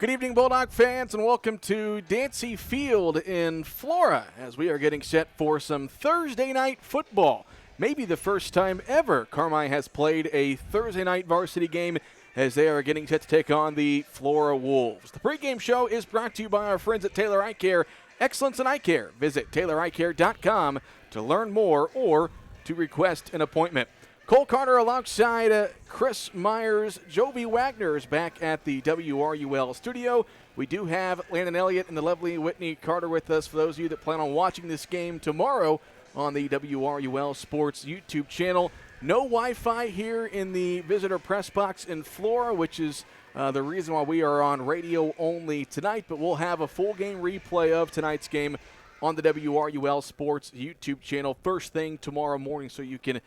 Good evening, Bulldog fans, and welcome to Dancy Field in Flora as we are getting set for some Thursday night football. Maybe the first time ever Carmi has played a Thursday night varsity game as they are getting set to take on the Flora Wolves. The pregame show is brought to you by our friends at Taylor Eye Care. Excellence in eye care. Visit TaylorEyeCare.com to learn more or to request an appointment. Cole Carter alongside Chris Myers. Jovi Wagner is back at the WRUL studio. We do have Landon Elliott and the lovely Whitney Carter with us for those of you that plan on watching this game tomorrow on the WRUL Sports YouTube channel. No Wi-Fi here in the visitor press box in Flora, which is the reason why we are on radio only tonight, but we'll have a full game replay of tonight's game on the WRUL Sports YouTube channel first thing tomorrow morning so you can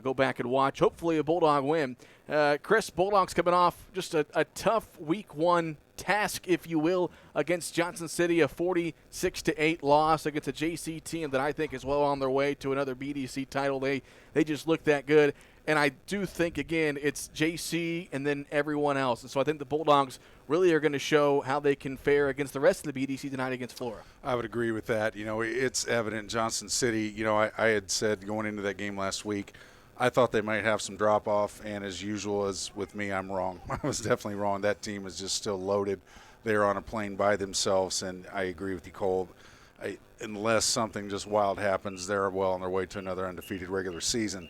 go back and watch. Hopefully a Bulldog win. Chris, Bulldogs coming off just a tough week one task, if you will, against Johnson City, a 46-8 loss against a JC team that I think is well on their way to another BDC title. They just look that good. And I do think, again, it's JC and then everyone else. And so I think the Bulldogs really are going to show how they can fare against the rest of the BDC tonight against Flora. I would agree with that. You know, it's evident Johnson City, you know, I had said going into that game last week, I thought they might have some drop-off, and as usual, as with me, I'm wrong. I was definitely wrong. That team is just still loaded. They're on a plane by themselves, and I agree with you, Cole. Unless something just wild happens, they're well on their way to another undefeated regular season.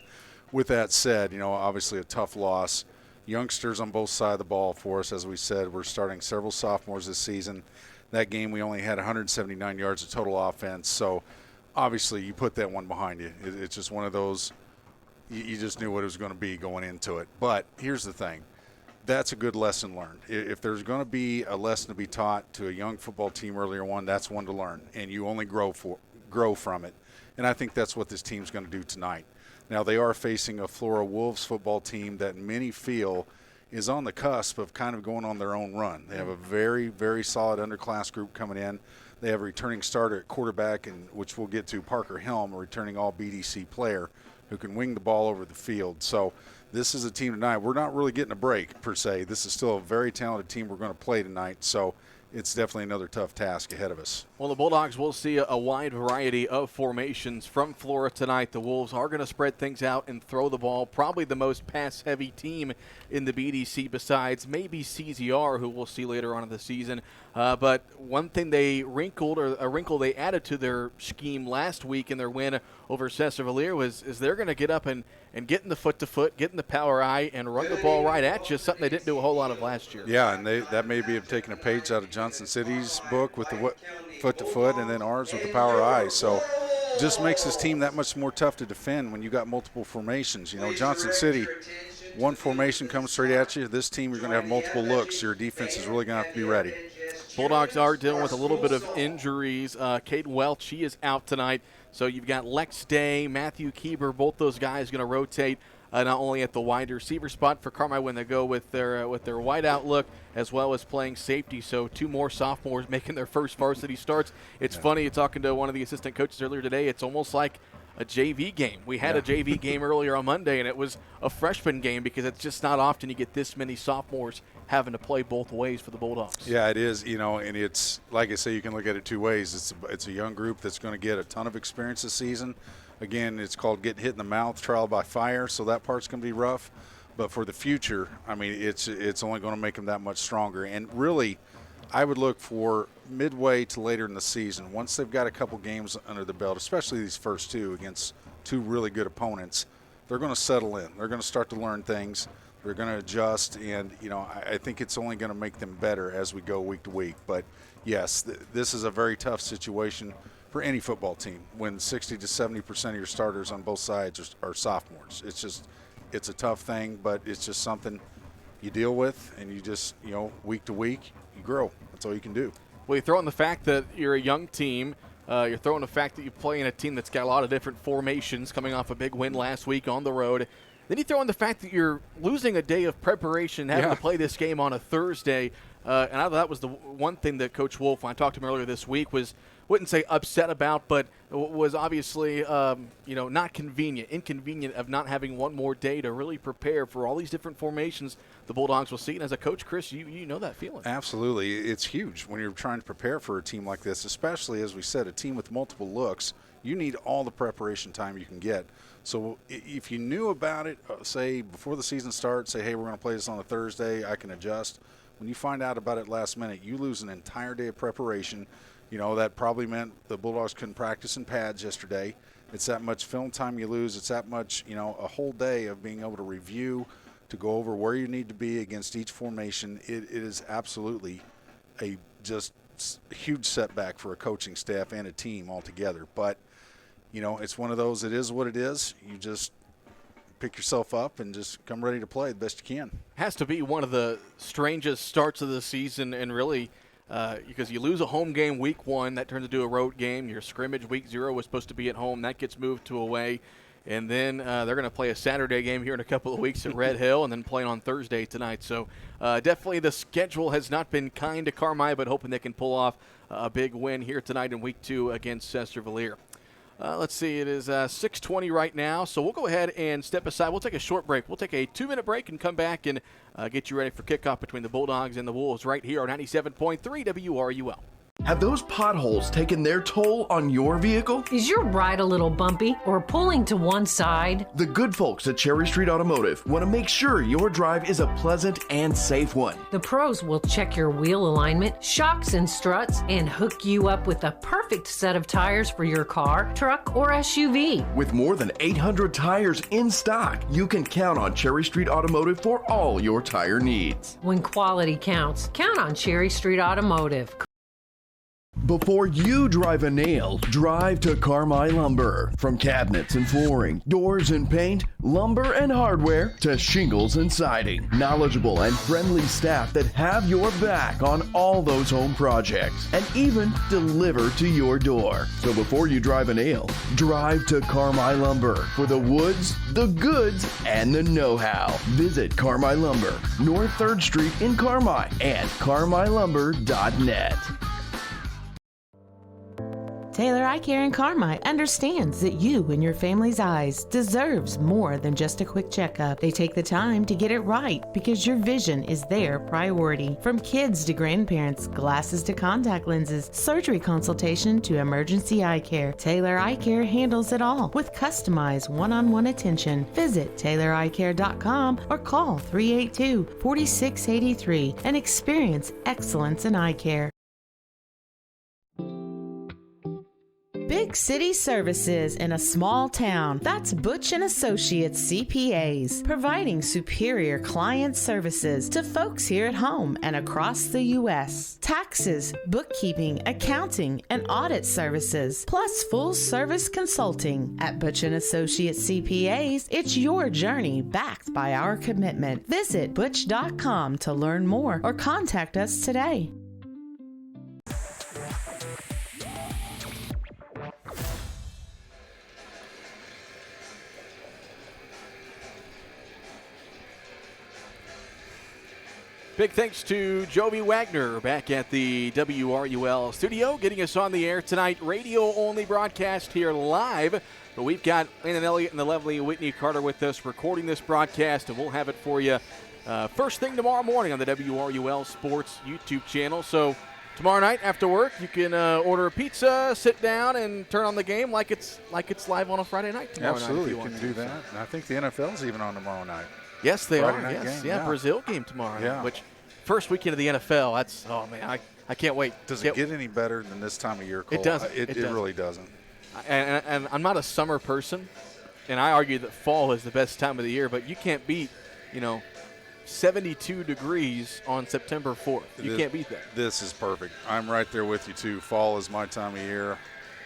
With that said, you know, obviously a tough loss. Youngsters on both sides of the ball for us, as we said. We're starting several sophomores this season. That game we only had 179 yards of total offense, so obviously you put that one behind you. It's just one of those, you just knew what it was going to be going into it. But here's the thing. That's a good lesson learned. If there's going to be a lesson to be taught to a young football team earlier on, that's one to learn, and you only grow from it. And I think that's what this team's going to do tonight. Now, they are facing a Flora Wolves football team that many feel is on the cusp of kind of going on their own run. They have a very, very solid underclass group coming in. They have a returning starter at quarterback, and which we'll get to, Parker Helm, a returning all-BDC player who can wing the ball over the field. So this is a team tonight. We're not really getting a break, per se. This is still a very talented team we're going to play tonight. So it's definitely another tough task ahead of us. Well, the Bulldogs will see a wide variety of formations from Flora tonight. The Wolves are going to spread things out and throw the ball. Probably the most pass-heavy team in the BDC besides maybe CZR, who we'll see later on in the season. But one thing they wrinkled, or a wrinkle they added to their scheme last week in their win over Cesar-Valliere is they're going to get up and get in the foot-to-foot, get in the power eye, and run the ball right at you, something they didn't do a whole lot of last year. Yeah, and that may be taking a page out of Johnson City's book with the foot-to-foot, and then ours with the power eye. So just makes this team that much more tough to defend when you got multiple formations. You know, Johnson City, one formation comes straight at you. This team, you're going to have multiple looks. Your defense is really going to have to be ready. Bulldogs are dealing with a little bit of injuries. Caden Welch, he is out tonight. So you've got Lex Day, Matthew Kieber, both those guys going to rotate not only at the wide receiver spot for Carmi when they go with their wide out look, as well as playing safety. So two more sophomores making their first varsity starts. It's funny, talking to one of the assistant coaches earlier today, it's almost like a JV game. We had a JV game earlier on Monday, and it was a freshman game because it's just not often you get this many sophomores having to play both ways for the Bulldogs. Yeah, it is, you know, and it's, like I say, you can look at it two ways. It's a young group that's going to get a ton of experience this season. Again, it's called getting hit in the mouth, trial by fire, so that part's going to be rough. But for the future, I mean, it's only going to make them that much stronger. And really, I would look for midway to later in the season, once they've got a couple games under the belt, especially these first two against two really good opponents, they're going to settle in. They're going to start to learn things. They're going to adjust, and, you know, I think it's only going to make them better as we go week to week. But, yes, this is a very tough situation for any football team when 60 to 70% of your starters on both sides are sophomores. It's a tough thing, but it's just something you deal with, and you just, you know, week to week, you grow. That's all you can do. Well, you throw in the fact that you're a young team. You're throwing the fact that you play in a team that's got a lot of different formations coming off a big win last week on the road. Then you throw in the fact that you're losing a day of preparation, having to play this game on a Thursday. And I thought that was the one thing that Coach Wolf, when I talked to him earlier this week, was wouldn't say upset about, but was obviously, not inconvenient of not having one more day to really prepare for all these different formations the Bulldogs will see. And as a coach, Chris, you know that feeling. Absolutely. It's huge when you're trying to prepare for a team like this, especially, as we said, a team with multiple looks. You need all the preparation time you can get. So if you knew about it, say, before the season starts, say, hey, we're going to play this on a Thursday, I can adjust. When you find out about it last minute, you lose an entire day of preparation. That probably meant the Bulldogs couldn't practice in pads yesterday. It's that much film time you lose. It's that much, a whole day of being able to review, to go over where you need to be against each formation. It is absolutely a just huge setback for a coaching staff and a team altogether. But, it's one of those, it is what it is. You just pick yourself up and just come ready to play the best you can. Has to be one of the strangest starts of the season, and really because you lose a home game week 1, that turns into a road game. Your scrimmage week 0 was supposed to be at home. That gets moved to away. And then they're going to play a Saturday game here in a couple of weeks at Red Hill and then playing on Thursday tonight. So definitely the schedule has not been kind to Carmi, but hoping they can pull off a big win here tonight in week 2 against Chestervalier. Let's see, it is 6:20 right now, so we'll go ahead and step aside. We'll take a short break. We'll take a 2-minute break and come back and get you ready for kickoff between the Bulldogs and the Wolves right here on 97.3 WRUL. Have those potholes taken their toll on your vehicle? Is your ride a little bumpy or pulling to one side? The good folks at Cherry Street Automotive want to make sure your drive is a pleasant and safe one. The pros will check your wheel alignment, shocks and struts, and hook you up with the perfect set of tires for your car, truck, or SUV. With more than 800 tires in stock, you can count on Cherry Street Automotive for all your tire needs. When quality counts, count on Cherry Street Automotive. Before you drive a nail, drive to Carmi Lumber. From cabinets and flooring, doors and paint, lumber and hardware, to shingles and siding. Knowledgeable and friendly staff that have your back on all those home projects and even deliver to your door. So before you drive a nail, drive to Carmi Lumber for the woods, the goods, and the know-how. Visit Carmi Lumber, North 3rd Street in Carmi and carmilumber.net. Taylor Eye Care in Carmi understands that you and your family's eyes deserves more than just a quick checkup. They take the time to get it right because your vision is their priority. From kids to grandparents, glasses to contact lenses, surgery consultation to emergency eye care, Taylor Eye Care handles it all with customized one-on-one attention. Visit TaylorEyeCare.com or call 382-4683 and experience excellence in eye care. Big city services in a small town. That's Butch & Associates CPAs, providing superior client services to folks here at home and across the U.S. Taxes, bookkeeping, accounting, and audit services, plus full-service consulting. At Butch & Associates CPAs, it's your journey backed by our commitment. Visit butch.com to learn more or contact us today. Big thanks to Joby Wagner back at the WRUL studio, getting us on the air tonight. Radio-only broadcast here live, but we've got Landon Elliott and the lovely Whitney Carter with us recording this broadcast, and we'll have it for you first thing tomorrow morning on the WRUL Sports YouTube channel. So tomorrow night after work, you can order a pizza, sit down, and turn on the game like it's live on a Friday night tomorrow Absolutely, night. You can do that. And I think the NFL's even on tomorrow night. Yes, they Friday are. night Yes, game, yeah, Brazil game tomorrow. Yeah. Which first weekend of the NFL. That's I can't wait. Does it get any better than this time of year, Cole? It doesn't. It really doesn't. And I'm not a summer person, and I argue that fall is the best time of the year. But you can't beat, 72 degrees on September 4th. You can't beat that. This is perfect. I'm right there with you too. Fall is my time of year.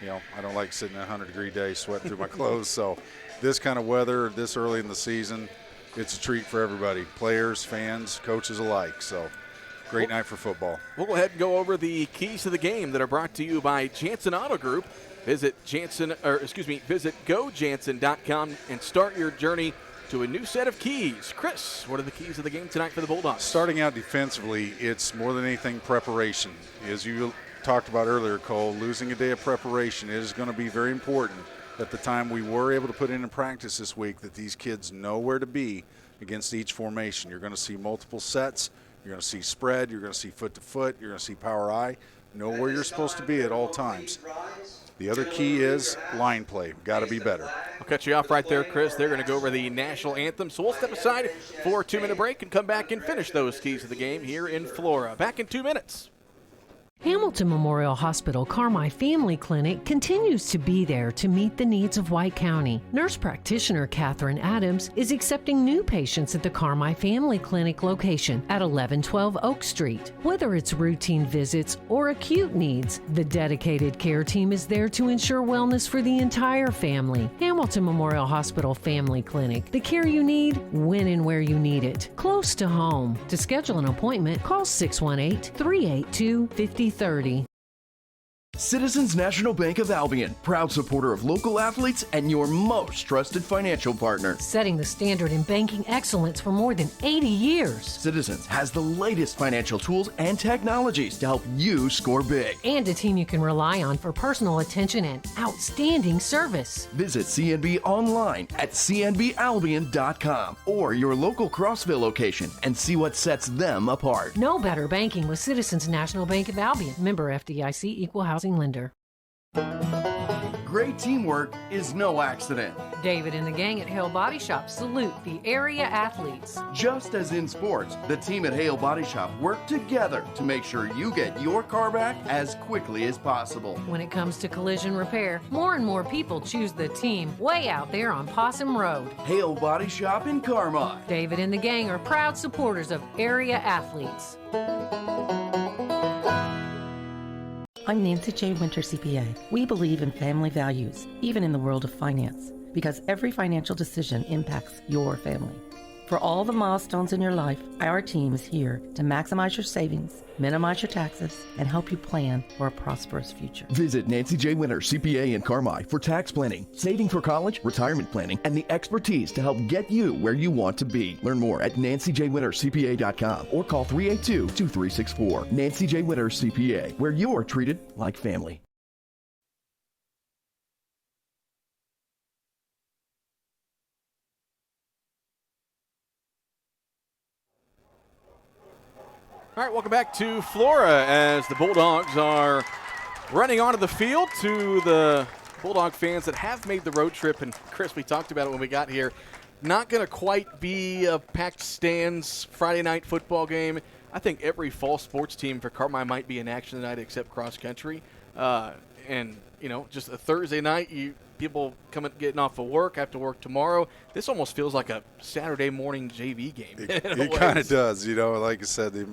I don't like sitting in a 100-degree day sweating through my clothes. So this kind of weather this early in the season, it's a treat for everybody, players, fans, coaches alike. So great night for football. We'll go ahead and go over the keys to the game that are brought to you by Jansen Auto Group. Visit GoJansen.com and start your journey to a new set of keys. Chris, what are the keys of the game tonight for the Bulldogs? Starting out defensively, it's more than anything preparation. As you talked about earlier, Cole, losing a day of preparation, it is going to be very important that the time we were able to put in practice this week, that these kids know where to be against each formation. You're going to see multiple sets. You're going to see spread. You're going to see foot to foot. You're going to see power eye. Know where you're supposed to be at all times. The other key is line play. Got to be better. I'll cut you off right there, Chris. They're going to go over the national anthem. So we'll step aside for a 2-minute break and come back and finish those keys of the game here in Flora. Back in 2 minutes. Hamilton Memorial Hospital Carmi Family Clinic continues to be there to meet the needs of White County. Nurse practitioner Katherine Adams is accepting new patients at the Carmi Family Clinic location at 1112 Oak Street. Whether it's routine visits or acute needs, the dedicated care team is there to ensure wellness for the entire family. Hamilton Memorial Hospital Family Clinic, the care you need, when and where you need it, close to home. To schedule an appointment, call 618-382-5030. Citizens National Bank of Albion, proud supporter of local athletes and your most trusted financial partner. Setting the standard in banking excellence for more than 80 years. Citizens has the latest financial tools and technologies to help you score big. And a team you can rely on for personal attention and outstanding service. Visit CNB online at cnbalbion.com or your local Crossville location and see what sets them apart. No better banking with Citizens National Bank of Albion. Member FDIC, Equal Housing Lender. Great teamwork is no accident. David and the gang at Hale Body Shop salute the area athletes. Just as in sports, the team at Hale Body Shop work together to make sure you get your car back as quickly as possible. When it comes to collision repair, more and more people choose the team way out there on Possum Road. Hale Body Shop in Carmi. David and the gang are proud supporters of area athletes. I'm Nancy J. Winter, CPA. We believe in family values, even in the world of finance, because every financial decision impacts your family. For all the milestones in your life, our team is here to maximize your savings, minimize your taxes, and help you plan for a prosperous future. Visit Nancy J. Winter, CPA in Carmi for tax planning, saving for college, retirement planning, and the expertise to help get you where you want to be. Learn more at nancyjwintercpa.com or call 382-2364. Nancy J. Winter, CPA, where you're treated like family. All right, welcome back to Flora as the Bulldogs are running onto the field. To the Bulldog fans that have made the road trip, and Chris, we talked about it when we got here, not going to quite be a packed stands Friday night football game. I think every fall sports team for Carmi might be in action tonight except cross country. And, you know, just a Thursday night, people getting off of work, have to work tomorrow. This almost feels like a Saturday morning JV game. It kind of does. You know, like I said, the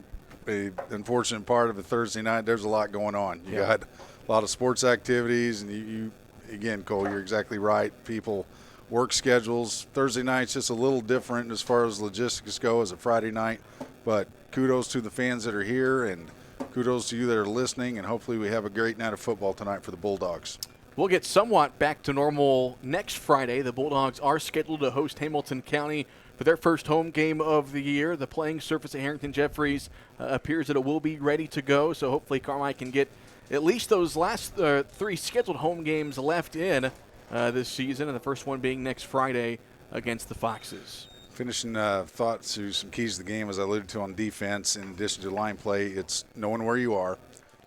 unfortunate part of a Thursday night, there's a lot going on. You got a lot of sports activities, and you again, Cole, you're exactly right. People work schedules. Thursday night's just a little different as far as logistics go as a Friday night, but kudos to the fans that are here, and kudos to you that are listening, and hopefully we have a great night of football tonight for the Bulldogs. We'll get somewhat back to normal next Friday. The Bulldogs are scheduled to host Hamilton County for their first home game of the year. The playing surface at Harrington Jeffries appears that it will be ready to go, so hopefully Carmi can get at least those last 3 scheduled home games left in this season, and the first one being next Friday against the Foxes. Finishing thoughts to some keys to the game, as I alluded to on defense, in addition to line play, it's knowing where you are,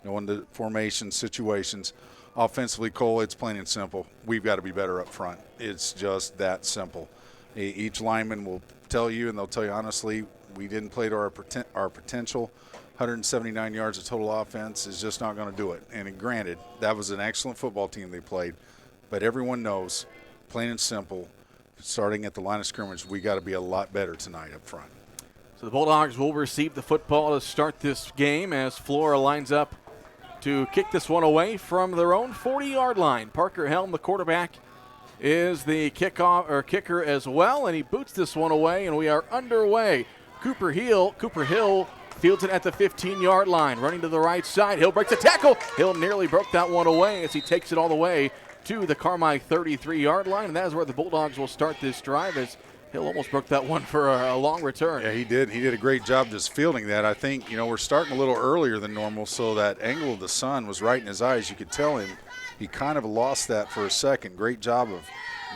knowing the formation situations. Offensively, Cole, it's plain and simple. We've got to be better up front. It's just that simple. Each lineman will tell you, and they'll tell you honestly, we didn't play to our potential. 179 yards of total offense is just not going to do it. And granted, that was an excellent football team they played, but everyone knows, plain and simple, starting at the line of scrimmage, we got to be a lot better tonight up front. So the Bulldogs will receive the football to start this game as Flora lines up to kick this one away from their own 40-yard line. Parker Helm, the quarterback, is the kicker as well, and he boots this one away, and we are underway. Cooper Hill fields it at the 15-yard line, running to the right side. Hill breaks a tackle. Hill nearly broke that one away as he takes it all the way to the Carmi 33-yard line, and that is where the Bulldogs will start this drive as Hill almost broke that one for a long return. Yeah, he did. He did a great job just fielding that. I think, we're starting a little earlier than normal, so that angle of the sun was right in his eyes. You could tell him he kind of lost that for a second. Great job of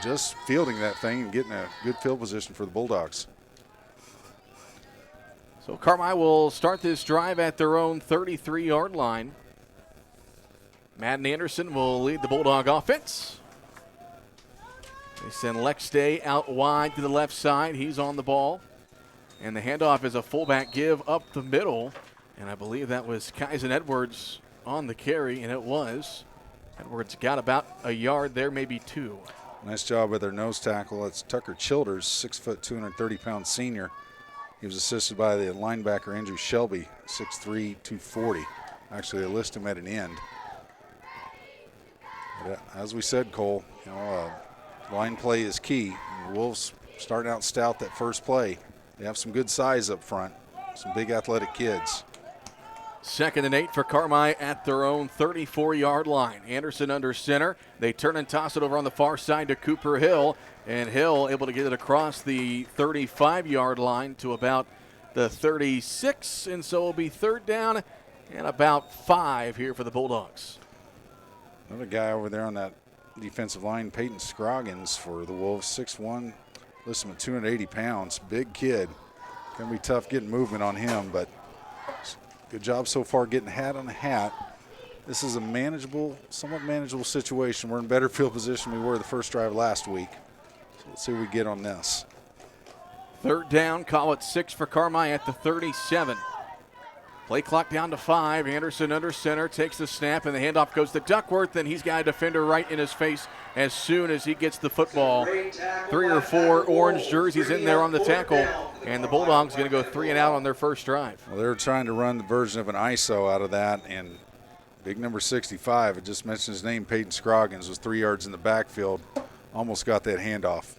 just fielding that thing and getting a good field position for the Bulldogs. So Carmi will start this drive at their own 33-yard line. Madden Anderson will lead the Bulldog offense. They send Lex Day out wide to the left side. He's on the ball. And the handoff is a fullback give up the middle. And I believe that was Kyson Edwards on the carry, and it was. Edwards got about a yard there, maybe 2. Nice job with their nose tackle. That's Tucker Childers, 6 foot, 230-pound senior. He was assisted by the linebacker Andrew Shelby, 6'3", 240. Actually, they list him at an end. But as we said, Cole, line play is key. And the Wolves starting out stout that first play. They have some good size up front, some big athletic kids. 2nd and 8 for Carmi at their own 34-yard line. Anderson under center. They turn and toss it over on the far side to Cooper Hill. And Hill able to get it across the 35-yard line to about the 36. And so it'll be 3rd down and about 5 here for the Bulldogs. Another guy over there on that defensive line, Peyton Scroggins for the Wolves, 6'1", listed him at 280 pounds. Big kid. Going to be tough getting movement on him, but good job so far getting hat on hat. This is a somewhat manageable situation. We're in better field position than we were the first drive last week. So let's see what we get on this. 3rd down, call it 6 for Carmi at the 37. Play clock down to 5. Anderson under center takes the snap, and the handoff goes to Duckworth, and he's got a defender right in his face as soon as he gets the football. 3 or 4 orange jerseys in there on the tackle, and the Bulldogs going to go 3 and out on their first drive. Well, they were trying to run the version of an ISO out of that, and big number 65, I just mentioned his name, Peyton Scroggins, was 3 yards in the backfield, almost got that handoff.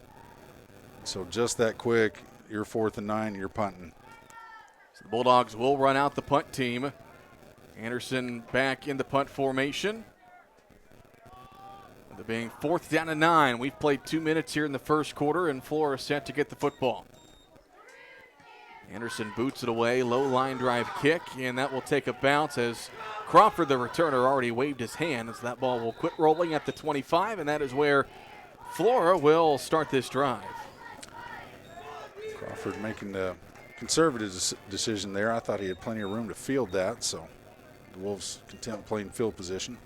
So just that quick, you're 4th and 9, you're punting. So the Bulldogs will run out the punt team. Anderson back in the punt formation. With it being 4th down and 9. We've played 2 minutes here in the first quarter, and Flora set to get the football. Anderson boots it away, low line drive kick, and that will take a bounce as Crawford, the returner, already waved his hand as that ball will quit rolling at the 25, and that is where Flora will start this drive. Crawford making the conservative decision there. I thought he had plenty of room to field that, so the Wolves content playing field position.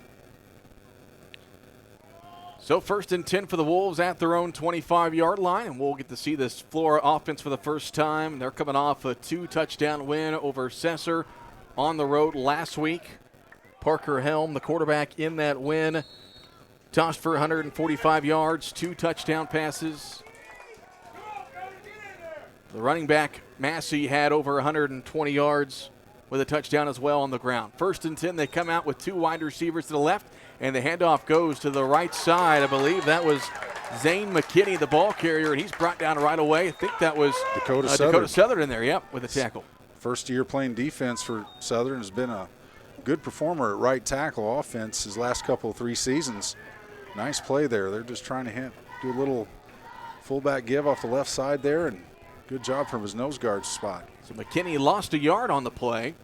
So 1st and 10 for the Wolves at their own 25-yard line, and we'll get to see this Flora offense for the first time. They're coming off a 2-touchdown win over Sesser on the road last week. Parker Helm, the quarterback in that win, tossed for 145 yards, 2 touchdown passes. The running back, Massey, had over 120 yards with a touchdown as well on the ground. 1st and 10, they come out with 2 wide receivers to the left, and the handoff goes to the right side. I believe that was Zane McKinney, the ball carrier, and he's brought down right away. I think that was Dakota Southern in there, yep, with a tackle. First year playing defense for Southern, has been a good performer at right tackle offense his last couple of 3 seasons. Nice play there. They're just trying to do a little fullback give off the left side there, and good job from his nose guard spot. So McKinney lost a yard on the play.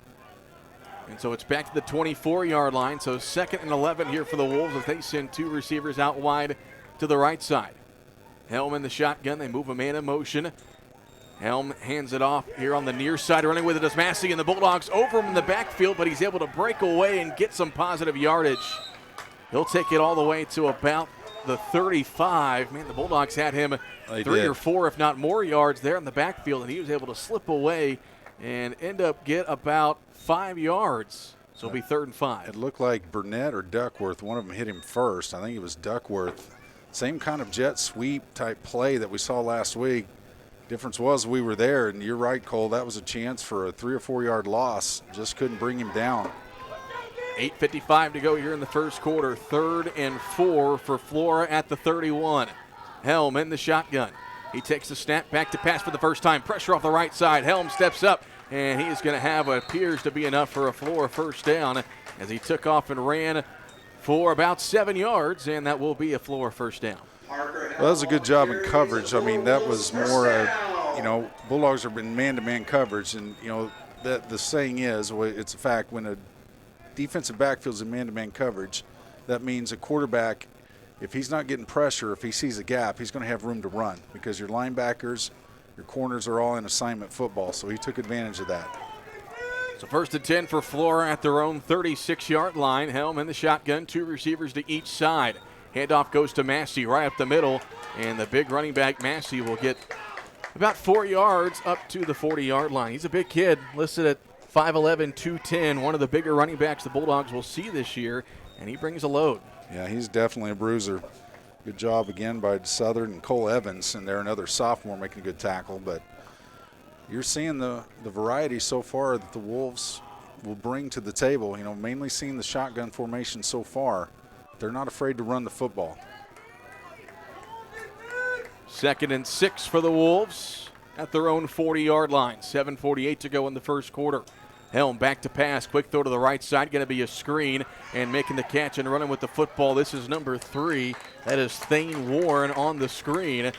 And so it's back to the 24-yard line. So 2nd and 11 here for the Wolves as they send 2 receivers out wide to the right side. Helm in the shotgun. They move a man in motion. Helm hands it off here on the near side. Running with it is Massey, and the Bulldogs over him in the backfield, but he's able to break away and get some positive yardage. He'll take it all the way to about the 35. Man, the Bulldogs had him 3 or 4, if not more, yards there in the backfield, and he was able to slip away and end up get about 5 yards. So it'll be 3rd and 5. It looked like Burnett or Duckworth. One of them hit him first. I think it was Duckworth. Same kind of jet sweep type play that we saw last week. Difference was we were there, and you're right, Cole. That was a chance for a 3 or 4 yard loss. Just couldn't bring him down. 8:55 to go here in the first quarter. 3rd and 4 for Flora at the 31. Helm in the shotgun. He takes the snap, back to pass for the first time. Pressure off the right side. Helm steps up, and he is going to have what appears to be enough for a Flora first down as he took off and ran for about 7 yards, and that will be a Flora first down. Well, that was a good job in coverage. I mean, that was more, Bulldogs have been man-to-man coverage, and, that the saying is, it's a fact, when a defensive backfield's in man-to-man coverage, that means a quarterback, if he's not getting pressure, if he sees a gap, he's going to have room to run because your linebackers, your corners are all in assignment football, so he took advantage of that. So 1st and 10 for Flora at their own 36-yard line. Helm in the shotgun, 2 receivers to each side. Handoff goes to Massey right up the middle, and the big running back Massey will get about 4 yards up to the 40-yard line. He's a big kid, listed at 5'11", 210, one of the bigger running backs the Bulldogs will see this year, and he brings a load. Yeah, he's definitely a bruiser. Good job again by Southern and Cole Evans, and they're another sophomore making a good tackle. But you're seeing the variety so far that the Wolves will bring to the table. Mainly seeing the shotgun formation so far. They're not afraid to run the football. 2nd and 6 for the Wolves at their own 40-yard line. 7:48 to go in the first quarter. Helm back to pass. Quick throw to the right side. Going to be a screen. And making the catch and running with the football. This is number 3. That is Thane Warren on the screen.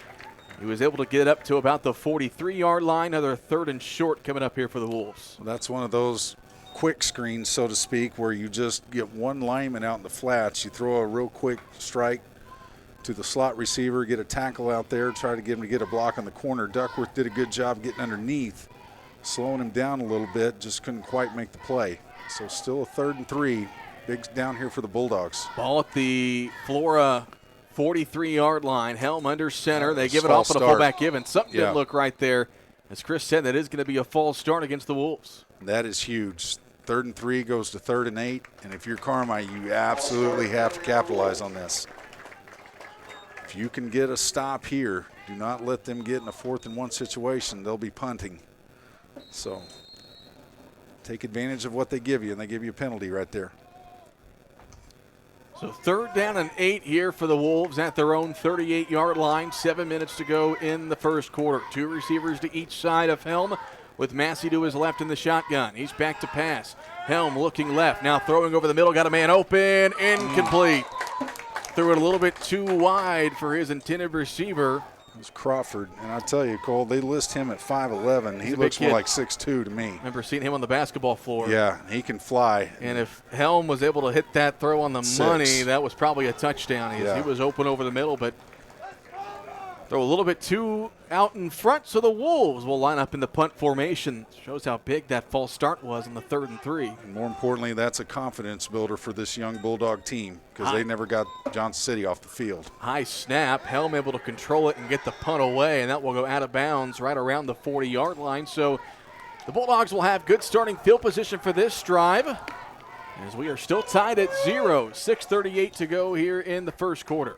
He was able to get up to about the 43-yard line. Another 3rd and short coming up here for the Wolves. Well, that's one of those quick screens, so to speak, where you just get one lineman out in the flats. You throw a real quick strike to the slot receiver, get a tackle out there, try to get him to get a block on the corner. Duckworth did a good job getting underneath, slowing him down a little bit, just couldn't quite make the play. So still a 3rd and 3. Big down here for the Bulldogs. Ball at the Flora 43-yard line. Helm under center. They give it off to the fullback Given. Something didn't look right there. As Chris said, that is going to be a false start against the Wolves. That is huge. 3rd and 3 goes to 3rd and 8. And if you're Carmi, you absolutely have to capitalize on this. If you can get a stop here, do not let them get in a 4th and 1 situation. They'll be punting. So take advantage of what they give you, and they give you a penalty right there. So 3rd down and 8 here for the Wolves at their own 38-yard line. 7 minutes to go in the first quarter. 2 receivers to each side of Helm with Massey to his left in the shotgun. He's back to pass. Helm looking left, now throwing over the middle. Got a man open, incomplete. Threw it a little bit too wide for his intended receiver. It was Crawford, and I tell you, Cole, they list him at 5'11". He looks more like 6'2" to me. Remember seeing him on the basketball floor. Yeah, he can fly. And if Helm was able to hit that throw on the money, that was probably a touchdown. He was open over the middle, but throw a little bit too out in front, so the Wolves will line up in the punt formation. Shows how big that false start was on the 3rd and 3. And more importantly, that's a confidence builder for this young Bulldog team because they never got Johnson City off the field. High snap. Helm able to control it and get the punt away, and that will go out of bounds right around the 40-yard line. So the Bulldogs will have good starting field position for this drive as we are still tied at 0. 6:38 to go here in the first quarter.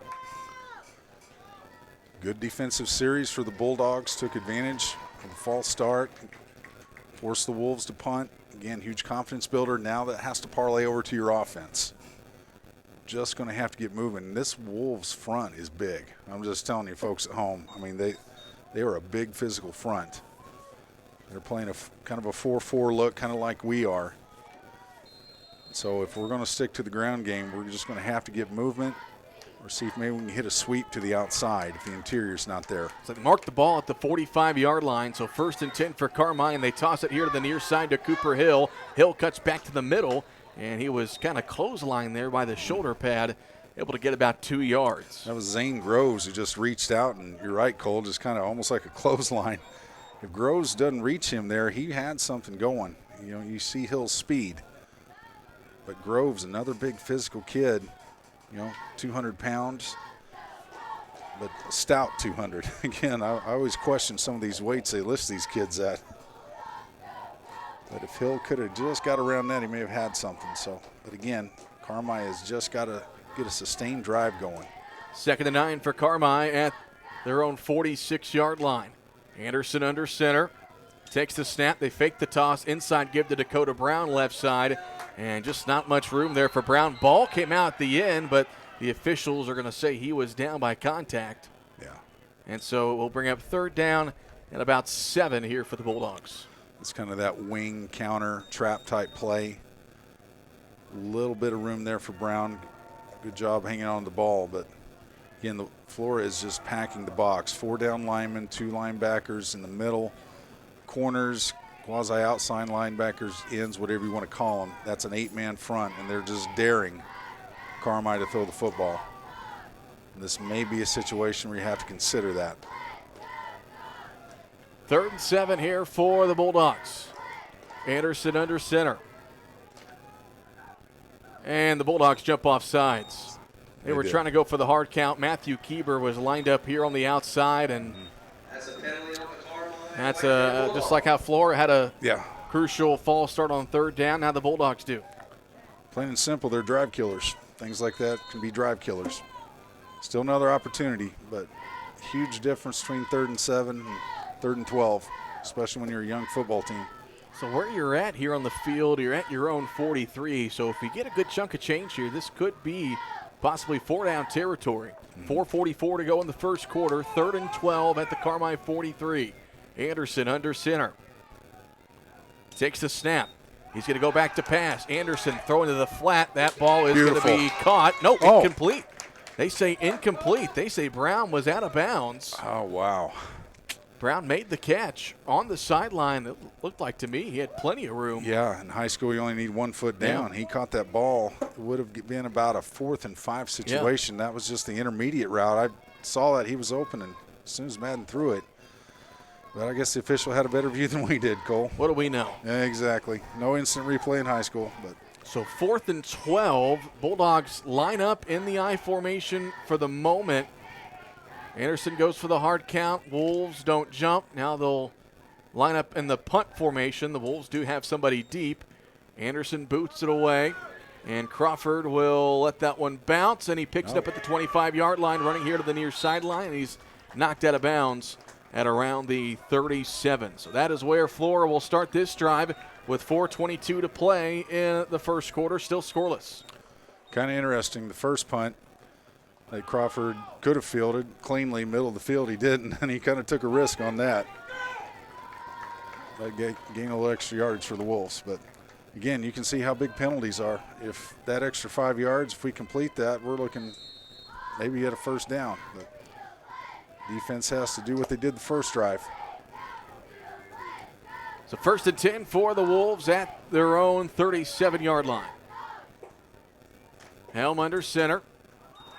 Good defensive series for the Bulldogs. Took advantage of the false start. Forced the Wolves to punt. Again, huge confidence builder. Now that has to parlay over to your offense. Just going to have to get moving. This Wolves front is big. I'm just telling you folks at home. I mean, they are a big physical front. They're playing a kind of a 4-4 look, kind of like we are. So if we're going to stick to the ground game, we're just going to have to get movement. Or see if maybe we can hit a sweep to the outside if the interior's not there. So they mark the ball at the 45-yard line. So 1st and 10 for Carmine. They toss it here to the near side to Cooper Hill. Hill cuts back to the middle, and he was kind of clotheslined there by the shoulder pad, able to get about 2 yards. That was Zane Groves who just reached out, and you're right, Cole, just kind of almost like a clothesline. If Groves doesn't reach him there, he had something going. You see Hill's speed. But Groves, another big physical kid, 200 pounds, but a stout 200. Again, I always question some of these weights they list these kids at. But if Hill could have just got around that, he may have had something. So, but again, Carmi has just got to get a sustained drive going. 2nd and 9 for Carmi at their own 46-yard line. Anderson under center. Takes the snap. They fake the toss. Inside give to Dakota Brown left side. And just not much room there for Brown. Ball came out at the end, but the officials are going to say he was down by contact. Yeah. And so we'll bring up 3rd down and about 7 here for the Bulldogs. It's kind of that wing counter trap type play. A little bit of room there for Brown. Good job hanging on the ball, but Again, the Flora is just packing the box. 4 down linemen, 2 linebackers in the middle, corners, quasi-outside linebackers, ends, whatever you want to call them. That's an 8-man front, and they're just daring Carmi to throw the football. And this may be a situation where you have to consider that. 3rd and 7 here for the Bulldogs. Anderson under center. And the Bulldogs jump off sides. They were trying to go for the hard count. Matthew Kieber was lined up here on the outside, and That's a penalty on the car line. that's just like how Flora had a Yeah. crucial false start on 3rd down. Now the Bulldogs do. Plain and simple, they're drive killers. Things like that can be drive killers. Still another opportunity, but huge difference between 3rd and 7 and 3rd and 12, especially when you're a young football team. So where you're at here on the field, you're at your own 43. So if you get a good chunk of change here, this could be possibly 4-down territory. 4:44 to go in the first quarter. 3rd and 12 at the Carmi 43. Anderson under center. Takes the snap. He's going to go back to pass. Anderson throwing to the flat. That ball is going to be caught. No, incomplete. They say incomplete. They say Brown was out of bounds. Oh, wow. Brown made the catch on the sideline. It looked like to me he had plenty of room. Yeah, in high school you only need 1 foot down. Yeah. He caught that ball. It would have been about a 4th and 5 situation. That was just the intermediate route. I saw that he was open, and as soon as Madden threw it. But I guess the official had a better view than we did, Cole. What do we know? Yeah, exactly. No instant replay in high school. But So 4th and 12. Bulldogs line up in the I formation for the moment. Anderson goes for the hard count. Wolves don't jump. Now they'll line up in the punt formation. The Wolves do have somebody deep. Anderson boots it away. And Crawford will let that one bounce. And he picks it up at the 25-yard line, running here to the near sideline. And he's knocked out of bounds at around the 37. So that is where Flora will start this drive with 4:22 to play in the first quarter. Still scoreless. kind of interesting. The first punt that Crawford could have fielded cleanly, middle of the field, he didn't, and he kind of took a risk on that. That gained a little extra yardage for the Wolves. But, again, you can see how big penalties are. If that extra 5 yards, if we complete that, we're looking maybe at a first down. But defense has to do what they did the first drive. So 1st and 10 for the Wolves at their own 37-yard line. Helm under center.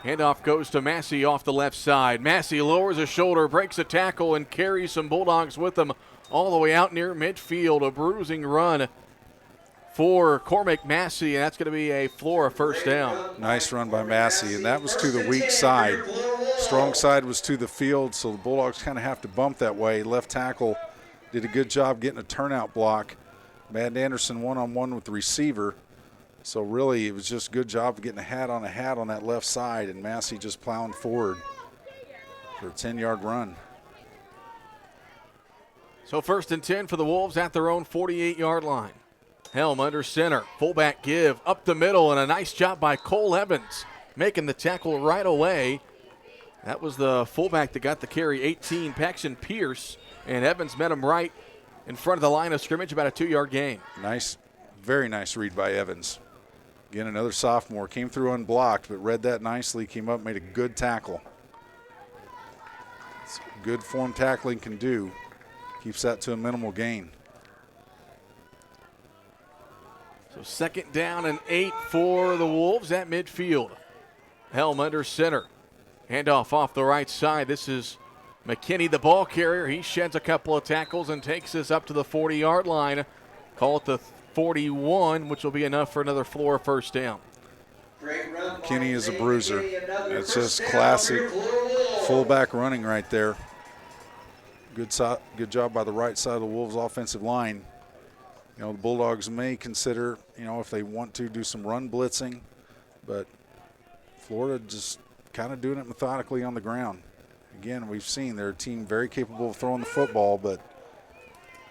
Handoff goes to Massey off the left side. Massey lowers a shoulder, breaks a tackle, and carries some Bulldogs with him all the way out near midfield. A bruising run for Cormac Massey, and that's going to be a Flora first down. Nice run by Massey, and that was to the weak side. Strong side was to the field, so the Bulldogs kind of have to bump that way. Left tackle did a good job getting a turnout block. Matt Anderson one-on-one with the receiver. So really it was just a good job of getting a hat on that left side, and Massey just plowing forward for a 10-yard run. So 1st and 10 for the Wolves at their own 48-yard line. Helm under center. Fullback give up the middle, and a nice job by Cole Evans making the tackle right away. That was the fullback that got the carry, 18, Paxton Pierce, and Evans met him right in front of the line of scrimmage, about a 2-yard gain. Nice, very nice read by Evans. Again, another sophomore, came through unblocked, but read that nicely, came up, made a good tackle. It's good form tackling can do. Keeps that to a minimal gain. So 2nd down and 8 for the Wolves at midfield. Helm under center. Handoff off the right side. This is McKinney, the ball carrier. He sheds a couple of tackles and takes us up to the 40-yard line. Call it the 41, which will be enough for another Flora first down. McKinney is a bruiser. It's just classic fullback running right there. Good job by the right side of the Wolves' offensive line. You know, the Bulldogs may consider, you know, if they want to do some run blitzing, but Florida just kind of doing it methodically on the ground. Again, we've seen they're a team very capable of throwing the football, but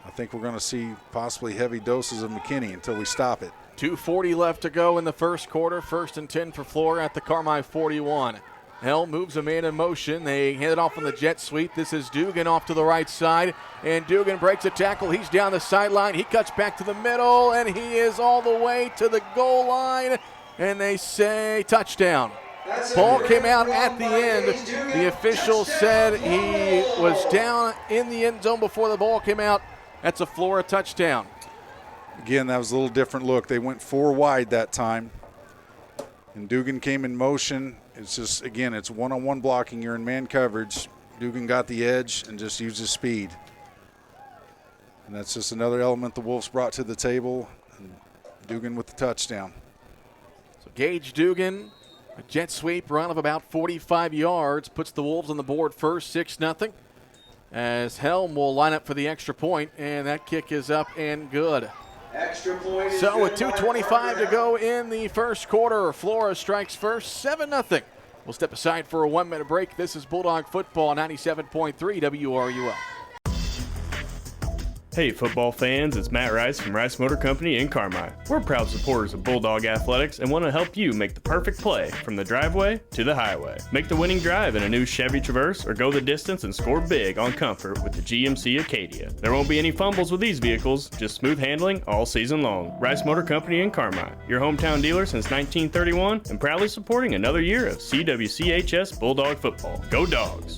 I think we're going to see possibly heavy doses of McKinney until we stop it. 2:40 left to go in the first quarter. 1st and 10 for Flora at the Carmi 41. Helm moves a man in motion. They hand it off on the jet sweep. This is Dugan off to the right side, and Dugan breaks a tackle. He's down the sideline. He cuts back to the middle, and he is all the way to the goal line, and they say touchdown. Ball came out at the end. The official said he was down in the end zone before the ball came out. That's a Flora touchdown. Again, that was a little different look. They went 4 wide that time. And Dugan came in motion. It's just, again, it's one-on-one blocking. You're in man coverage. Dugan got the edge and just used his speed. And that's just another element the Wolves brought to the table. And Dugan with the touchdown. So Gage Dugan, a jet sweep run of about 45 yards, puts the Wolves on the board first, 6-0. As Helm will line up for the extra point, and that kick is up and good. Extra point. So with 2:25 to go in the first quarter, Flora strikes first, 7-0. We'll step aside for a 1-minute break. This is Bulldog Football, 97.3 WRUL. Hey football fans, it's Matt Rice from Rice Motor Company in Carmi. We're proud supporters of Bulldog Athletics and want to help you make the perfect play from the driveway to the highway. Make the winning drive in a new Chevy Traverse or go the distance and score big on comfort with the GMC Acadia. There won't be any fumbles with these vehicles, just smooth handling all season long. Rice Motor Company in Carmi, your hometown dealer since 1931 and proudly supporting another year of CWCHS Bulldog football. Go Dogs!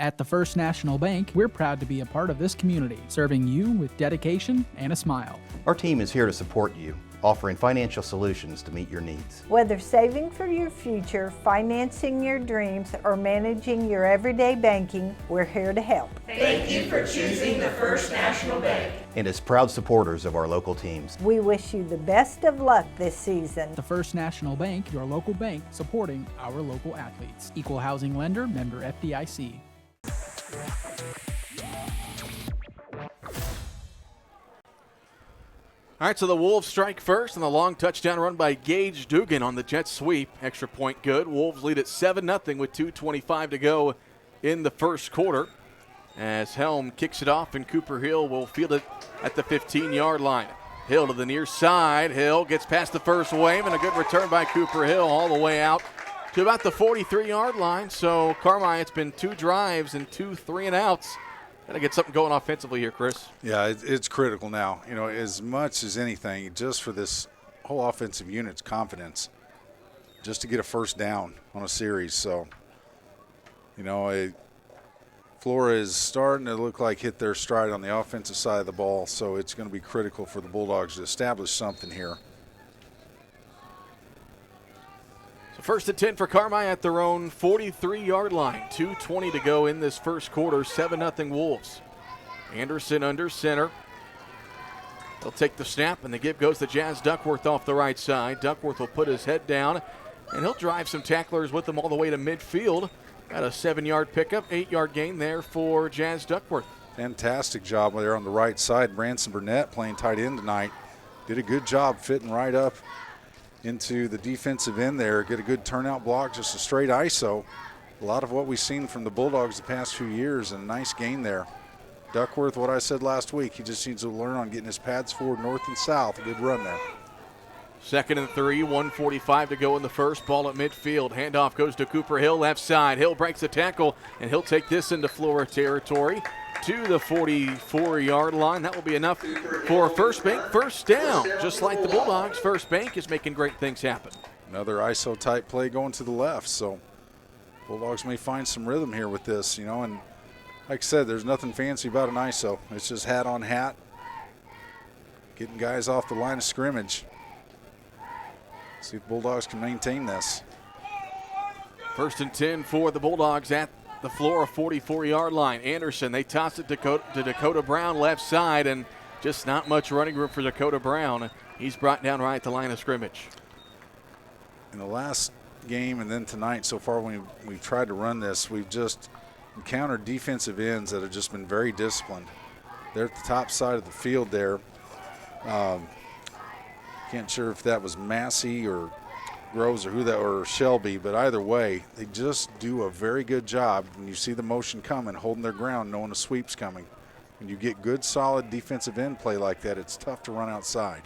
At the First National Bank, we're proud to be a part of this community, serving you with dedication and a smile. Our team is here to support you, offering financial solutions to meet your needs. Whether saving for your future, financing your dreams, or managing your everyday banking, we're here to help. Thank you for choosing the First National Bank. And as proud supporters of our local teams, we wish you the best of luck this season. The First National Bank, your local bank, supporting our local athletes. Equal housing lender, member FDIC. All right, so the Wolves strike first, and the long touchdown run by Gage Dugan on the jet sweep. Extra point good. Wolves lead at 7-0 with 2:25 to go in the first quarter. As Helm kicks it off, and Cooper Hill will field it at the 15-yard line. Hill to the near side. Hill gets past the first wave, and a good return by Cooper Hill all the way out to about the 43-yard line. So, Carmi, it's been 2 drives and 2 3-and-outs. Got to get something going offensively here, Chris. Yeah, it's critical now. You know, as much as anything, just for this whole offensive unit's confidence, just to get a first down on a series. So, you know, Flora is starting to look like hit their stride on the offensive side of the ball, so it's going to be critical for the Bulldogs to establish something here. So first and 10 for Carmi at their own 43-yard line. 2:20 to go in this first quarter. 7-0 Wolves. Anderson under center. They'll take the snap, and the give goes to Jazz Duckworth off the right side. Duckworth will put his head down, and he'll drive some tacklers with him all the way to midfield. Got a 7-yard pickup, 8-yard gain there for Jazz Duckworth. Fantastic job there on the right side. Branson Burnett playing tight end tonight. Did a good job fitting right up into the defensive end there. Get a good turnout block, just a straight ISO. A lot of what we've seen from the Bulldogs the past few years, and a nice gain there. Duckworth, what I said last week, he just needs to learn on getting his pads forward north and south. A good run there. 2nd and 3, 1:45 to go in the first. Ball at midfield. Handoff goes to Cooper Hill, left side. Hill breaks the tackle, and he'll take this into Flora territory to the 44-yard line. That will be enough for First Bank first down. Just like the Bulldogs, First Bank is making great things happen. Another ISO-type play going to the left, so Bulldogs may find some rhythm here with this, you know, and like I said, there's nothing fancy about an ISO. It's just hat on hat, getting guys off the line of scrimmage. See if Bulldogs can maintain this. 1st and 10 for the Bulldogs at the Flora 44-yard line. Anderson, they toss it to Dakota Brown left side, and just not much running room for Dakota Brown. He's brought down right at the line of scrimmage. In the last game and then tonight so far when we've tried to run this, we've just encountered defensive ends that have just been very disciplined. They're at the top side of the field there. Can't sure if that was Massey or Groves or Shelby, but either way, they just do a very good job when you see the motion coming, holding their ground, knowing a sweep's coming. When you get good, solid defensive end play like that, it's tough to run outside.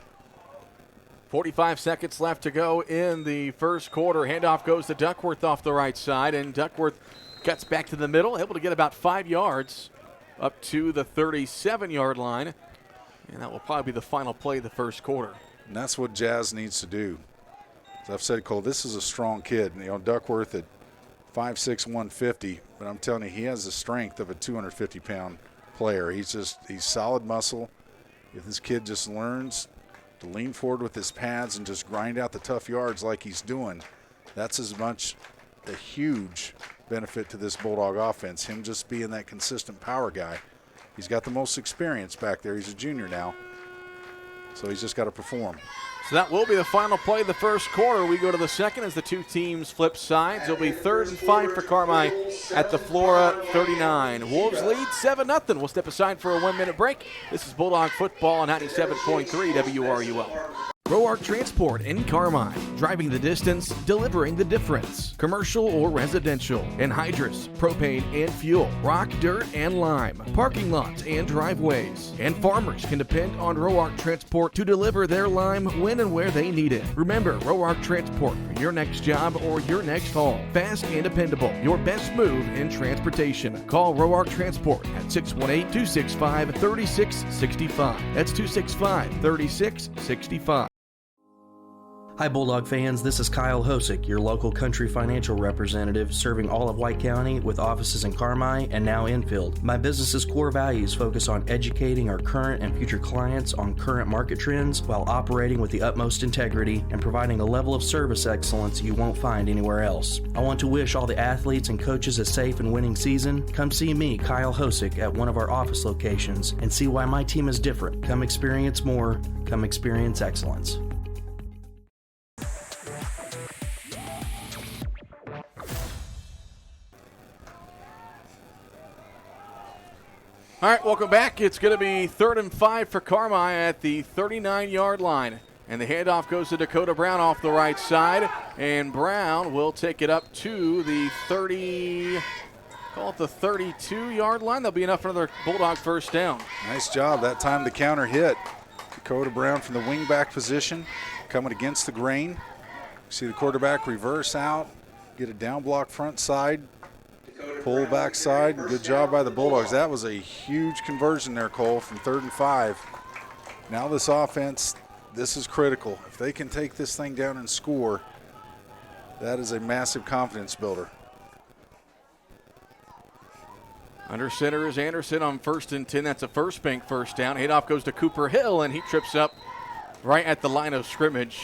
45 seconds left to go in the first quarter. Handoff goes to Duckworth off the right side, and Duckworth cuts back to the middle, able to get about 5 yards up to the 37-yard line, and that will probably be the final play of the first quarter. And that's what Jazz needs to do. As I've said, Cole, this is a strong kid. You know, Duckworth at 5'6", 150, but I'm telling you, he has the strength of a 250-pound player. He's solid muscle. If this kid just learns to lean forward with his pads and just grind out the tough yards like he's doing, that's as much a huge benefit to this Bulldog offense, him just being that consistent power guy. He's got the most experience back there. He's a junior now, so he's just got to perform. So that will be the final play of the first quarter. We go to the second as the two teams flip sides. It'll be 3rd and 5 for Carmi at the Flora 39. Wolves lead 7-0. We'll step aside for a 1-minute break. This is Bulldog football on 97.3 WRUL. Roark Transport in Carmi, driving the distance, delivering the difference. Commercial or residential, anhydrous, propane and fuel, rock, dirt, and lime, parking lots and driveways. And farmers can depend on Roark Transport to deliver their lime when and where they need it. Remember, Roark Transport for your next job or your next haul. Fast and dependable, your best move in transportation. Call Roark Transport at 618-265-3665. That's 265-3665. Hi Bulldog fans, this is Kyle Hosick, your local country financial representative serving all of White County with offices in Carmi and now Enfield. My business's core values focus on educating our current and future clients on current market trends while operating with the utmost integrity and providing a level of service excellence you won't find anywhere else. I want to wish all the athletes and coaches a safe and winning season. Come see me, Kyle Hosick, at one of our office locations and see why my team is different. Come experience more. Come experience excellence. All right, welcome back. It's going to be 3rd and 5 for Carmi at the 39-yard line. And the handoff goes to Dakota Brown off the right side. And Brown will take it up to the 32-yard line. That'll be enough for another Bulldog first down. Nice job. That time the counter hit. Dakota Brown from the wingback position coming against the grain. See the quarterback reverse out, get a down block front side. Pull back side. Good job by the Bulldogs. That was a huge conversion there, Cole, from 3rd and 5. Now this offense, this is critical. If they can take this thing down and score, that is a massive confidence builder. Under center is Anderson on 1st and 10. That's a first bank first down. Handoff goes to Cooper Hill, and he trips up right at the line of scrimmage,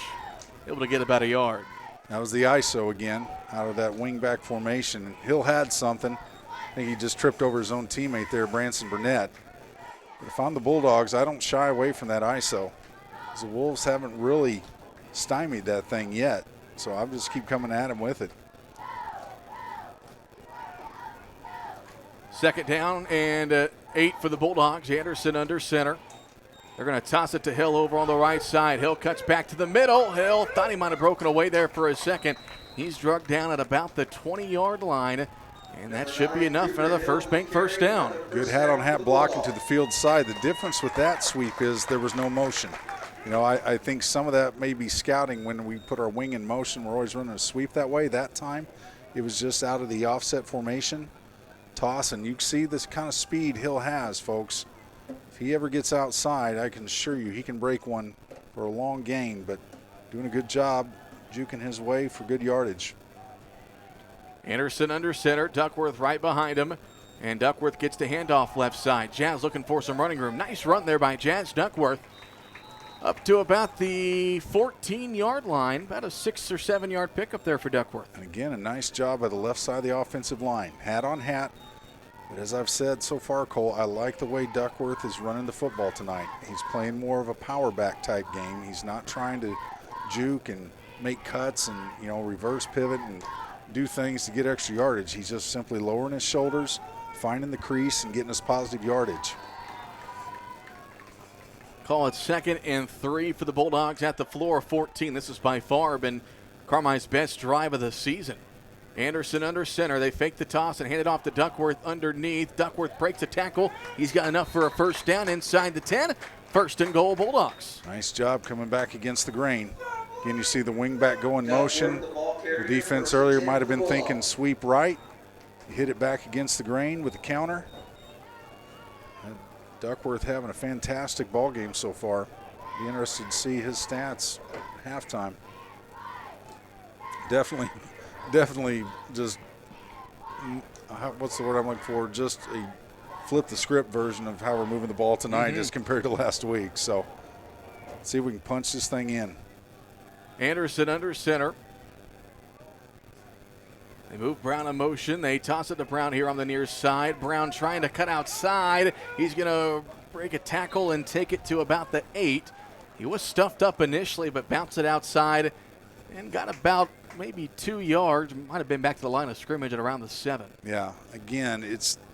able to get about a yard. That was the ISO again out of that wingback formation. Hill had something. I think he just tripped over his own teammate there, Branson Burnett. But if I'm the Bulldogs, I don't shy away from that ISO. The Wolves haven't really stymied that thing yet, so I'll just keep coming at him with it. 2nd down and 8 for the Bulldogs. Anderson under center. They're going to toss it to Hill over on the right side. Hill cuts back to the middle. Hill thought he might have broken away there for a second. He's drugged down at about the 20-yard line, and that should be enough for another first bank first down. Good hat-on-hat blocking to the field side. The difference with that sweep is there was no motion. You know, I think some of that may be scouting when we put our wing in motion. We're always running a sweep that way. That time, it was just out of the offset formation, toss, and you see this kind of speed Hill has, folks. If he ever gets outside, I can assure you he can break one for a long gain, but doing a good job juking his way for good yardage. Anderson under center, Duckworth right behind him, and Duckworth gets the handoff left side. Jazz looking for some running room. Nice run there by Jazz Duckworth. Up to about the 14-yard line, about a 6 or 7 yard pickup there for Duckworth. And again, a nice job by the left side of the offensive line. Hat on hat. But as I've said so far, Cole, I like the way Duckworth is running the football tonight. He's playing more of a power back type game. He's not trying to juke and make cuts and, you know, reverse pivot and do things to get extra yardage. He's just simply lowering his shoulders, finding the crease, and getting us positive yardage. Call it 2nd and 3 for the Bulldogs at the Flora 14. This has by far been Carmi's best drive of the season. Anderson under center. They fake the toss and hand it off to Duckworth underneath. Duckworth breaks the tackle. He's got enough for a first down inside the 10. 1st and goal, Bulldogs. Nice job coming back against the grain. Again, you see the wingback go in motion. The defense earlier might have been thinking sweep right. He hit it back against the grain with the counter. And Duckworth having a fantastic ball game so far. Be interested to see his stats halftime. definitely just what's the word I'm looking for? Just a flip the script version of how we're moving the ball tonight as compared to last week. So let's see if we can punch this thing in. Anderson under center. They move Brown in motion. They toss it to Brown here on the near side. Brown trying to cut outside. He's going to break a tackle and take it to about the 8. He was stuffed up initially, but bounced it outside and got about maybe 2 yards. Might have been back to the line of scrimmage at around the 7. Yeah, again,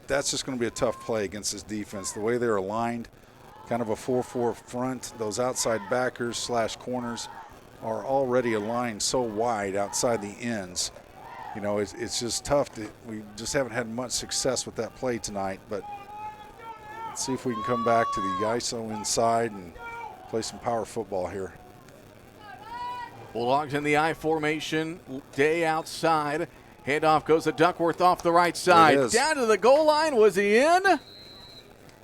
that's just going to be a tough play against this defense. The way they're aligned, kind of a 4-4 front, those outside backers / corners are already aligned so wide outside the ends. You know, it's just tough. We just haven't had much success with that play tonight, but let's see if we can come back to the ISO inside and play some power football here. Bulldogs in the I formation, Day outside. Handoff goes to Duckworth off the right side. Down to the goal line. Was he in?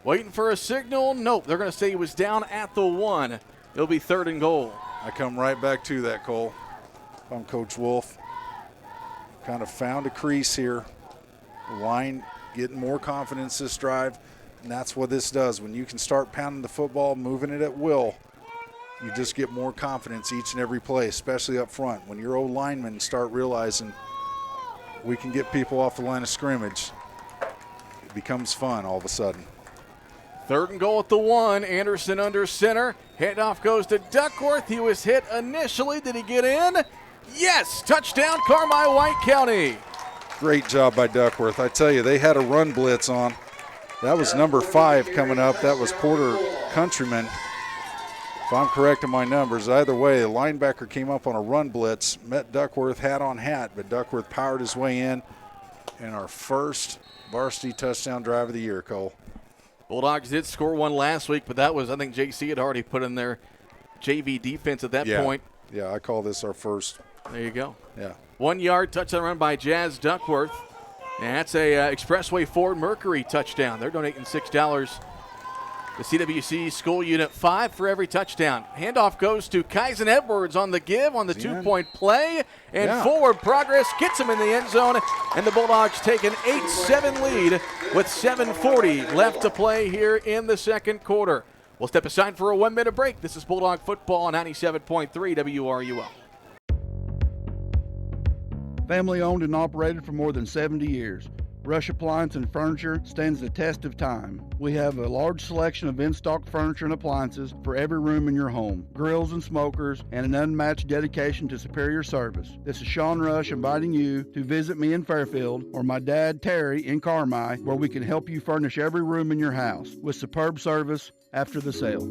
Waiting for a signal. Nope. They're going to say he was down at the 1. It'll be 3rd and goal. I come right back to that, Cole. I'm Coach Wolf. Kind of found a crease here. The line getting more confidence this drive, and that's what this does. When you can start pounding the football, moving it at will, you just get more confidence each and every play, especially up front. When your old linemen start realizing we can get people off the line of scrimmage, it becomes fun all of a sudden. 3rd and goal at the 1. Anderson under center. Handoff goes to Duckworth. He was hit initially. Did he get in? Yes! Touchdown, Carmi White County. Great job by Duckworth. I tell you, they had a run blitz on. That was number 5 coming up. That was Porter Countryman. If I'm correct in my numbers, either way, the linebacker came up on a run blitz, met Duckworth hat on hat, but Duckworth powered his way in our first varsity touchdown drive of the year, Cole. Bulldogs did score one last week, but that was, I think JC had already put in their JV defense at that point. Yeah, I call this our first. There you go. Yeah. 1 yard touchdown run by Jazz Duckworth. And that's a Expressway Ford Mercury touchdown. They're donating $6 to CWC School Unit 5 for every touchdown. Handoff goes to Kyson Edwards on the give on the 2-point play. And forward progress gets him in the end zone. And the Bulldogs take an 8-7 lead with 7:40 left to play here in the second quarter. We'll step aside for a 1-minute break. This is Bulldog Football on 97.3 WRUL. Family owned and operated for more than 70 years. Rush Appliance and Furniture stands the test of time. We have a large selection of in-stock furniture and appliances for every room in your home, grills and smokers, and an unmatched dedication to superior service. This is Sean Rush inviting you to visit me in Fairfield or my dad Terry in Carmi, where we can help you furnish every room in your house with superb service after the sale.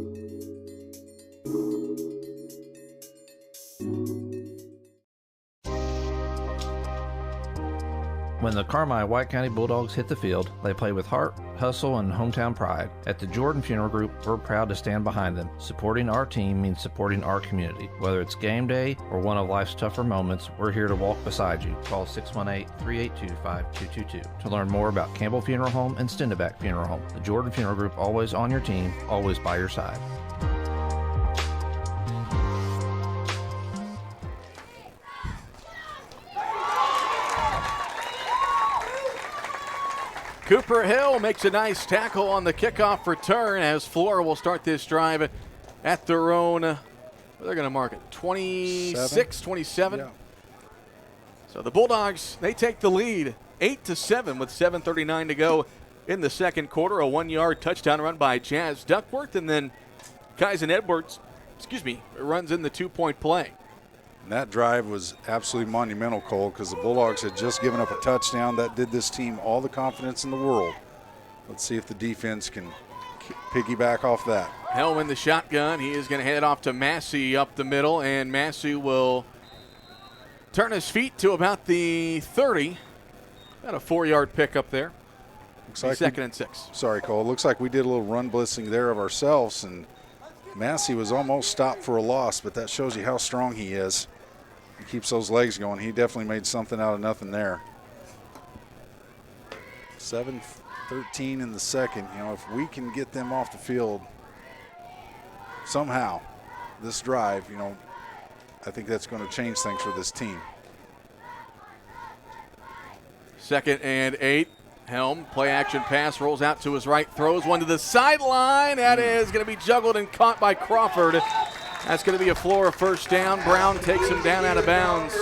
When the Carmi White County Bulldogs hit the field, they play with heart, hustle, and hometown pride. At the Jordan Funeral Group, we're proud to stand behind them. Supporting our team means supporting our community. Whether it's game day or one of life's tougher moments, we're here to walk beside you. Call 618-382-5222 to learn more about Campbell Funeral Home and Stendeback Funeral Home. The Jordan Funeral Group, always on your team, always by your side. Cooper Hill makes a nice tackle on the kickoff return as Flora will start this drive at their own, they're going to mark it, 26, 27. Yeah. So the Bulldogs, they take the lead 8-7 with 7:39 to go in the second quarter. A 1-yard touchdown run by Jazz Duckworth, and then Kyson Edwards, runs in the 2-point play. And that drive was absolutely monumental, Cole, because the Bulldogs had just given up a touchdown. That did this team all the confidence in the world. Let's see if the defense can piggyback off that. Helm in the shotgun. He is going to hand it off to Massey up the middle, and Massey will turn his feet to about the 30. About a 4-yard pickup there. Looks like 2nd and 6. Sorry, Cole. Looks like we did a little run blitzing there of ourselves, and Massey was almost stopped for a loss, but that shows you how strong he is. He keeps those legs going. He definitely made something out of nothing there. 7:13 in the second. You know, if we can get them off the field somehow, this drive, you know, I think that's going to change things for this team. 2nd and 8. Helm, play action pass, rolls out to his right, throws one to the sideline. That is going to be juggled and caught by Crawford. That's going to be a Flora first down. Brown takes him down out of bounds.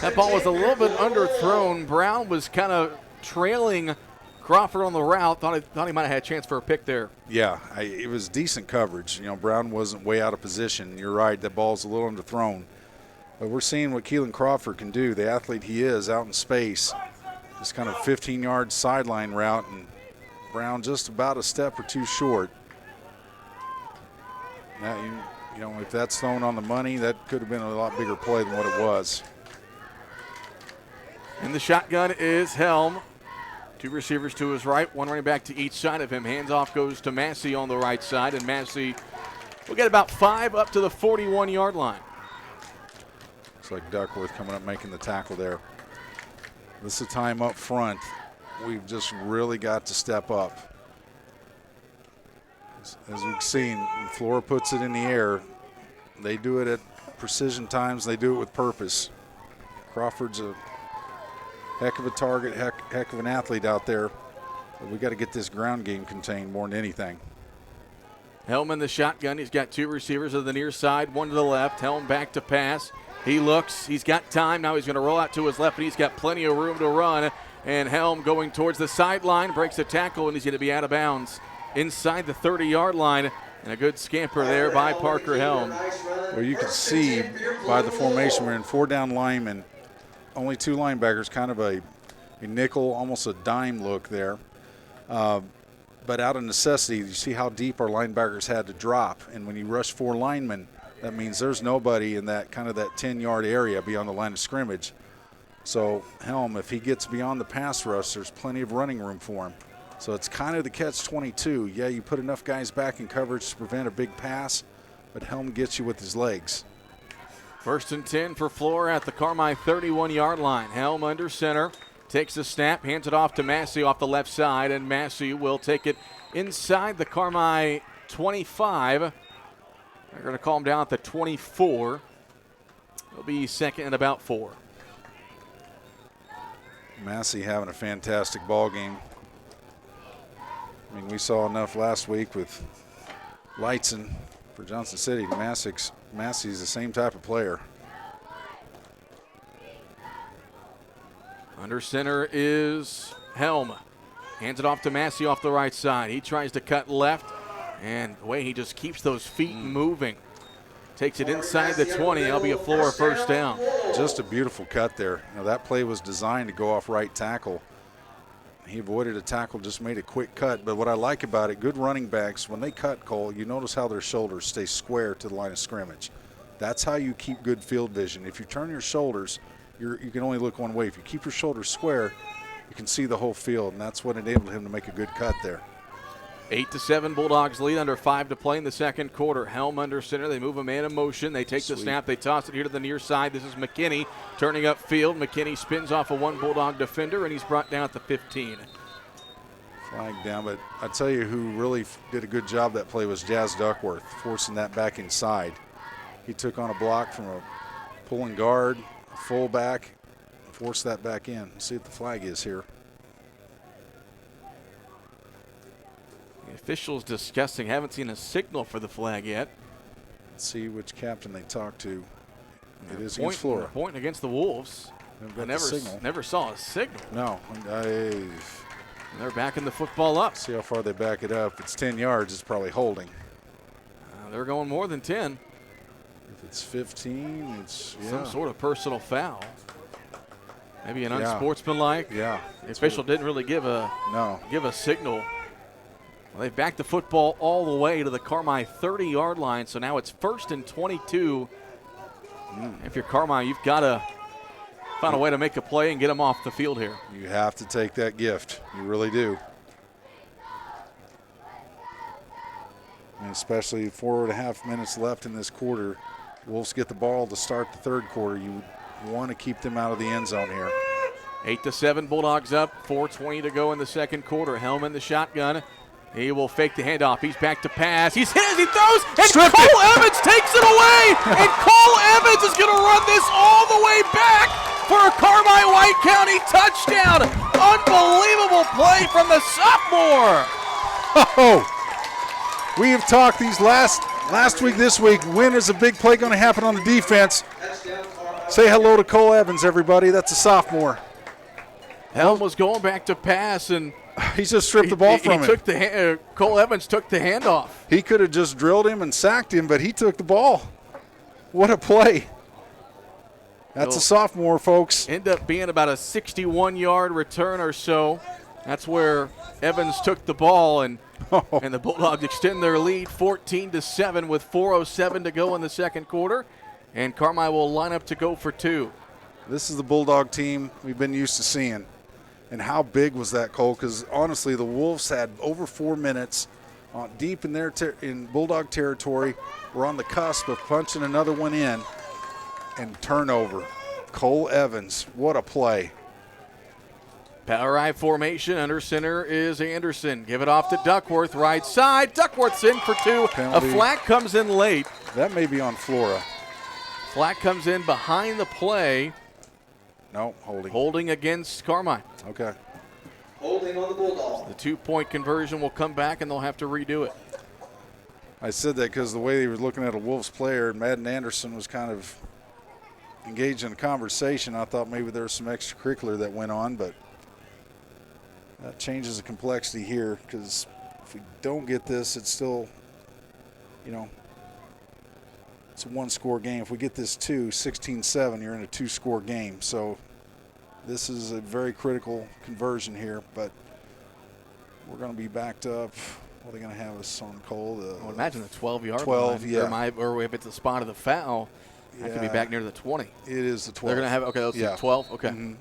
That ball was a little bit underthrown. Brown was kind of trailing Crawford on the route. Thought he might have had a chance for a pick there. Yeah, it was decent coverage. You know, Brown wasn't way out of position. You're right, that ball's a little underthrown. But we're seeing what Keelan Crawford can do, the athlete he is out in space. This kind of 15-yard sideline route, and Brown just about a step or two short. Now, you know, if that's thrown on the money, that could have been a lot bigger play than what it was. In the shotgun is Helm. 2 receivers to his right, 1 running back to each side of him. Hands-off goes to Massey on the right side, and Massey will get about 5 up to the 41-yard line. Looks like Duckworth coming up making the tackle there. This is a time up front. We've just really got to step up. As we've seen, when Flora puts it in the air, they do it at precision times. They do it with purpose. Crawford's a heck of a target, heck of an athlete out there. But we got to get this ground game contained more than anything. Helm in the shotgun. He's got 2 receivers to the near side, 1 to the left. Helm back to pass. He looks. He's got time. Now he's going to roll out to his left, and he's got plenty of room to run. And Helm going towards the sideline, breaks a tackle, and he's going to be out of bounds inside the 30-yard line. And a good scamper there by Parker Helm. Well, you can see by the formation, we're in 4 down linemen. Only 2 linebackers, kind of a nickel, almost a dime look there. But out of necessity, you see how deep our linebackers had to drop. And when you rush 4 linemen, that means there's nobody in that kind of that 10-yard area beyond the line of scrimmage. So Helm, if he gets beyond the pass rush, there's plenty of running room for him. So it's kind of the catch-22. Yeah, you put enough guys back in coverage to prevent a big pass, but Helm gets you with his legs. 1st and 10 for Flora at the Carmi 31-yard line. Helm under center, takes the snap, hands it off to Massey off the left side, and Massey will take it inside the Carmi 25. They're going to call him down at the 24. It'll be 2nd and about 4. Massey having a fantastic ball game. I mean, we saw enough last week with Lightson for Johnson City. Massey's the same type of player. Under center is Helm. Hands it off to Massey off the right side. He tries to cut left, and the way he just keeps those feet moving. Takes it inside the 20. That'll be a Flora first down. Just a beautiful cut there. You know, that play was designed to go off right tackle. He avoided a tackle, just made a quick cut. But what I like about it, good running backs, when they cut, Cole, you notice how their shoulders stay square to the line of scrimmage. That's how you keep good field vision. If you turn your shoulders, you can only look one way. If you keep your shoulders square, you can see the whole field, and that's what enabled him to make a good cut there. 8-7 Bulldogs lead, under 5 to play in the second quarter. Helm under center. They move a man in motion. They take the snap. They toss it here to the near side. This is McKinney turning upfield. McKinney spins off of 1 Bulldog defender, and he's brought down at the 15. Flag down, but I tell you who really did a good job that play was Jazz Duckworth, forcing that back inside. He took on a block from a pulling guard, a fullback, forced that back in. Let's see what the flag is here. The officials discussing, haven't seen a signal for the flag yet. Let's see which captain they talked to. It is against Flora. Pointing against the Wolves. I never saw a signal. No. They're backing the football up. See how far they back it up. If it's 10 yards, it's probably holding. They're going more than 10. If it's 15, it's some sort of personal foul. Maybe an unsportsmanlike. Yeah. The official didn't really give a signal. Well, they've backed the football all the way to the Carmi 30-yard line, so now it's 1st and 22. If you're Carmi, you've got to find a way to make a play and get them off the field here. You have to take that gift. You really do. And especially 4.5 minutes left in this quarter. Wolves get the ball to start the third quarter. You want to keep them out of the end zone here. 8-7 Bulldogs up. 4:20 to go in the second quarter. Helm in the shotgun. He will fake the handoff. He's back to pass. He's hit as he throws, and Cole Evans takes it away. And Cole Evans is going to run this all the way back for a Carmi White County touchdown. Unbelievable play from the sophomore. Oh, we have talked these last week, this week. When is a big play going to happen on the defense? Say hello to Cole Evans, everybody. That's a sophomore. Helm was going back to pass, and he just stripped the ball from him. Cole Evans took the handoff. He could have just drilled him and sacked him, but he took the ball. What a play. That's a sophomore, folks. End up being about a 61-yard return or so. That's where Evans took the ball, and the Bulldogs extend their lead 14-7 with 4:07 to go in the second quarter. And Carmi will line up to go for two. This is the Bulldog team we've been used to seeing. And how big was that, Cole? Because honestly, the Wolves had over 4 minutes deep in their in Bulldog territory. We're on the cusp of punching another one in. And turnover. Cole Evans, what a play. Power I formation. Under center is Anderson. Give it off to Duckworth, right side. Duckworth's in for two. Penalty. A flag comes in late. That may be on Flora. Flag comes in behind the play. No, holding. Holding against Carmi. Okay. Holding on the Bulldogs. The 2-point conversion will come back, and they'll have to redo it. I said that because the way he was looking at a Wolves player, Madden Anderson was kind of engaged in a conversation. I thought maybe there was some extracurricular that went on, but that changes the complexity here, because if we don't get this, it's still, it's a one-score game. If we get this 16-7, you're in a two-score game. So this is a very critical conversion here, but we're going to be backed up. What are they going to have us on, Cole? I would imagine the 12-yard 12, line. yeah. Or if it's the spot of the foul, that could be back near the 20. It is the 12. They're going to have, okay, let's see, 12? Okay. Mm-hmm.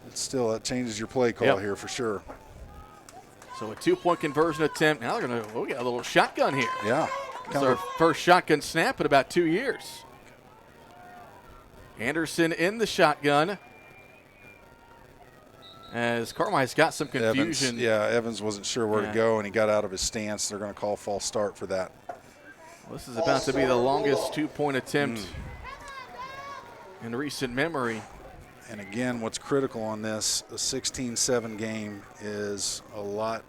But still, that changes your play call here for sure. So a 2-point conversion attempt. Now they're going to, we got a little shotgun here. Yeah. It's our first shotgun snap in about 2 years. Anderson in the shotgun. As Carmi's got some confusion. Evans wasn't sure where to go, and he got out of his stance. They're going to call false start for that. Well, this is about to be the longest 2-point attempt in recent memory. And again, what's critical on this, a 16-7 game is a lot.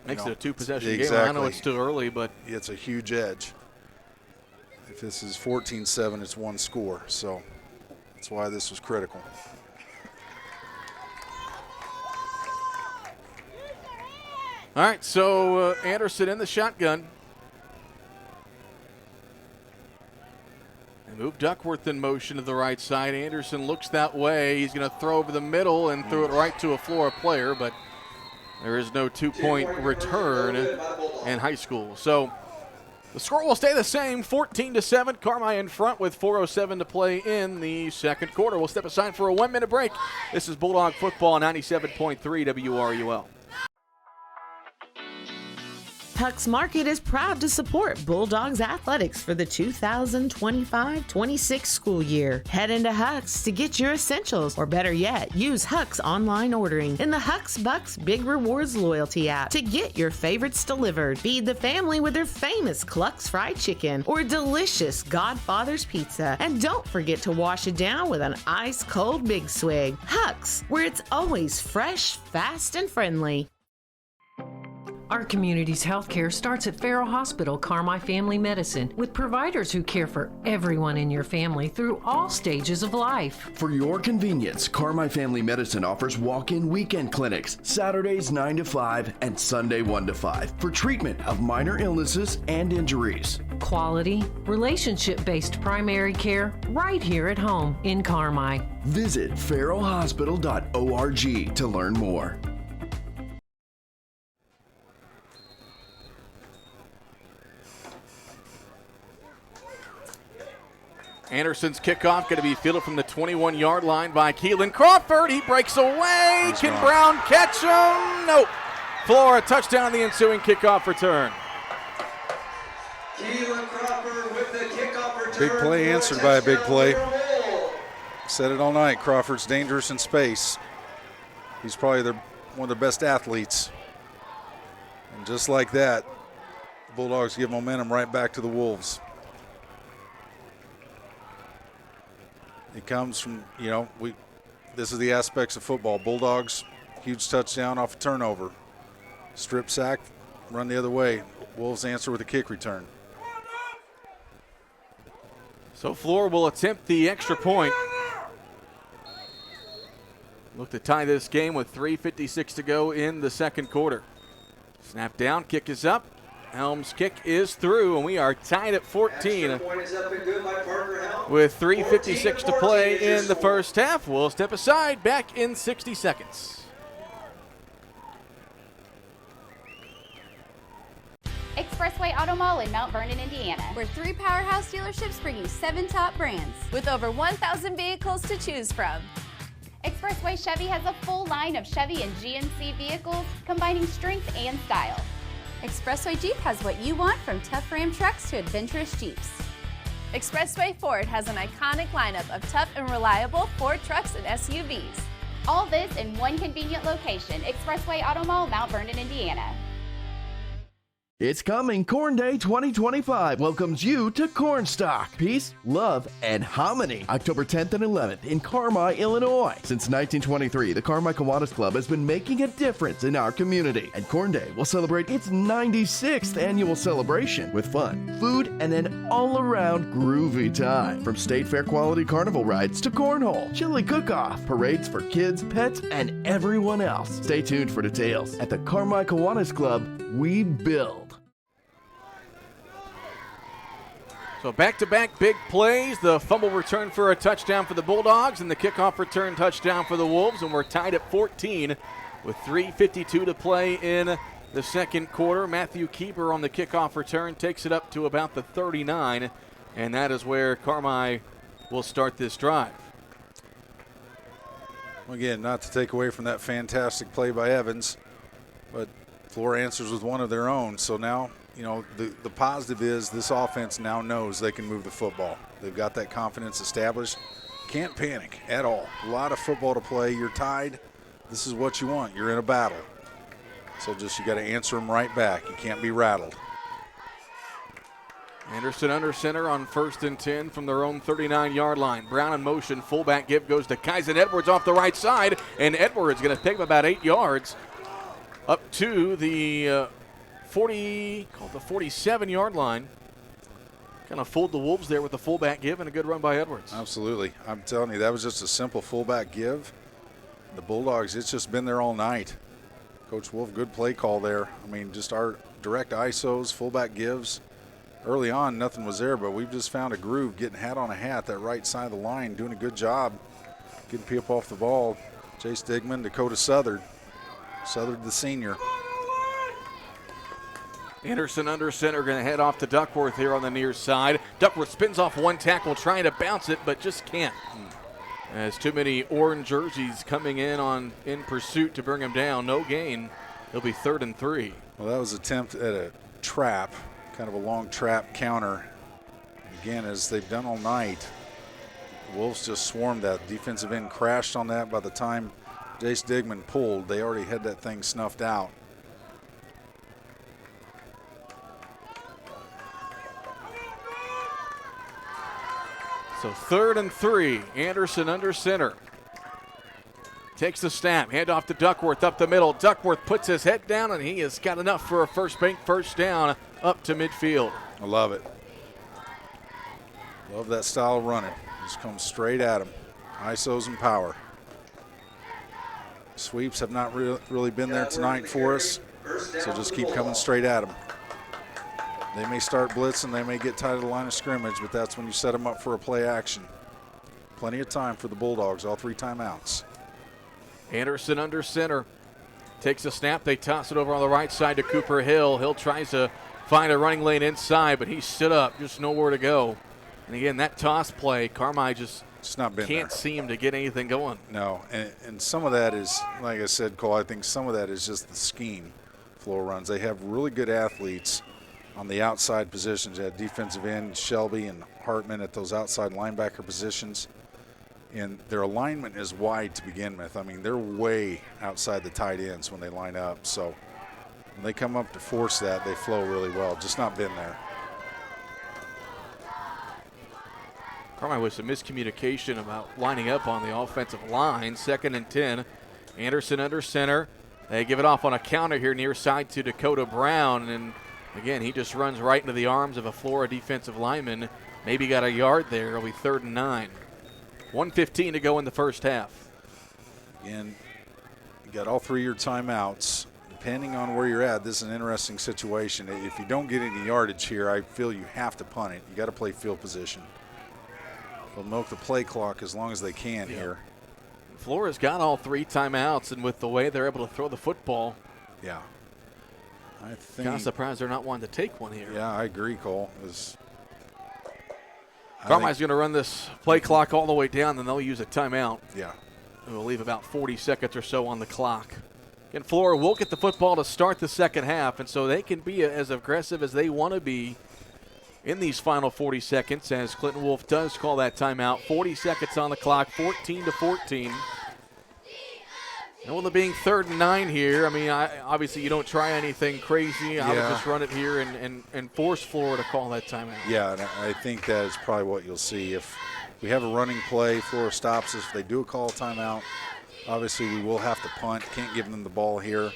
Makes it a two-possession game. I know it's too early, but it's a huge edge. If this is 14-7, it's one score. So that's why this was critical. All right, so Anderson in the shotgun. And move Duckworth in motion to the right side. Anderson looks that way. He's going to throw over the middle and threw it right to a Flora player, but there is no 2-point return in high school. So the score will stay the same, 14-7. Carmi in front with 4:07 to play in the second quarter. We'll step aside for a 1-minute break. This is Bulldog Football 97.3 WRUL. Huck's Market is proud to support Bulldogs athletics for the 2025-26 school year. Head into Huck's to get your essentials, or better yet, use Huck's online ordering in the Huck's Bucks Big Rewards loyalty app to get your favorites delivered. Feed the family with their famous Cluck's fried chicken or delicious Godfather's pizza. And don't forget to wash it down with an ice-cold Big Swig. Huck's, where it's always fresh, fast, and friendly. Our community's healthcare starts at Farrell Hospital Carmi Family Medicine, with providers who care for everyone in your family through all stages of life. For your convenience, Carmi Family Medicine offers walk-in weekend clinics, Saturdays 9 to 5 and Sunday 1 to 5, for treatment of minor illnesses and injuries. Quality, relationship-based primary care right here at home in Carmi. Visit farrellhospital.org to learn more. Anderson's kickoff going to be fielded from the 21-yard line by Keelan Crawford. He breaks away. Can Brown catch him? Nope. Flora touchdown on the ensuing kickoff return. Keelan Crawford with the kickoff return. Big play answered by a big play. Said it all night. Crawford's dangerous in space. He's probably one of the best athletes. And just like that, the Bulldogs give momentum right back to the Wolves. It comes from, the this is the aspects of football. Bulldogs, huge touchdown off a turnover. Strip sack, run the other way. Wolves answer with a kick return. So Flora will attempt the extra point. Look to tie this game with 3:56 to go in the second quarter. Snap down, kick is up. Helms' kick is through, and we are tied at 14. With 3:56 to play in the first half. We'll step aside, back in 60 seconds. Expressway Auto Mall in Mount Vernon, Indiana, where 3 powerhouse dealerships bring you 7 top brands with over 1,000 vehicles to choose from. Expressway Chevy has a full line of Chevy and GMC vehicles combining strength and style. Expressway Jeep has what you want, from tough Ram trucks to adventurous Jeeps. Expressway Ford has an iconic lineup of tough and reliable Ford trucks and SUVs. All this in one convenient location, Expressway Auto Mall, Mount Vernon, Indiana. It's coming. Corn Day 2025 welcomes you to Cornstalk. Peace, love, and harmony. October 10th and 11th in Carmi, Illinois. Since 1923, the Carmi Kiwanis Club has been making a difference in our community. And Corn Day will celebrate its 96th annual celebration with fun, food, and an all-around groovy time. From state fair quality carnival rides to cornhole, chili cook-off, parades for kids, pets, and everyone else. Stay tuned for details. At the Carmi Kiwanis Club, we build. So back-to-back big plays, the fumble return for a touchdown for the Bulldogs and the kickoff return touchdown for the Wolves, and we're tied at 14 with 3:52 to play in the second quarter. Matthew Keeper on the kickoff return takes it up to about the 39, and that is where Carmi will start this drive. Again, not to take away from that fantastic play by Evans, but Flora answers with one of their own, so now the positive is this offense now knows they can move the football. They've got that confidence established. Can't panic at all. A lot of football to play. You're tied. This is what you want. You're in a battle. So you got to answer them right back. You can't be rattled. Anderson under center on 1st and 10 from their own 39-yard line. Brown in motion. Fullback give goes to Kyson Edwards off the right side, and Edwards going to pick him about 8 yards up to the 47-yard line. Kind of fooled the Wolves there with the fullback give and a good run by Edwards. Absolutely. I'm telling you, that was just a simple fullback give. The Bulldogs, it's just been there all night. Coach Wolf, good play call there. I mean, just our direct ISOs, fullback gives. Early on, nothing was there, but we've just found a groove, getting hat on a hat, that right side of the line, doing a good job getting people off the ball. Jace Digman, Dakota Southard. Southard the senior. Anderson under center, going to head off to Duckworth here on the near side. Duckworth spins off one tackle, trying to bounce it, but just can't. As too many orange jerseys coming in pursuit to bring him down. No gain. It'll be 3rd and 3. Well, that was an attempt at a trap, kind of a long trap counter. Again, as they've done all night, the Wolves just swarmed that. Defensive end crashed on that. By the time Jace Digman pulled, they already had that thing snuffed out. So 3rd and 3, Anderson under center. Takes the snap, hand off to Duckworth up the middle. Duckworth puts his head down, and he has got enough for a first down up to midfield. I love it. Love that style of running. Just comes straight at him. ISOs and power. Sweeps have not really been there tonight for us, so just keep coming straight at him. They may start blitzing, they may get tight at the line of scrimmage, but that's when you set them up for a play action. Plenty of time for the Bulldogs, all 3 timeouts. Anderson under center. Takes a snap, they toss it over on the right side to Cooper Hill. Hill tries to find a running lane inside, but he stood up, just nowhere to go. And again, that toss play, Carmi just not been can't seem to get anything going. No, and some of that is, like I said, Cole, I think some of that is just the scheme Flora runs. They have really good athletes on the outside positions. They have defensive end, Shelby and Hartman at those outside linebacker positions. And their alignment is wide to begin with. I mean, they're way outside the tight ends when they line up. So when they come up to force that, they flow really well. Just not been there. Carmine with some miscommunication about lining up on the offensive line. 2nd and 10. Anderson under center. They give it off on a counter here near side to Dakota Brown. And again, he just runs right into the arms of a Flora defensive lineman. Maybe got a yard there. It'll be 3rd and 9. 1:15 to go in the first half. And you got all 3 of your timeouts. Depending on where you're at, this is an interesting situation. If you don't get any yardage here, I feel you have to punt it. You got to play field position. They'll milk the play clock as long as they can here. Flora's got all 3 timeouts, and with the way they're able to throw the football, yeah, I think kind of surprised they're not wanting to take one here. Yeah, I agree, Cole. Carmine's going to run this play clock all the way down, then they'll use a timeout. Yeah. We'll leave about 40 seconds or so on the clock. And Flora will get the football to start the second half, and so they can be as aggressive as they want to be in these final 40 seconds as Clinton Wolf does call that timeout. 40 seconds on the clock, 14-14. And with it being 3rd and 9 here, I mean, obviously you don't try anything crazy. I would just run it here and force Flora to call that timeout. Yeah, and I think that is probably what you'll see. If we have a running play, Flora stops us. If they do call a timeout, obviously we will have to punt. Can't give them the ball here.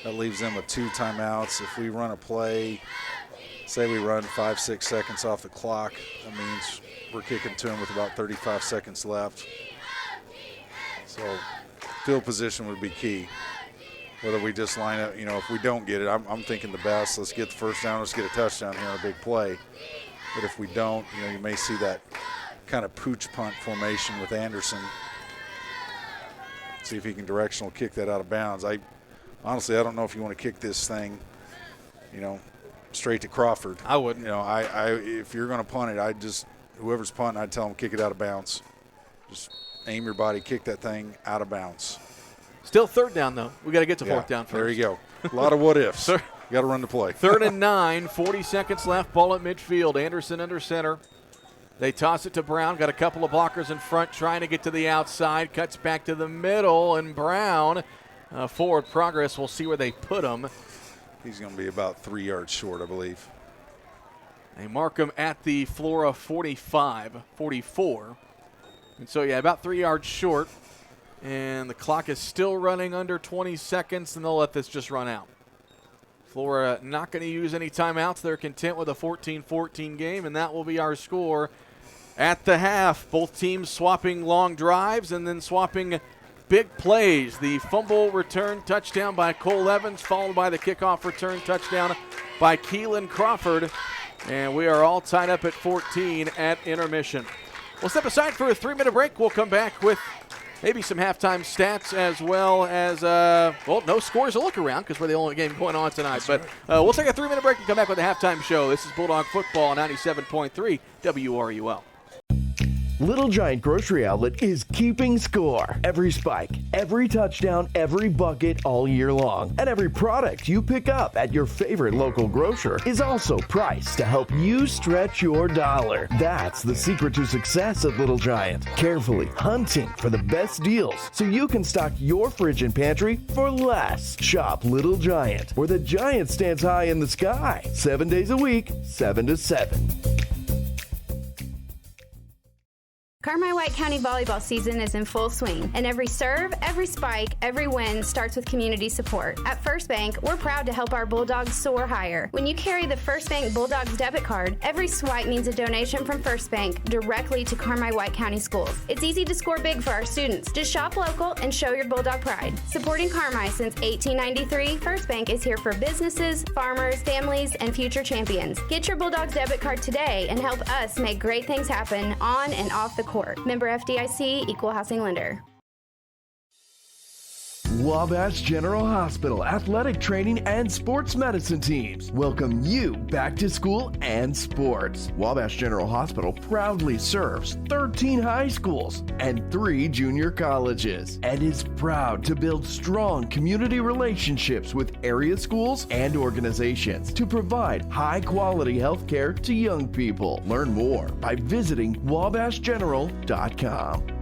That leaves them with 2 timeouts. If we run a play, say we run 5-6 seconds off the clock, that means we're kicking to them with about 35 seconds left. So field position would be key. Whether we just line up, if we don't get it, I'm thinking the best. Let's get the first down. Let's get a touchdown here on a big play. But if we don't, you may see that kind of pooch punt formation with Anderson. See if he can directional kick that out of bounds. Honestly, I don't know if you want to kick this thing, straight to Crawford. I wouldn't. If you're going to punt it, whoever's punting, I'd tell them kick it out of bounds. Just aim your body, kick that thing out of bounds. Still 3rd down, though. We got to get to 4th down first. There you go. A lot of what ifs. You got to run the play. 3rd and 9, 40 seconds left. Ball at midfield. Anderson under center. They toss it to Brown. Got a couple of blockers in front, trying to get to the outside. Cuts back to the middle, and Brown, forward progress. We'll see where they put him. He's going to be about 3 yards short, I believe. They mark him at the Flora 45, 44. And so, about 3 yards short. And the clock is still running under 20 seconds, and they'll let this just run out. Flora not going to use any timeouts. They're content with a 14-14 game, and that will be our score at the half. Both teams swapping long drives and then swapping big plays. The fumble return touchdown by Cole Evans, followed by the kickoff return touchdown by Keelan Crawford. And we are all tied up at 14 at intermission. We'll step aside for a 3-minute break. We'll come back with maybe some halftime stats as well as, no scores to look around because we're the only game going on tonight. But we'll take a 3-minute break and come back with the halftime show. This is Bulldog Football 97.3 WRUL. Little Giant Grocery Outlet is keeping score. Every spike, every touchdown, every bucket all year long. And every product you pick up at your favorite local grocer is also priced to help you stretch your dollar. That's the secret to success at Little Giant. Carefully hunting for the best deals so you can stock your fridge and pantry for less. Shop Little Giant, where the giant stands high in the sky. 7 days a week, 7 to 7. Carmi White County volleyball season is in full swing, and every serve, every spike, every win starts with community support. At First Bank, we're proud to help our Bulldogs soar higher. When you carry the First Bank Bulldogs debit card, every swipe means a donation from First Bank directly to Carmi White County schools. It's easy to score big for our students. Just shop local and show your Bulldog pride. Supporting Carmi since 1893, First Bank is here for businesses, farmers, families, and future champions. Get your Bulldogs debit card today and help us make great things happen on and off the court. Member FDIC, Equal Housing Lender. Wabash General Hospital Athletic Training and Sports Medicine teams welcome you back to school and sports. Wabash General Hospital proudly serves 13 high schools and 3 junior colleges and is proud to build strong community relationships with area schools and organizations to provide high-quality health care to young people. Learn more by visiting wabashgeneral.com.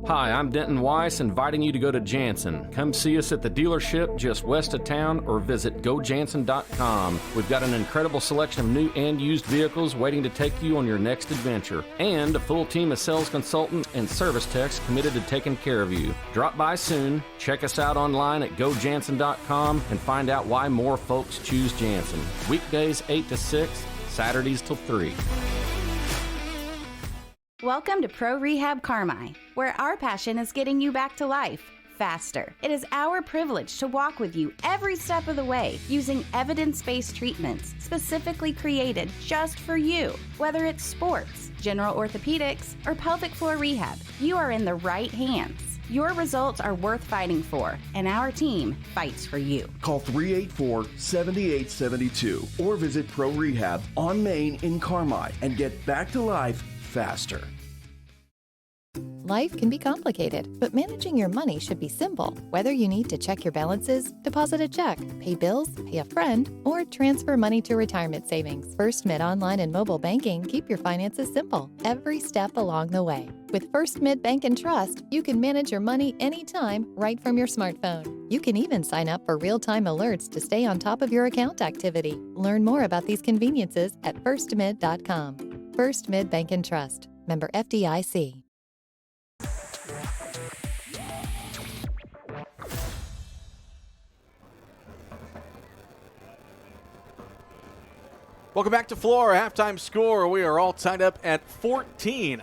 Hi, I'm Denton Weiss, inviting you to go to Jansen. Come see us at the dealership just west of town or visit gojansen.com. We've got an incredible selection of new and used vehicles waiting to take you on your next adventure, and a full team of sales consultants and service techs committed to taking care of you. Drop by soon, check us out online at gojansen.com, and find out why more folks choose Jansen. Weekdays 8 to 6, Saturdays till 3. Welcome to Pro Rehab Carmi, where our passion is getting you back to life faster. It is our privilege to walk with you every step of the way using evidence-based treatments specifically created just for you. Whether it's sports, general orthopedics, or pelvic floor rehab, you are in the right hands. Your results are worth fighting for, and our team fights for you. Call 384-7872 or visit Pro Rehab on Main in Carmi and get back to life faster. Life can be complicated, but managing your money should be simple. Whether you need to check your balances, deposit a check, pay bills, pay a friend, or transfer money to retirement savings, First Mid Online and Mobile Banking keep your finances simple every step along the way. With First Mid Bank and Trust, you can manage your money anytime right from your smartphone. You can even sign up for real-time alerts to stay on top of your account activity. Learn more about these conveniences at firstmid.com. First Mid Bank and Trust. Member FDIC. Welcome back to Flora. Halftime score. We are all tied up at 14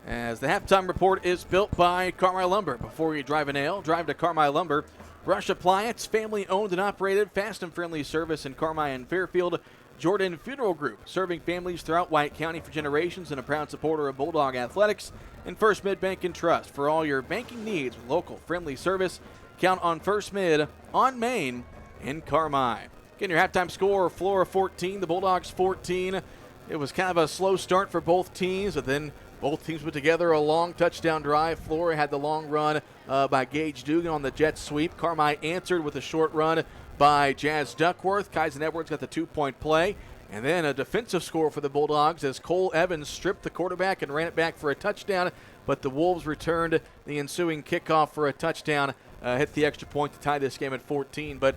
as the halftime report is built by Carmi Lumber. Before you drive a nail, drive to Carmi Lumber. Brush Appliance, family owned and operated, fast and friendly service in Carmi and Fairfield. Jordan Funeral Group, serving families throughout White County for generations and a proud supporter of Bulldog Athletics. And First Mid Bank and Trust for all your banking needs with local friendly service. Count on First Mid on Main in Carmi. Again, your halftime score, Flora 14, the Bulldogs 14. It was kind of a slow start for both teams, but then both teams put together a long touchdown drive. Flora had the long run by Gage Dugan on the jet sweep. Carmi answered with a short run by Jazz Duckworth. Kyson Edwards got the 2-point play. And then a defensive score for the Bulldogs as Cole Evans stripped the quarterback and ran it back for a touchdown, but the Wolves returned the ensuing kickoff for a touchdown, hit the extra point to tie this game at 14. But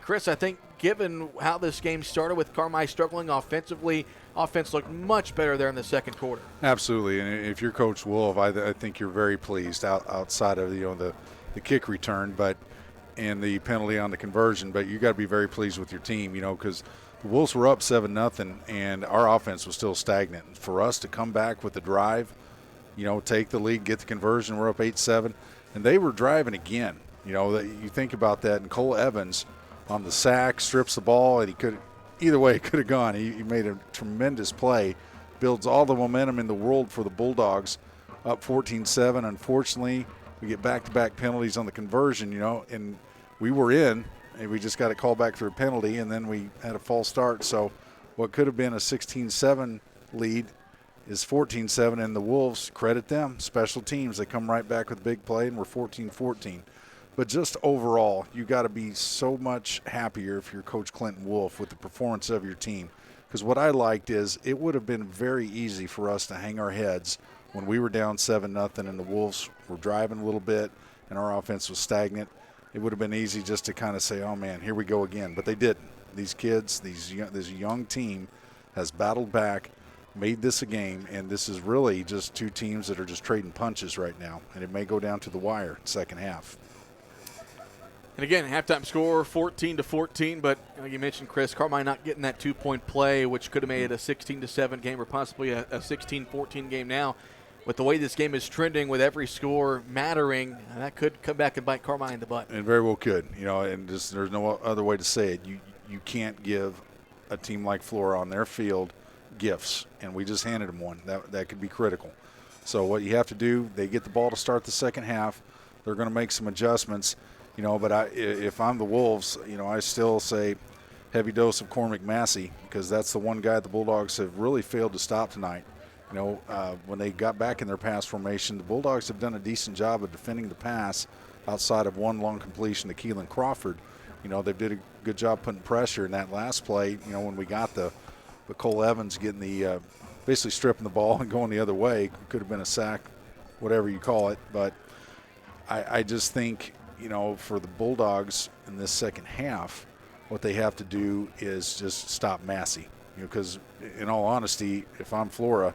Chris, I think given how this game started with Carmi struggling offensively, offense looked much better there in the second quarter. Absolutely, and if you're Coach Wolf, I think you're very pleased outside of the kick return, and the penalty on the conversion. But you got to be very pleased with your team, because the Wolves were up 7-0, and our offense was still stagnant. And for us to come back with the drive, take the lead, get the conversion, we're up 8-7, and they were driving again. You think about that, and Cole Evans on the sack, strips the ball, and he could have gone. He made a tremendous play, builds all the momentum in the world for the Bulldogs, up 14-7. Unfortunately, we get back-to-back penalties on the conversion, and we were in, and we just got a call back for a penalty, and then we had a false start. So what could have been a 16-7 lead is 14-7, and the Wolves, credit them, special teams. They come right back with a big play, and we're 14-14. But just overall, you got to be so much happier if you're Coach Clinton Wolf with the performance of your team. Because what I liked is it would have been very easy for us to hang our heads when we were down 7-0 and the Wolves were driving a little bit and our offense was stagnant. It would have been easy just to kind of say, oh, man, here we go again. But they didn't. These kids, this young team has battled back, made this a game, and this is really just two teams that are just trading punches right now. And it may go down to the wire second half. And again, halftime score 14-14, but like you mentioned, Chris, Carmi not getting that 2-point play, which could have made it a 16-7 game or possibly a 16-14 game now. With the way this game is trending, with every score mattering, that could come back and bite Carmi in the butt. And very well could, and just, there's no other way to say it. You can't give a team like Flora on their field gifts, and we just handed them one. That could be critical. So what you have to do, they get the ball to start the second half. They're going to make some adjustments. But if I'm the Wolves, I still say heavy dose of Cormac Massey, because that's the one guy the Bulldogs have really failed to stop tonight. When they got back in their pass formation, the Bulldogs have done a decent job of defending the pass outside of one long completion to Keelan Crawford. They did a good job putting pressure in that last play, when we got the Cole Evans getting the basically stripping the ball and going the other way. Could have been a sack, whatever you call it, but I just think, for the Bulldogs in this second half, what they have to do is just stop Massey. Because in all honesty, if I'm Flora,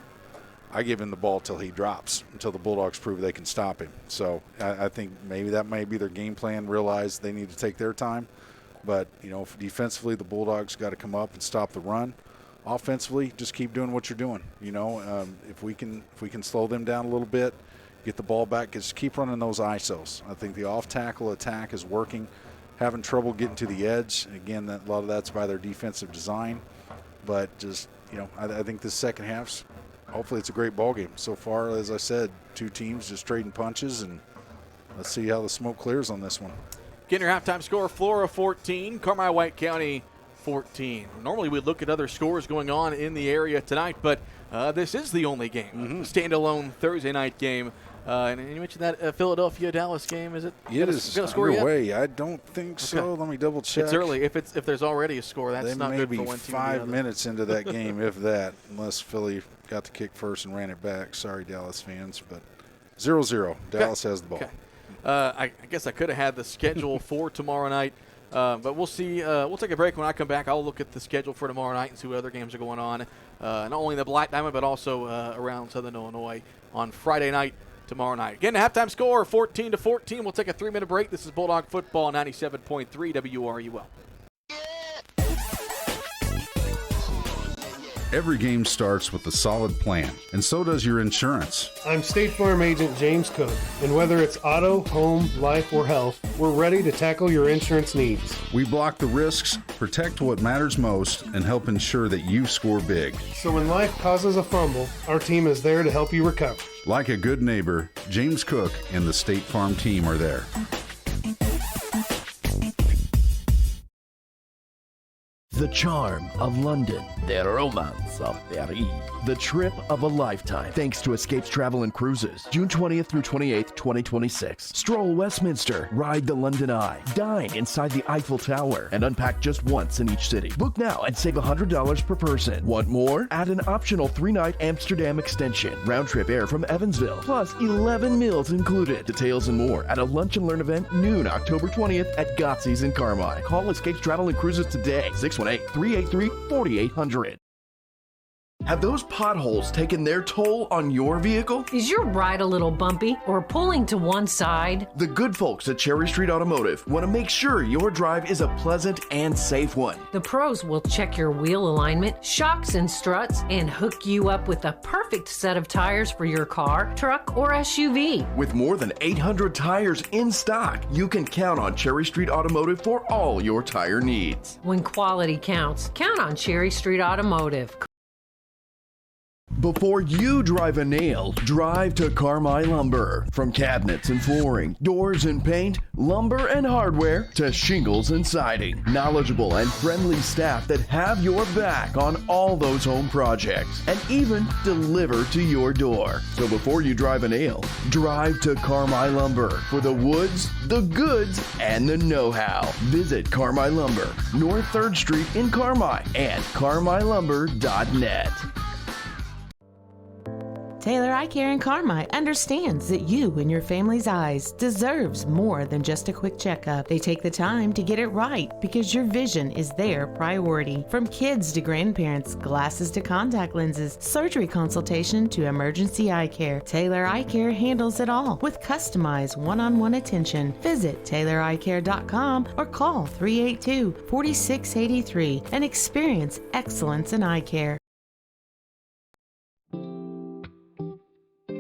I give him the ball till he drops, until the Bulldogs prove they can stop him. So I think maybe that may be their game plan, realize they need to take their time. But, defensively, the Bulldogs got to come up and stop the run. Offensively, just keep doing what you're doing. If we can slow them down a little bit, get the ball back, just keep running those ISOs. I think the off-tackle attack is working, having trouble getting to the edge. Again, a lot of that's by their defensive design. But just, I think this second half's, hopefully it's a great ball game. So far, as I said, two teams just trading punches, and let's see how the smoke clears on this one. Getting your halftime score, Flora 14, Carmi-White County 14. Normally we'd look at other scores going on in the area tonight, but this is the only game, standalone Thursday night game. And you mentioned that Philadelphia-Dallas game, is it? It is underway. I don't think so. Let me double check. It's early. If there's already a score, that's not good for one team. They may be 5 minutes into that game, if that, unless Philly got the kick first and ran it back. Sorry, Dallas fans, but 0-0. Dallas has the ball. Okay. I guess I could have had the schedule for tomorrow night, but we'll see. We'll take a break. When I come back, I'll look at the schedule for tomorrow night and see what other games are going on, not only in the Black Diamond, but also around Southern Illinois on Friday night. Tomorrow night. Again, the halftime score, 14-14. We'll take a 3-minute break. This is Bulldog Football, 97.3 WRUL. Every game starts with a solid plan, and so does your insurance. I'm State Farm Agent James Cook, and whether it's auto, home, life, or health, we're ready to tackle your insurance needs. We block the risks, protect what matters most, and help ensure that you score big. So when life causes a fumble, our team is there to help you recover. Like a good neighbor, James Cook and the State Farm team are there. The charm of London. The romance of Paris. The trip of a lifetime. Thanks to Escapes Travel and Cruises. June 20th through 28th, 2026. Stroll Westminster. Ride the London Eye. Dine inside the Eiffel Tower. And unpack just once in each city. Book now and save $100 per person. Want more? Add an optional 3-night Amsterdam extension. Round trip air from Evansville. Plus 11 meals included. Details and more at a lunch and learn event noon October 20th at Gotzi's in Carmi. Call Escapes Travel and Cruises today. 618-383-4800. Have those potholes taken their toll on your vehicle? Is your ride a little bumpy or pulling to one side? The good folks at Cherry Street Automotive want to make sure your drive is a pleasant and safe one. The pros will check your wheel alignment, shocks and struts, and hook you up with the perfect set of tires for your car, truck, or SUV. With more than 800 tires in stock, you can count on Cherry Street Automotive for all your tire needs. When quality counts, count on Cherry Street Automotive. Before you drive a nail, drive to Carmi Lumber. From cabinets and flooring, doors and paint, lumber and hardware, to shingles and siding. Knowledgeable and friendly staff that have your back on all those home projects and even deliver to your door. So before you drive a nail, drive to Carmi Lumber for the woods, the goods, and the know-how. Visit Carmi Lumber, North 3rd Street in Carmi and carmilumber.net. Taylor Eye Care in Carmi understands that you and your family's eyes deserves more than just a quick checkup. They take the time to get it right because your vision is their priority. From kids to grandparents, glasses to contact lenses, surgery consultation to emergency eye care, Taylor Eye Care handles it all with customized one-on-one attention. Visit TaylorEyeCare.com or call 382-4683 and experience excellence in eye care.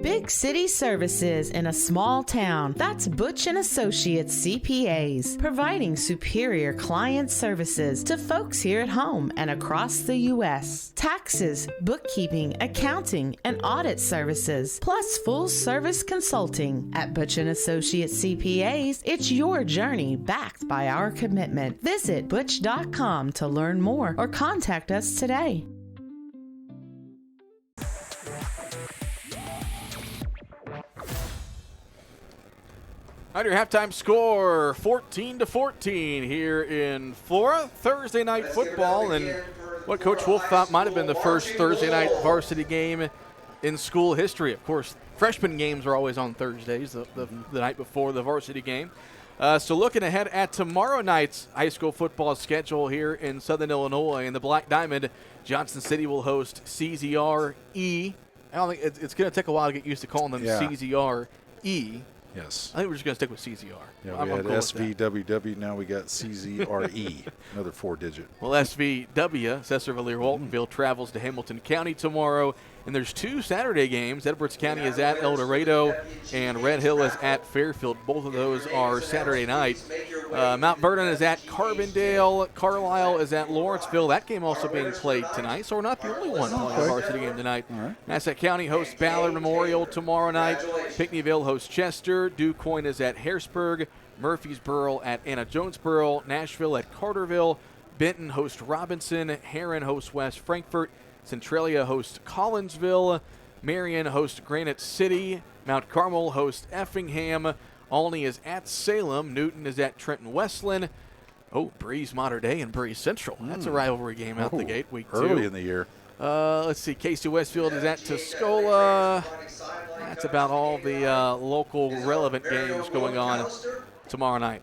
Big city services in a small town. That's Butch & Associates CPAs, providing superior client services to folks here at home and across the U.S. Taxes, bookkeeping, accounting, and audit services, plus full-service consulting. At Butch & Associates CPAs, it's your journey backed by our commitment. Visit butch.com to learn more or contact us today. All right, your halftime score, 14-14 here in Flora. Thursday night football, and what Coach Wolf thought might have been the first Thursday night varsity game in school history. Of course, freshman games are always on Thursdays, the night before the varsity game. So looking ahead at tomorrow night's high school football schedule here in Southern Illinois, in the Black Diamond, Johnson City will host CZRE. I don't think it's going to take a while to get used to calling them CZRE. Yes. I think we're just going to stick with CZR. Yeah, we had SVWW, now we got CZRE, another 4-digit. Well, SVW, Cesar-Valliere-Waltonville, travels to Hamilton County tomorrow. And there's 2 Saturday games. Edwards County is at El Dorado, and Red Hill is at Fairfield. Both of those are Saturday night. Mount Vernon is at Carbondale. Carlisle is at Lawrenceville. That game also being played tonight, so we're not the only one playing a varsity game tonight. Nassau County hosts Ballard Memorial tomorrow night. Pinckneyville hosts Chester. DuQuoin is at Harrisburg. Murfreesboro at Anna Jonesboro. Nashville at Carterville. Benton hosts Robinson. Heron hosts West Frankfort. Centralia hosts Collinsville. Marion hosts Granite City. Mount Carmel hosts Effingham. Olney is at Salem. Newton is at Trenton Westland. Oh, Breeze Mater Dei and Breeze Central. That's a rivalry game out the gate, week 2. Early in the year. Let's see. Casey Westfield is at Tuscola. That's about all the local relevant games going on tomorrow night.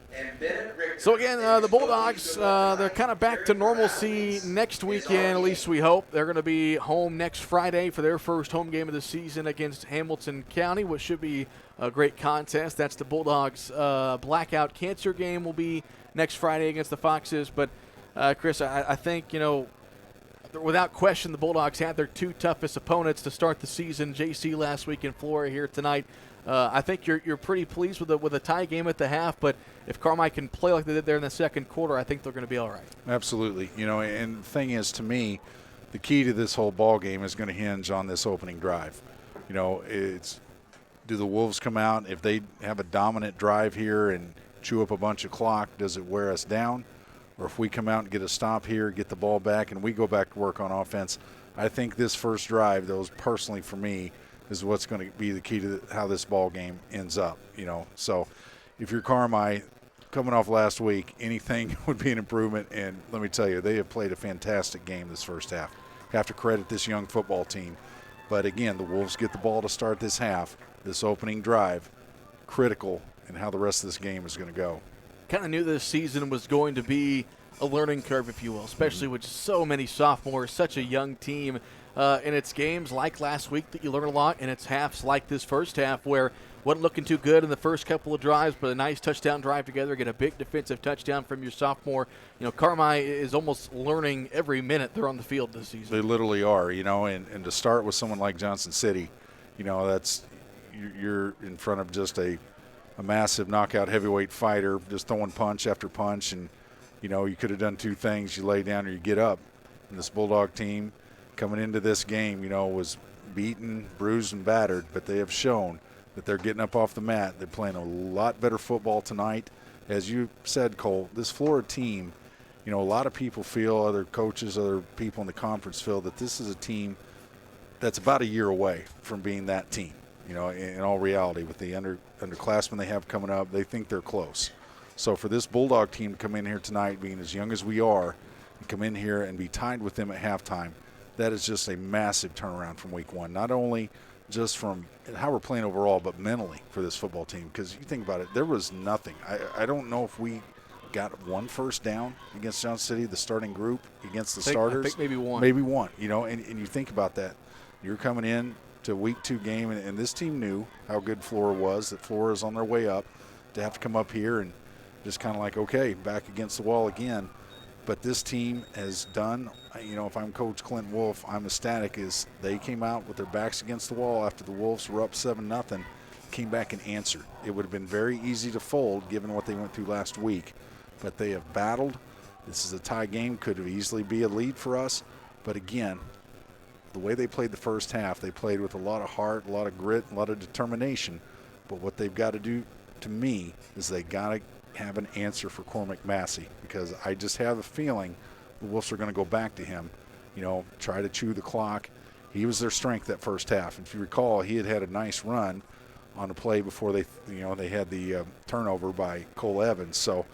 So again, the Bulldogs, they're kind of back to normalcy next weekend, at least we hope. They're going to be home next Friday for their first home game of the season against Hamilton County, which should be a great contest. That's the Bulldogs' blackout cancer game will be next Friday against the Foxes. But, Chris, I think, without question, the Bulldogs had their 2 toughest opponents to start the season. JC last week and Flora here tonight. I think you're pretty pleased with a tie game at the half, but if Carmike can play like they did there in the second quarter, I think they're going to be all right. Absolutely. And the thing is, to me, the key to this whole ball game is going to hinge on this opening drive. It's do the Wolves come out? If they have a dominant drive here and chew up a bunch of clock, does it wear us down? Or if we come out and get a stop here, get the ball back, and we go back to work on offense, I think this first drive, those personally for me, is what's going to be the key to how this ball game ends up. So if you're Carmi coming off last week, anything would be an improvement. And let me tell you, they have played a fantastic game this first half. Have to credit this young football team. But again, the Wolves get the ball to start this half. This opening drive, critical in how the rest of this game is going to go. Kind of knew this season was going to be a learning curve, if you will, especially with so many sophomores, such a young team. And it's games like last week that you learn a lot, and it's halves like this first half where wasn't looking too good in the first couple of drives, but a nice touchdown drive together, get a big defensive touchdown from your sophomore. Carmi is almost learning every minute they're on the field this season. They literally are, and to start with someone like Johnson City, that's you're in front of just a massive knockout heavyweight fighter, just throwing punch after punch, and you could have done 2 things: you lay down or you get up. And this Bulldog team coming into this game, was beaten, bruised, and battered, but they have shown that they're getting up off the mat. They're playing a lot better football tonight. As you said, Cole, this Flora team, a lot of people feel, other coaches, other people in the conference feel that this is a team that's about a year away from being that team. In all reality, with the underclassmen they have coming up, they think they're close. So for this Bulldog team to come in here tonight, being as young as we are, and come in here and be tied with them at halftime, that is just a massive turnaround from week 1. Not only just from how we're playing overall, but mentally for this football team. Because you think about it, there was nothing. I don't know if we got 1 first down against Johnson City, the starting group, against the starters. I think maybe 1. Maybe 1, and you think about that. You're coming in to a week 2 game, and this team knew how good Flora was, that Flora is on their way up, to have to come up here and just kind of like, okay, back against the wall again. But this team has done, if I'm Coach Clint Wolf, I'm ecstatic, is they came out with their backs against the wall after the Wolves were up 7-0, came back and answered. It would have been very easy to fold given what they went through last week, but they have battled. This is a tie game, could have easily be a lead for us. But again, the way they played the first half, they played with a lot of heart, a lot of grit, a lot of determination. But what they've got to do, to me, is they got to have an answer for Cormac Massey, because I just have a feeling the Wolves are going to go back to him, try to chew the clock. He was their strength that first half. If you recall, he had a nice run on a play before they had the turnover by Cole Evans. So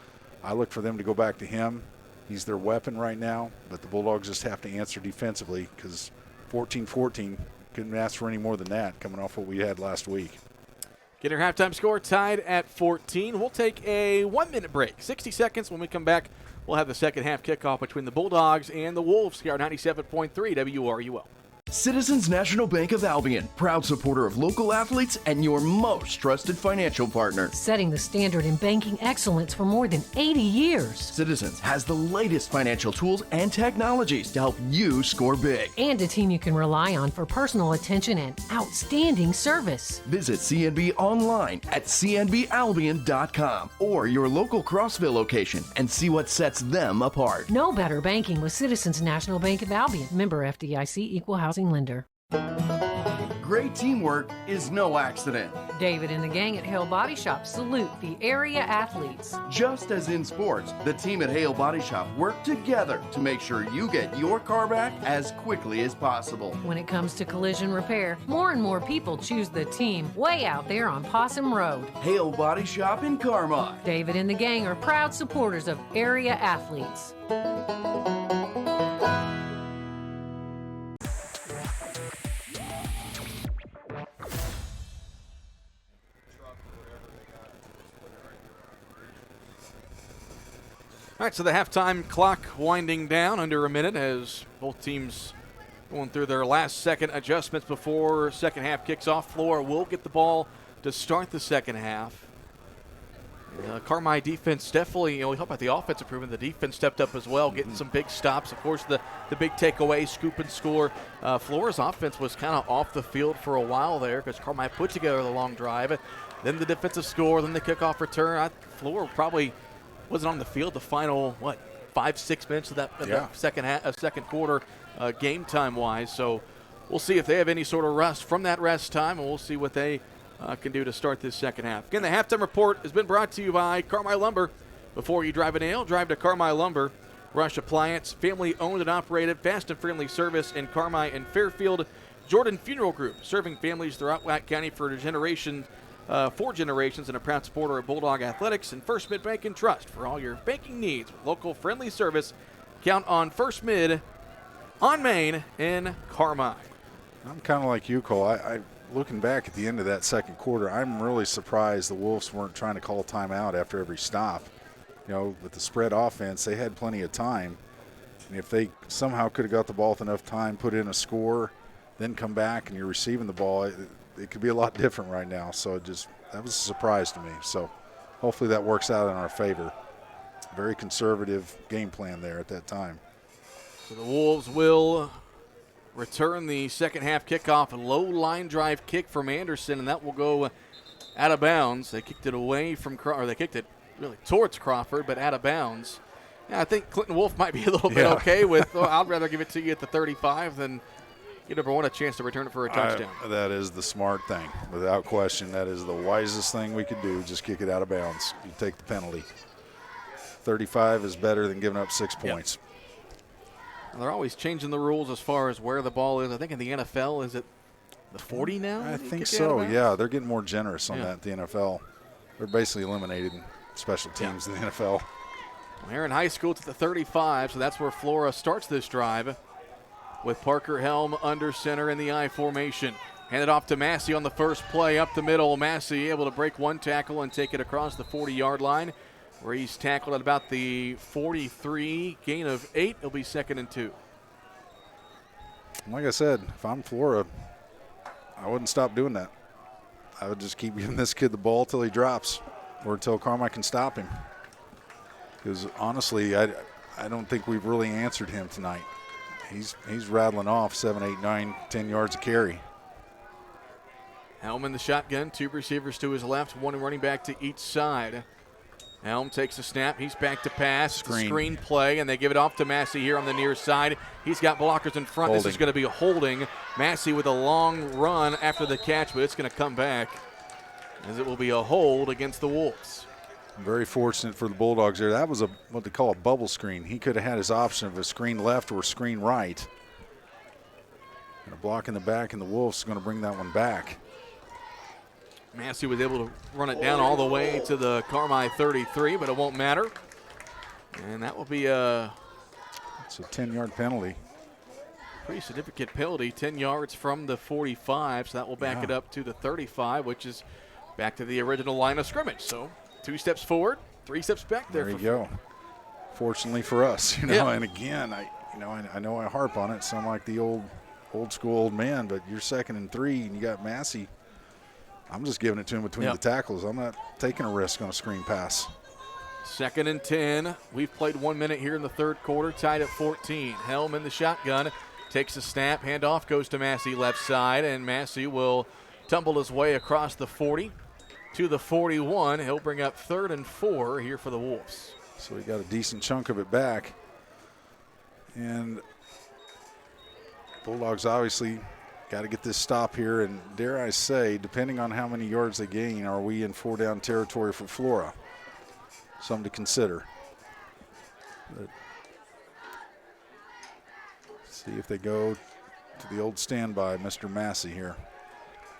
I look for them to go back to him. He's their weapon right now, but the Bulldogs just have to answer defensively, because 14-14 kind couldn't ask for any more than that coming off what we had last week. Get our halftime score tied at 14. We'll take a 1-minute break. 60 seconds. When we come back, we'll have the second half kickoff between the Bulldogs and the Wolves here on 97.3 WRUL. Citizens National Bank of Albion, proud supporter of local athletes and your most trusted financial partner. Setting the standard in banking excellence for more than 80 years. Citizens has the latest financial tools and technologies to help you score big. And a team you can rely on for personal attention and outstanding service. Visit CNB online at cnbalbion.com or your local Crossville location and see what sets them apart. No better banking with Citizens National Bank of Albion. Member FDIC, Equal Housing Lender. Great teamwork is no accident. David and the gang at Hale Body Shop salute the area athletes. Just as in sports, the team at Hale Body Shop work together to make sure you get your car back as quickly as possible. When it comes to collision repair, more and more people choose the team way out there on Possum Road. Hale Body Shop in Carmi. David and the gang are proud supporters of area athletes. All right, so the halftime clock winding down under a minute as both teams going through their last second adjustments before second half kicks off. Flora will get the ball to start the second half. Carmi defense definitely, we hope about the offense improvement. The defense stepped up as well, getting some big stops. Of course, the big takeaway, scoop and score. Flora's offense was kind of off the field for a while there because Carmi put together the long drive. Then the defensive score, then the kickoff return. Flora probably wasn't on the field the final 5-6 minutes of that second quarter game time wise. So we'll see if they have any sort of rust from that rest time, and we'll see what they can do to start this second half. Again, the halftime report has been brought to you by Carmi Lumber. Before you drive a nail, drive to Carmi Lumber. Rush Appliance, family owned and operated, fast and friendly service in Carmi and Fairfield. Jordan Funeral Group, serving families throughout White County for 4 generations, and a proud supporter of Bulldog Athletics. And First Mid Bank and Trust for all your banking needs with local friendly service. Count on First Mid on Main in Carmi. I'm kind of like you, Cole. I looking back at the end of that second quarter, I'm really surprised the Wolves weren't trying to call timeout after every stop. With the spread offense, they had plenty of time. And if they somehow could have got the ball with enough time, put in a score, then come back and you're receiving the ball, it could be a lot different right now. So that was a surprise to me. So hopefully that works out in our favor. Very conservative game plan there at that time. So the Wolves will return the second half kickoff, a low line drive kick from Anderson, and that will go out of bounds. They kicked it away from they kicked it really towards Crawford, but out of bounds. Yeah, I think Clinton Wolf might be a little bit okay with, I'd rather give it to you at the 35 than you never want a chance to return it for a touchdown. That is the smart thing. Without question, that is the wisest thing we could do. Just kick it out of bounds. You take the penalty. 35 is better than giving up 6 points. Well, they're always changing the rules as far as where the ball is. I think in the NFL, is it the 40 now? I think so, yeah. They're getting more generous on that, the NFL. They're basically eliminating special teams in the NFL. Well, here in high school, it's at the 35, so that's where Flora starts this drive with Parker Helm under center in the I formation. Handed off to Massey on the first play up the middle. Massey able to break one tackle and take it across the 40-yard line, where he's tackled at about the 43, gain of 8. It'll be 2nd and 2. Like I said, if I'm Flora, I wouldn't stop doing that. I would just keep giving this kid the ball till he drops or until Carmi can stop him. Because honestly, I don't think we've really answered him tonight. He's rattling off 7, 8, 9, 10 yards of carry. Helm in the shotgun, 2 receivers to his left, 1 running back to each side. Helm takes a snap. He's back to pass. Screen play, and they give it off to Massey here on the near side. He's got blockers in front. Holding. This is going to be a holding. Massey with a long run after the catch, but it's going to come back as it will be a hold against the Wolves. Very fortunate for the Bulldogs there. That was what they call a bubble screen. He could have had his option of a screen left or a screen right. And a block in the back, and the Wolves are going to bring that one back. Massey was able to run it down all the way to the Carmi 33, but it won't matter. And that will be it's a 10-yard penalty. Pretty significant penalty, 10 yards from the 45, so that will back it up to the 35, which is back to the original line of scrimmage. So 2 steps forward, 3 steps back there. There you go. Fortunately for us, and again, I know I harp on it, so I'm like the old school old man, but you're 2nd and 3, and you got Massey. I'm just giving it to him between the tackles. I'm not taking a risk on a screen pass. 2nd and 10. We've played 1 minute here in the third quarter, tied at 14. Helm in the shotgun. Takes a snap, handoff goes to Massey left side, and Massey will tumble his way across the 40 to the 41. He'll bring up 3rd and 4 here for the Wolves. So we got a decent chunk of it back. And Bulldogs obviously got to get this stop here, and dare I say, depending on how many yards they gain, are we in 4-down territory for Flora? Something to consider. But see if they go to the old standby, Mr. Massey here.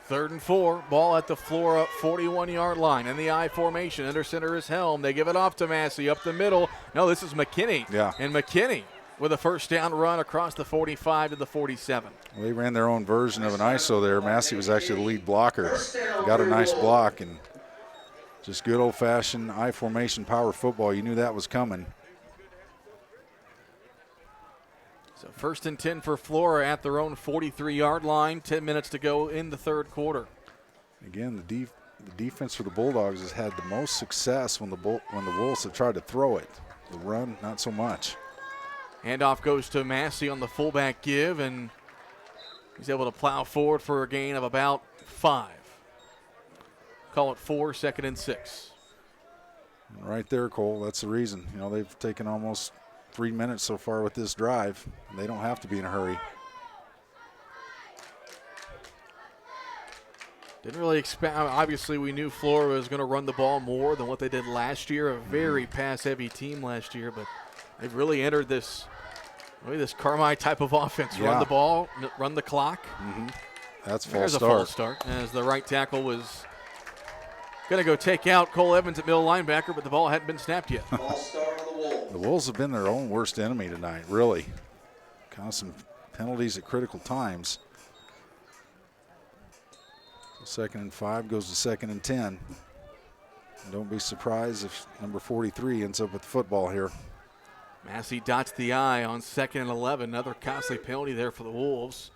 3rd and 4, ball at the Flora 41-yard line. In the I formation, under center is Helm. They give it off to Massey up the middle. No, this is McKinney. Yeah. And McKinney with a first down run across the 45 to the 47. Well, they ran their own version of an ISO there. Massey was actually the lead blocker. Got a nice block, and just good old-fashioned I formation power football. You knew that was coming. So 1st and 10 for Flora at their own 43-yard line. 10 minutes to go in the third quarter. Again, the defense for the Bulldogs has had the most success when the Wolves have tried to throw it. The run, not so much. Handoff goes to Massey on the fullback give, and he's able to plow forward for a gain of about 5. Call it 4, 2nd and 6. Right there, Cole. That's the reason. They've taken almost 3 minutes so far with this drive. They don't have to be in a hurry. Didn't really expect. Obviously, we knew Flora was going to run the ball more than what they did last year. A very pass-heavy team last year, but they've really entered this Carmi type of offense. Run the ball, run the clock. That's a false start. As the right tackle was going to go take out Cole Evans at middle linebacker, but the ball hadn't been snapped yet. The Wolves have been their own worst enemy tonight, really. Kind of some penalties at critical times. So 2nd and 5 goes to 2nd and 10. And don't be surprised if number 43 ends up with the football here. Massey dots the I on 2nd and 11. Another costly penalty there for the Wolves.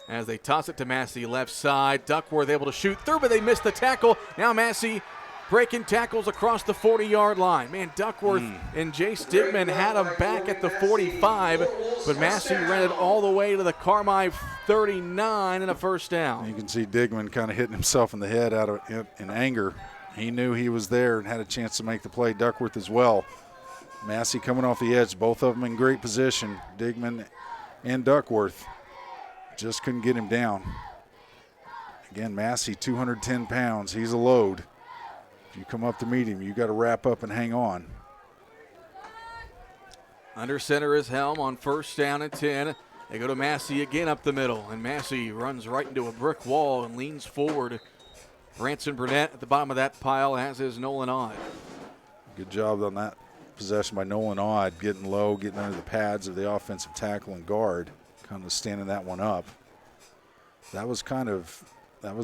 As they toss it to Massey left side. Duckworth able to shoot through, but they missed the tackle. Now Massey breaking tackles across the 40-yard line. Man, Duckworth and Jay Stigman had him back at the 45, but Massey ran it all the way to the Carmi 39 and a first down. You can see Digman kind of hitting himself in the head in anger. He knew he was there and had a chance to make the play. Duckworth as well. Massey coming off the edge, both of them in great position. Digman and Duckworth just couldn't get him down. Again, Massey, 210 pounds. He's a load. If you come up to meet him, you got to wrap up and hang on. Under center is Helm on 1st down and 10. They go to Massey again up the middle, and Massey runs right into a brick wall and leans forward. Branson Burnett at the bottom of that pile, as is Nolan Odd. Good job on that possession by Nolan Odd, getting low, getting under the pads of the offensive tackle and guard, kind of standing that one up. That was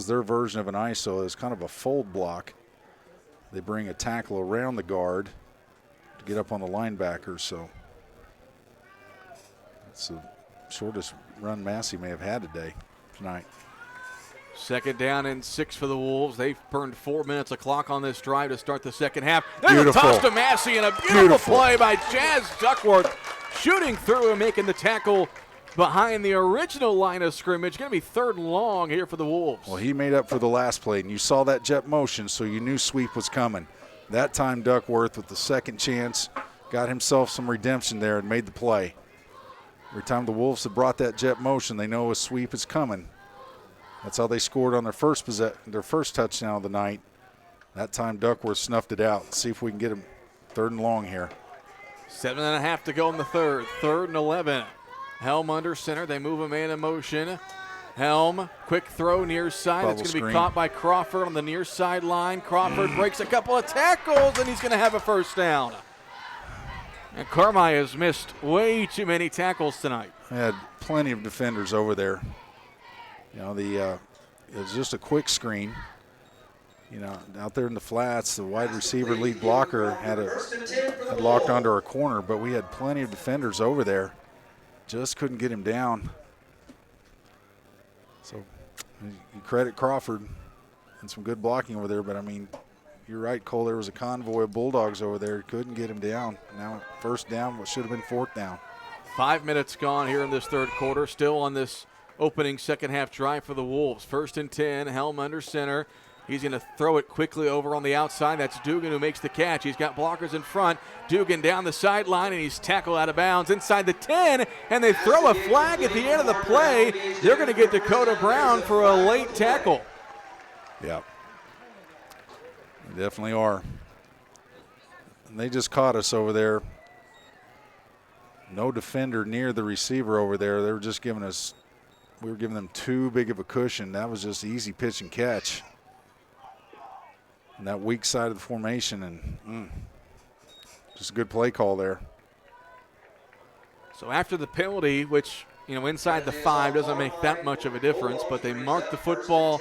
their version of an ISO. It was kind of a fold block. They bring a tackle around the guard to get up on the linebacker, so it's the shortest run Massey may have had tonight. 2nd down and 6 for the Wolves. They've burned 4 minutes of clock on this drive to start the second half. There's a toss to Massey, and a beautiful play by Jazz Duckworth, shooting through and making the tackle behind the original line of scrimmage. Going to be 3rd and long here for the Wolves. Well, he made up for the last play, and you saw that jet motion, so you knew sweep was coming. That time Duckworth with the second chance got himself some redemption there and made the play. Every time the Wolves have brought that jet motion, they know a sweep is coming. That's how they scored on their first touchdown of the night. That time Duckworth snuffed it out. Let's see if we can get him 3rd and long here. 7.5 to go in the third. 3rd and 11. Helm under center. They move a man in motion. Helm, quick throw near side. It's going to be caught by Crawford on the near sideline. Crawford breaks a couple of tackles, and he's going to have a first down. And Carmi has missed way too many tackles tonight. Had plenty of defenders over there. You know, it was just a quick screen. You know, out there in the flats, the wide receiver lead blocker had locked onto our corner, but we had plenty of defenders over there. Just couldn't get him down. So you credit Crawford and some good blocking over there, but I mean, you're right, Cole. There was a convoy of Bulldogs over there. Couldn't get him down. Now first down, what should have been fourth down. 5 minutes gone here in this third quarter. Still on this opening second half drive for the Wolves. 1st and 10, Helm under center. He's going to throw it quickly over on the outside. That's Dugan who makes the catch. He's got blockers in front. Dugan down the sideline, and he's tackled out of bounds inside the 10, and they throw a flag at the end of the play. They're going to get Dakota Brown for a late tackle. Yeah, they definitely are. And they just caught us over there. No defender near the receiver over there. They were just giving us, we were giving them too big of a cushion. That was just easy pitch and catch. And that weak side of the formation, and just a good play call there. So after the penalty, which, you know, inside the 5 doesn't make that much of a difference, but they marked the football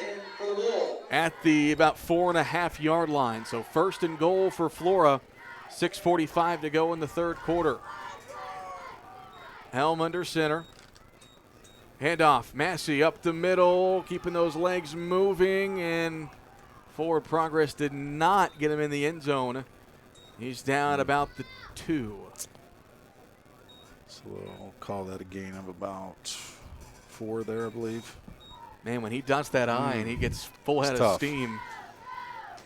at the about 4.5-yard line. So 1st and goal for Flora, 6:45 to go in the third quarter. Helm under center. Handoff, Massey up the middle, keeping those legs moving, and forward progress did not get him in the end zone. He's down about the 2. So I'll call that a gain of about 4 there, I believe. Man, when he dots that I and he gets full head of steam.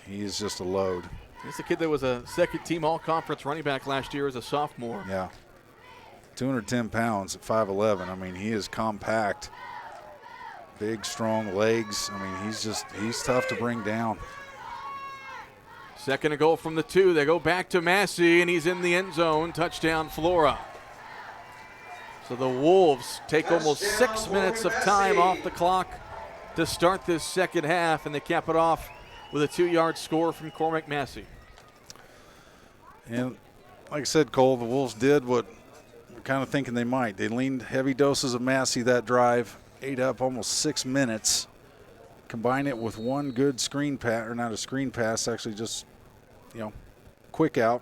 He is just a load. He's a kid that was a second-team all-conference running back last year as a sophomore. Yeah. 210 pounds at 5'11". I mean, he is compact. Big, strong legs. I mean, he's tough to bring down. 2nd and goal from the 2. They go back to Massey, and he's in the end zone. Touchdown, Flora. So the Wolves take almost 6 minutes of time off the clock to start this second half, and they cap it off with a 2-yard score from Cormac Massey. And like I said, Cole, the Wolves did what we're kind of thinking they might. They leaned heavy doses of Massey that drive, ate up almost 6 minutes. Combine it with one good screen pass, or not a screen pass, actually just, you know, quick out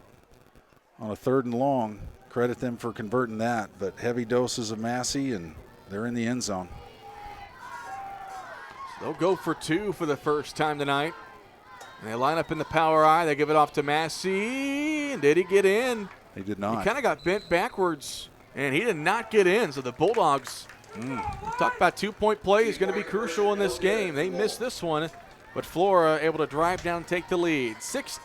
on a 3rd and long. Credit them for converting that, but heavy doses of Massey, and they're in the end zone. So they'll go for 2 for the first time tonight. And they line up in the power I. They give it off to Massey. And did he get in? He did not. He kind of got bent backwards, and he did not get in. So the Bulldogs, talk about 2-point play is going to be crucial in this game. They missed this one, but Flora able to drive down and take the lead. Six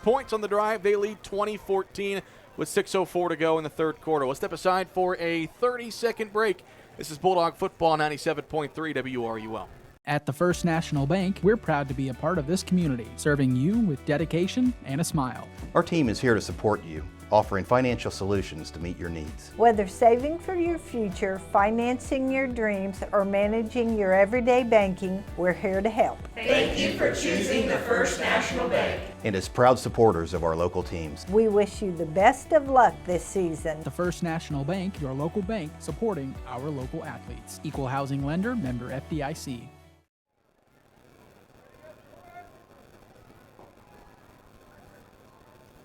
points on the drive. They lead 20-14 with 6:04 to go in the third quarter. We'll step aside for a 30-second break. This is Bulldog Football 97.3 WRUL. At the First National Bank, we're proud to be a part of this community, serving you with dedication and a smile. Our team is here to support you, offering financial solutions to meet your needs. Whether saving for your future, financing your dreams, or managing your everyday banking, we're here to help. Thank you for choosing the First National Bank. And as proud supporters of our local teams, we wish you the best of luck this season. The First National Bank, your local bank, supporting our local athletes. Equal housing lender, member FDIC.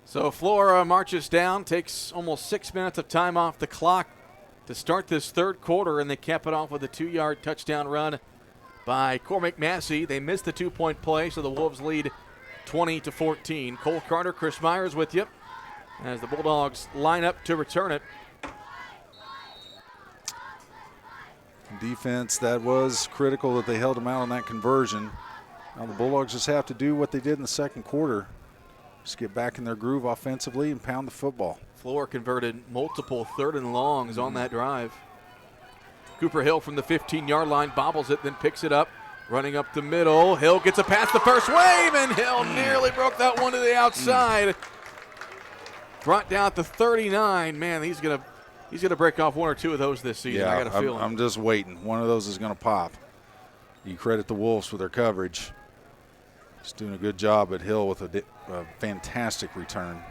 So Flora marches down, takes almost 6 minutes of time off the clock to start this third quarter, and they cap it off with a 2-yard touchdown run by Cormac Massey. They missed the 2-point play, so the Wolves lead 20-14. Cole Carter, Chris Myers with you as the Bulldogs line up to return it. Defense, that was critical that they held them out on that conversion. Now the Bulldogs just have to do what they did in the second quarter. Just get back in their groove offensively and pound the football. Flora converted multiple 3rd and longs on that drive. Cooper Hill from the 15-yard line bobbles it, then picks it up, running up the middle. Hill gets it past the first wave, and Hill nearly broke that one to the outside. Brought down at the 39. Man, he's gonna break off 1 or 2 of those this season. Yeah, I got a feeling. I'm just waiting. One of those is going to pop. You credit the Wolves for their coverage. Just doing a good job at Hill with a fantastic return.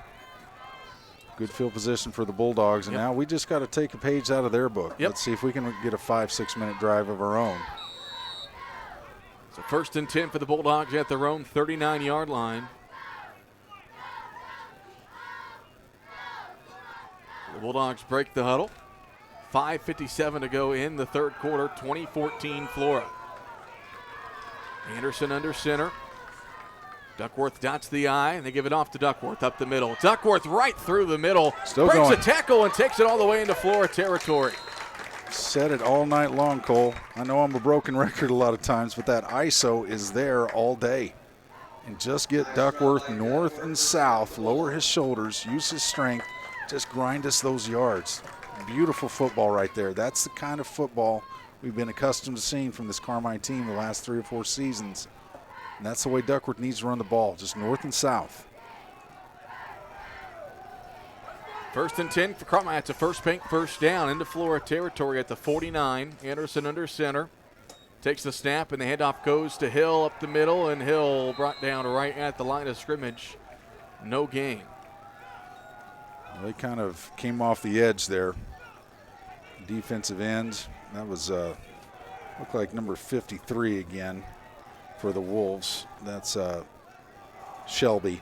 Good field position for the Bulldogs, and now we just got to take a page out of their book. Let's see if we can get a 5-6 minute drive of our own. So 1st and 10 for the Bulldogs at their own 39-yard line. The Bulldogs break the huddle. 5:57 to go in the third quarter, 2014 Flora. Anderson under center. Duckworth dots the eye, and they give it off to Duckworth up the middle. Duckworth right through the middle. Still breaks going. a tackle and takes it all the way into Flora territory. Said it all night long, Cole. I know I'm a broken record a lot of times, but that ISO is there all day. And just get Duckworth north and south, lower his shoulders, use his strength, just grind us those yards. Beautiful football right there. That's the kind of football we've been accustomed to seeing from this Carmine team the last 3 or 4 seasons. And that's the way Duckworth needs to run the ball, just north and south. 1st and 10 for Carmine. It's a first down into Flora territory at the 49. Anderson under center. Takes the snap, and the handoff goes to Hill up the middle, and Hill brought down right at the line of scrimmage. No gain. Well, they kind of came off the edge there. Defensive end. That was looked like number 53 again for the Wolves. That's Shelby.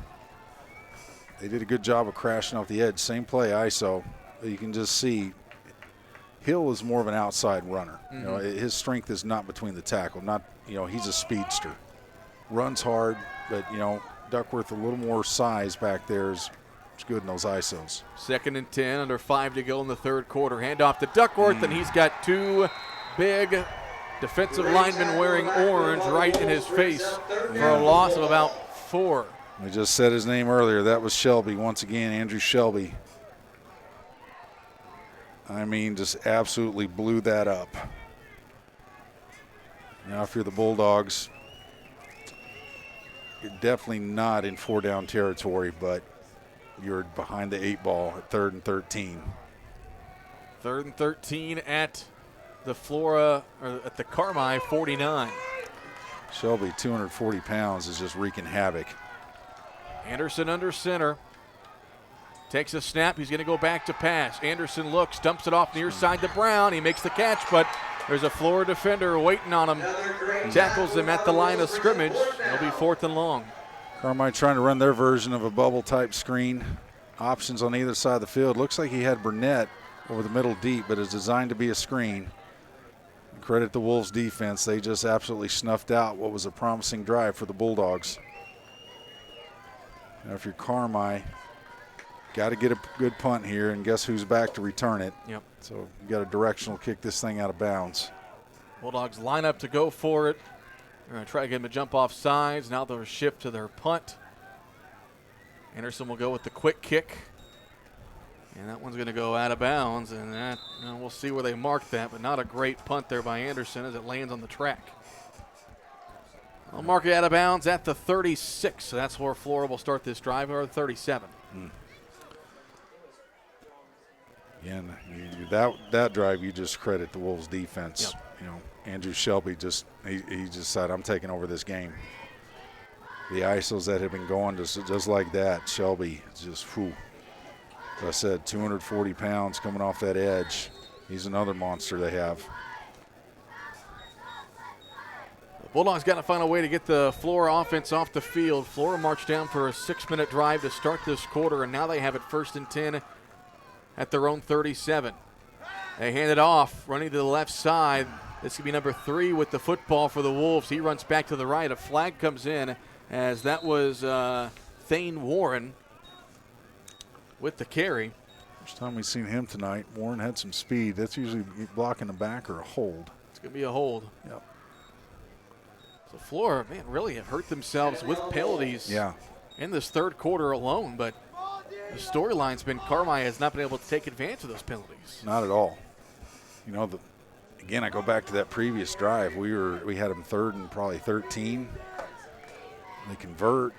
They did a good job of crashing off the edge. Same play, ISO. You can just see Hill is more of an outside runner. You know, his strength is not between the tackle. Not, he's a speedster. Runs hard, but Duckworth a little more size back there is good in those ISOs. 2nd and 10, under 5 to go in the third quarter. Handoff to Duckworth, and he's got 2 big defensive linemen wearing orange right in his face for a loss of about 4. We just said his name earlier. That was Shelby. Once again, Andrew Shelby. I mean, just absolutely blew that up. Now, if you're the Bulldogs, you're definitely not in 4-down territory, but you're behind the 8 ball at 3rd and 13. 3rd and 13 at the Flora, or at the Carmi 49. Shelby, 240 pounds, is just wreaking havoc. Anderson under center. Takes a snap. He's going to go back to pass. Anderson looks, dumps it off near side to Brown. He makes the catch, but there's a Flora defender waiting on him. Tackles him at the line of scrimmage. It'll be 4th and long. Carmine trying to run their version of a bubble-type screen. Options on either side of the field. Looks like he had Burnett over the middle deep, but it's designed to be a screen. Credit the Wolves defense. They just absolutely snuffed out what was a promising drive for the Bulldogs. Now if you're Carmine, got to get a good punt here, and guess who's back to return it? Yep. So you got a directional kick this thing out of bounds. Bulldogs line up to go for it. They're going to try to get him to jump off sides. Now they'll shift to their punt. Anderson will go with the quick kick. And that one's going to go out of bounds, and that we'll see where they mark that, but not a great punt there by Anderson as it lands on the track. They'll mark it out of bounds at the 36, so that's where Flora will start this drive, or the 37. Again, that drive, you just credit the Wolves defense. Yep. Andrew Shelby he just said, I'm taking over this game. The ISOs that have been going just like that, Shelby just, whew. As I said, 240 pounds coming off that edge. He's another monster they have. The Bulldogs got to find a way to get the Flora offense off the field. Flora marched down for a 6-minute drive to start this quarter, and now they have it 1st and 10 at their own 37. They hand it off, running to the left side. This could be number 3 with the football for the Wolves. He runs back to the right. A flag comes in, as that was Thane Warren with the carry. First time we've seen him tonight. Warren had some speed. That's usually blocking the back or a hold. It's going to be a hold. Yep. So Flora, really have hurt themselves with penalties in this third quarter alone, but the storyline's been Carmi has not been able to take advantage of those penalties. Not at all. Again, I go back to that previous drive. We had them 3rd and probably 13. They convert.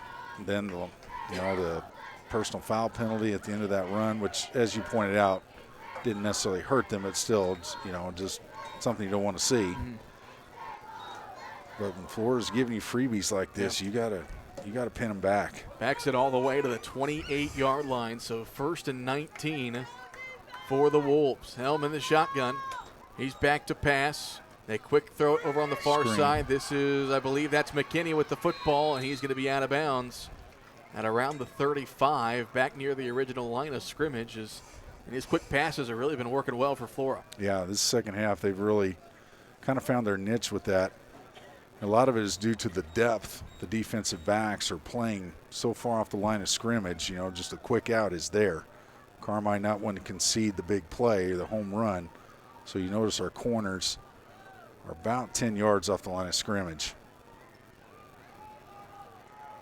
Then the personal foul penalty at the end of that run, which, as you pointed out, didn't necessarily hurt them. It's still, just something you don't want to see. But when Flora's giving you freebies like this, you gotta You got to pin him back. Backs it all the way to the 28-yard line, so 1st and 19 for the Wolves. Helm in the shotgun. He's back to pass. They quick throw it over on the far side. This is, I believe that's McKinney with the football, and he's going to be out of bounds at around the 35, back near the original line of scrimmage. And his quick passes have really been working well for Flora. Yeah, this second half they've really kind of found their niche with that. A lot of it is due to the depth. The defensive backs are playing so far off the line of scrimmage, just a quick out is there. Carmi not wanting to concede the big play, the home run. So you notice our corners are about 10 yards off the line of scrimmage.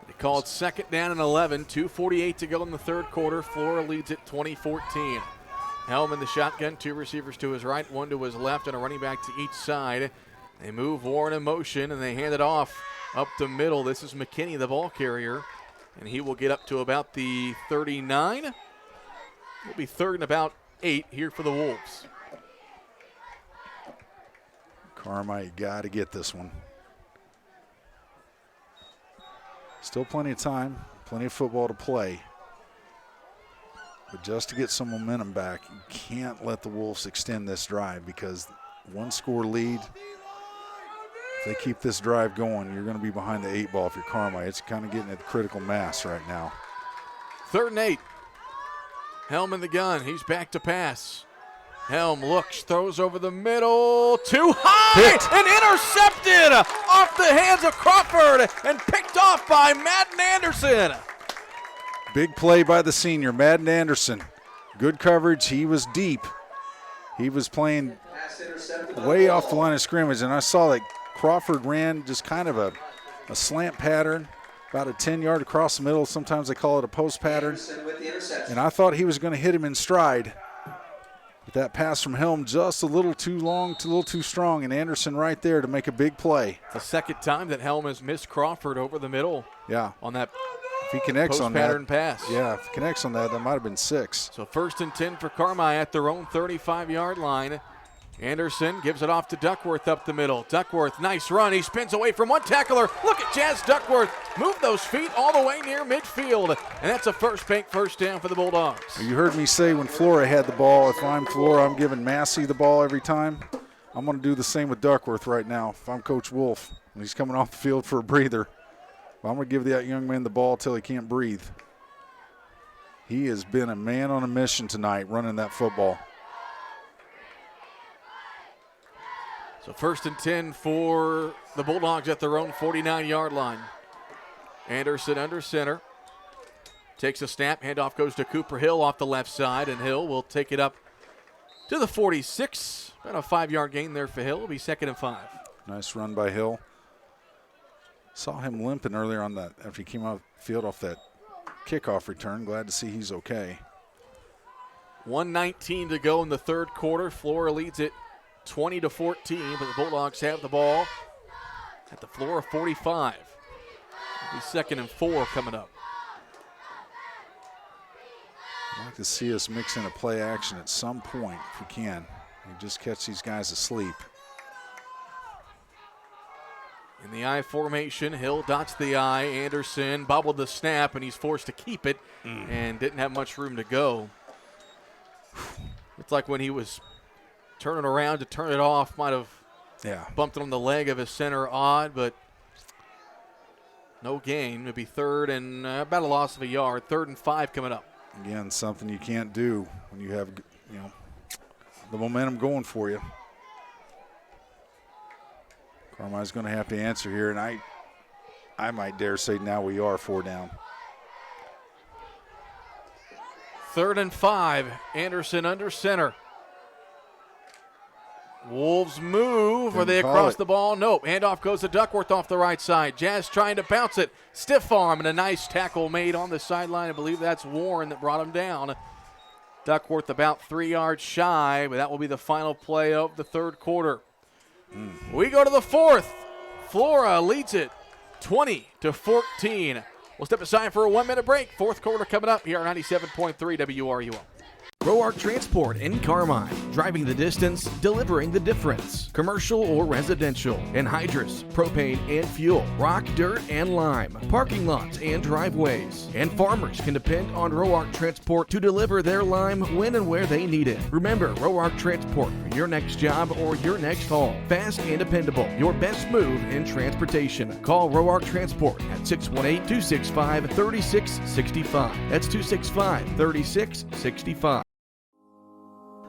They call it 2nd down and 11, 2:48 to go in the third quarter. Flora leads it 20-14. Helm in the shotgun, 2 receivers to his right, 1 to his left, and a running back to each side. They move Warren in motion, and they hand it off up the middle. This is McKinney, the ball carrier, and he will get up to about the 39. It'll be 3rd and about 8 here for the Wolves. Carmi, you got to get this one. Still plenty of time, plenty of football to play. But just to get some momentum back, you can't let the Wolves extend this drive because 1-score lead, if they keep this drive going, you're going to be behind the 8 ball if you're Carmi. It's kind of getting at critical mass right now. 3rd and 8. Helm in the gun. He's back to pass. Helm looks, throws over the middle, too high, and intercepted off the hands of Crawford and picked off by Madden Anderson. Big play by the senior, Madden Anderson. Good coverage. He was deep. He was playing way off the line of scrimmage, and I saw that Crawford ran just kind of a slant pattern, about a 10-yard across the middle. Sometimes they call it a post pattern. And I thought he was going to hit him in stride. But that pass from Helm just a little too long, a little too strong, and Anderson right there to make a big play. The second time that Helm has missed Crawford over the middle. Yeah. On that if he connects on that post-pattern pass. Yeah, if he connects on that, that might have been 6. So 1st and 10 for Carmi at their own 35-yard line. Anderson gives it off to Duckworth up the middle. Duckworth, nice run. He spins away from one tackler. Look at Jazz Duckworth move those feet all the way near midfield. And that's a first down for the Bulldogs. You heard me say when Flora had the ball, if I'm Flora, I'm giving Massey the ball every time. I'm going to do the same with Duckworth right now. If I'm Coach Wolf, when he's coming off the field for a breather, I'm going to give that young man the ball till he can't breathe. He has been a man on a mission tonight running that football. So 1st and 10 for the Bulldogs at their own 49-yard line. Anderson under center. Takes a snap. Handoff goes to Cooper Hill off the left side, and Hill will take it up to the 46. About a 5-yard gain there for Hill. It'll be 2nd and 5. Nice run by Hill. Saw him limping earlier on that after he came out the field off that kickoff return. Glad to see he's okay. 1:19 to go in the third quarter. Flora leads it 20-14, but the Bulldogs have the ball at the Flora 45. It'll be 2nd and 4 coming up. I'd like to see us mix in a play action at some point if we can. We just catch these guys asleep. In the I formation, Hill dots the I. Anderson bobbled the snap, and he's forced to keep it and didn't have much room to go. It's like when he was turning around to turn it off, might have bumped it on the leg of his center odd, but no gain. It'll be 3rd and about a loss of a yard. 3rd and 5 coming up. Again, something you can't do when you have, the momentum going for you. Carmi's going to have to answer here, and I might dare say now we are 4 down. 3rd and 5. Anderson under center. Wolves move. Are they across the ball? Nope. Handoff goes to Duckworth off the right side. Jazz trying to bounce it. Stiff arm and a nice tackle made on the sideline. I believe that's Warren that brought him down. Duckworth about 3 yards shy, but that will be the final play of the third quarter. We go to the fourth. Flora leads it 20-14. We'll step aside for a 1-minute break. Fourth quarter coming up here on 97.3 WRUO. Roark Transport in Carmine. Driving the distance, delivering the difference. Commercial or residential. Anhydrous, propane and fuel. Rock, dirt, and lime. Parking lots and driveways. And farmers can depend on Roark Transport to deliver their lime when and where they need it. Remember, Roark Transport for your next job or your next haul. Fast and dependable. Your best move in transportation. Call Roark Transport at 618-265-3665. That's 265-3665.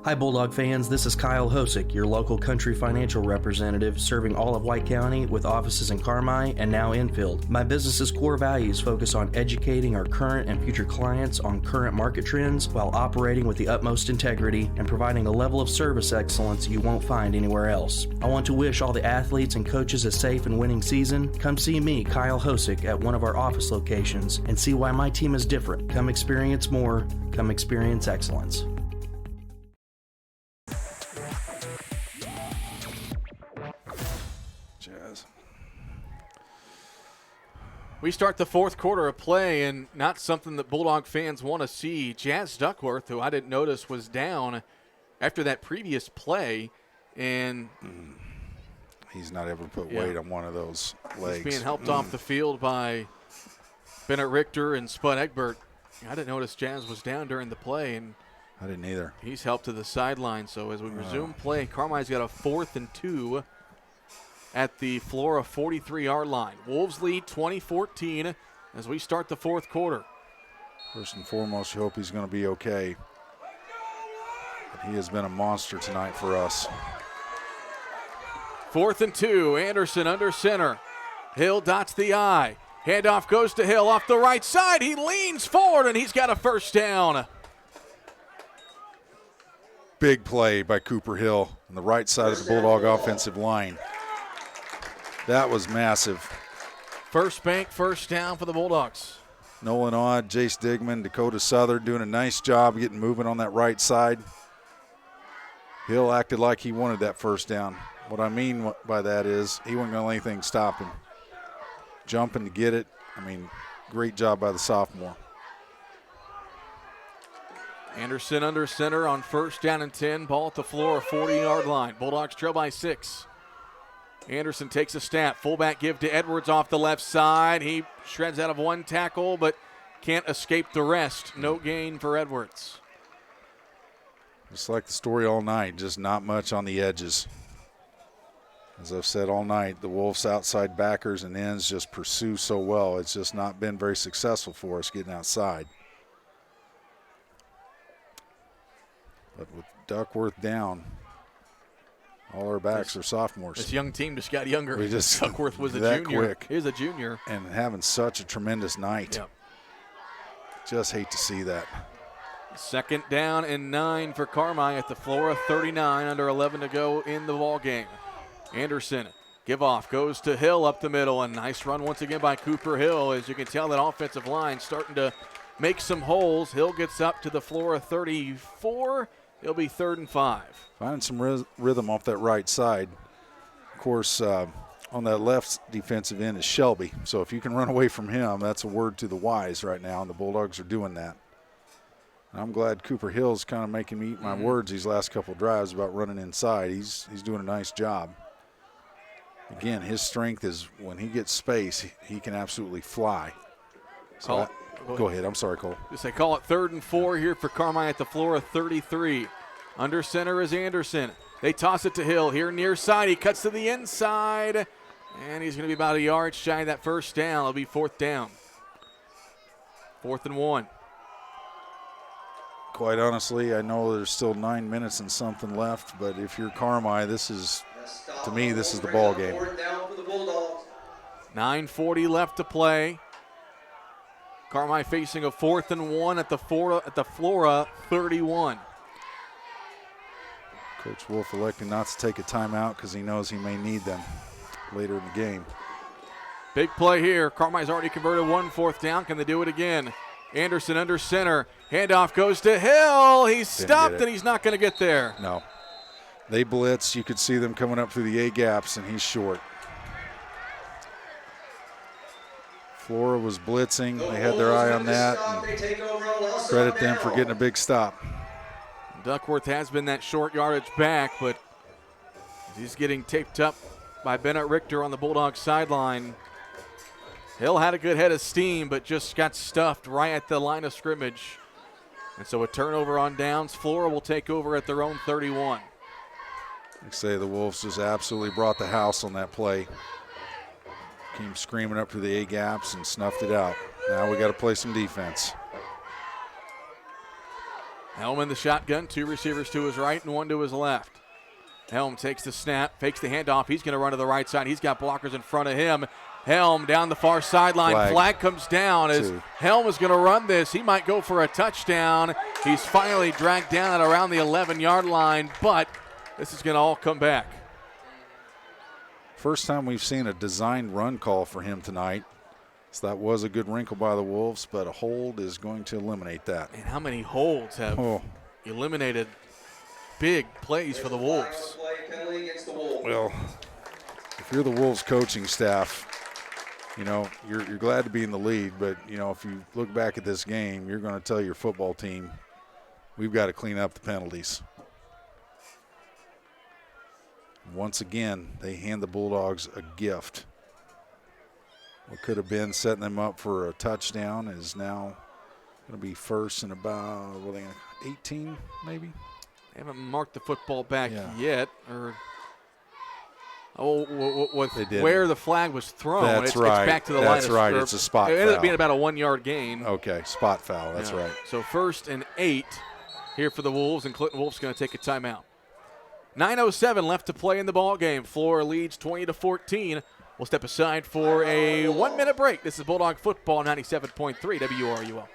Hi, Bulldog fans. This is Kyle Hosick, your local country financial representative serving all of White County with offices in Carmi and now Enfield. My business's core values focus on educating our current and future clients on current market trends while operating with the utmost integrity and providing a level of service excellence you won't find anywhere else. I want to wish all the athletes and coaches a safe and winning season. Come see me, Kyle Hosick, at one of our office locations and see why my team is different. Come experience more. Come experience excellence. We start the fourth quarter of play, and not something that Bulldog fans want to see. Jazz Duckworth, who I didn't notice was down after that previous play, and he's not ever put weight on one of those legs. He's being helped off the field by Bennett Richter and Spud Egbert. I didn't notice Jazz was down during the play, and I didn't either. He's helped to the sideline. So as we resume play, Carmine's got a 4th and 2 at the Flora 43-yard line. Wolves lead 20-14 as we start the fourth quarter. First and foremost, you hope he's going to be okay. But he has been a monster tonight for us. 4th and 2, Anderson under center. Hill dots the I. Handoff goes to Hill off the right side. He leans forward, and he's got a first down. Big play by Cooper Hill on the right side of the Bulldog offensive line. That was massive. First bank, first down for the Bulldogs. Nolan Odd, Jace Digman, Dakota Southern doing a nice job getting moving on that right side. Hill acted like he wanted that first down. What I mean by that is he wasn't going to let anything stop him. Jumping to get it. I mean, great job by the sophomore. Anderson under center on first down and 10. Ball at the Flora 40-yard line. Bulldogs trail by 6. Anderson takes a snap. Fullback give to Edwards off the left side. He shreds out of one tackle, but can't escape the rest. No gain for Edwards. Just like the story all night, just not much on the edges. As I've said all night, the Wolves' outside backers and ends just pursue so well. It's just not been very successful for us getting outside. But with Duckworth down, all our backs are sophomores. This young team just got younger. We just Duckworth was a that junior. Quick. He's a junior. And having such a tremendous night. Yep. Just hate to see that. 2nd down and 9 for Carmi at the Flora 39, under 11 to go in the ball game. Anderson, give off, goes to Hill up the middle. A nice run once again by Cooper Hill. As you can tell, that offensive line starting to make some holes. Hill gets up to the Flora 34. It'll be 3rd and 5. Finding some rhythm off that right side. Of course, on that left defensive end is Shelby. So if you can run away from him, that's a word to the wise right now, and the Bulldogs are doing that. And I'm glad Cooper Hill's kind of making me eat my words these last couple of drives about running inside. He's doing a nice job. Again, his strength is when he gets space, he can absolutely fly. So go ahead. I'm sorry, Cole. They call it 3rd and 4 here for Carmi at the Flora 33. Under center is Anderson. They toss it to Hill here near side. He cuts to the inside, and he's going to be about a yard shy of that first down. It'll be 4th down. 4th and 1. Quite honestly, I know there's still 9 minutes and something left, but if you're Carmi, this is, to me, this is the ball game. 9:40 left to play. Carmi facing a 4th and 1 at the Flora 31. Coach Wolf electing not to take a timeout because he knows he may need them later in the game. Big play here. Carmi's already converted 1 4th down. Can they do it again? Anderson under center. Handoff goes to Hill. He's stopped, and he's not going to get there. No. They blitz. You could see them coming up through the A gaps, and he's short. Flora was blitzing. They had their eye on that. And credit them for getting a big stop. Duckworth has been that short yardage back, but he's getting taped up by Bennett Richter on the Bulldogs sideline. Hill had a good head of steam, but just got stuffed right at the line of scrimmage. And so a turnover on downs. Flora will take over at their own 31. I say the Wolves just absolutely brought the house on that play. Came screaming up through the A-gaps and snuffed it out. Now we got to play some defense. Helm in the shotgun, 2 receivers to his right and 1 to his left. Helm takes the snap, fakes the handoff. He's going to run to the right side. He's got blockers in front of him. Helm down the far sideline. Flag comes down as Helm is going to run this. He might go for a touchdown. He's finally dragged down at around the 11-yard line, but this is going to all come back. First time we've seen a designed run call for him tonight. So that was a good wrinkle by the Wolves, but a hold is going to eliminate that. And how many holds have eliminated big plays for the Wolves? Well, if you're the Wolves coaching staff, you know, you're glad to be in the lead, but, you know, if you look back at this game, you're going to tell your football team, we've got to clean up the penalties. Once again, they hand the Bulldogs a gift. What could have been setting them up for a touchdown is now going to be first and about, 18 maybe? They haven't marked the football back yet. Where the flag was thrown, it's back to the line of scrimmage. That's right, it's a spot foul. It ended up being about a 1-yard gain. Okay, spot foul, that's right. So 1st and 8 here for the Wolves, and Clinton Wolf's going to take a timeout. 9:07 left to play in the ball game. Flora leads 20-14. We'll step aside for a 1-minute break. This is Bulldog Football 97.3 WRUL.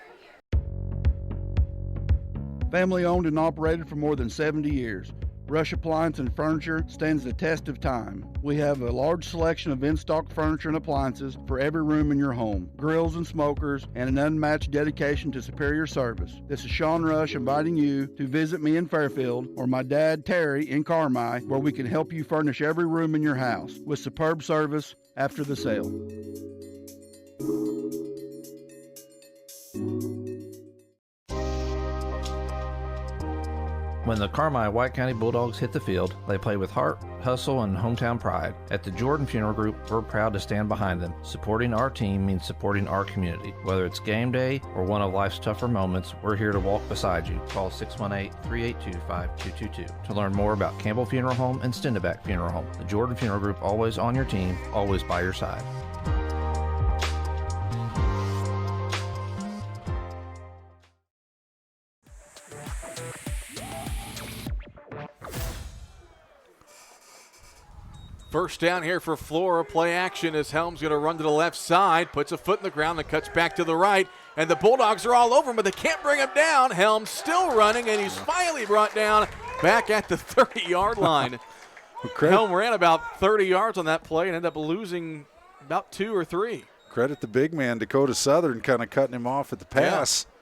Family owned and operated for more than 70 years. Rush Appliance and Furniture stands the test of time. We have a large selection of in-stock furniture and appliances for every room in your home, grills and smokers, and an unmatched dedication to superior service. This is Sean Rush inviting you to visit me in Fairfield or my dad Terry in Carmi, where we can help you furnish every room in your house with superb service after the sale. When the Carmi White County Bulldogs hit the field, they play with heart, hustle, and hometown pride. At the Jordan Funeral Group, we're proud to stand behind them. Supporting our team means supporting our community. Whether it's game day or one of life's tougher moments, we're here to walk beside you. Call 618-382-5222 to learn more about Campbell Funeral Home and Stendeback Funeral Home. The Jordan Funeral Group, always on your team, always by your side. First down here for Flora. Play action as Helm's going to run to the left side, puts a foot in the ground and cuts back to the right. And the Bulldogs are all over him, but they can't bring him down. Helm still running, and he's finally brought down back at the 30-yard line. Helm ran about 30 yards on that play and ended up losing about 2 or 3. Credit the big man, Dakota Southern, kind of cutting him off at the pass. Yeah.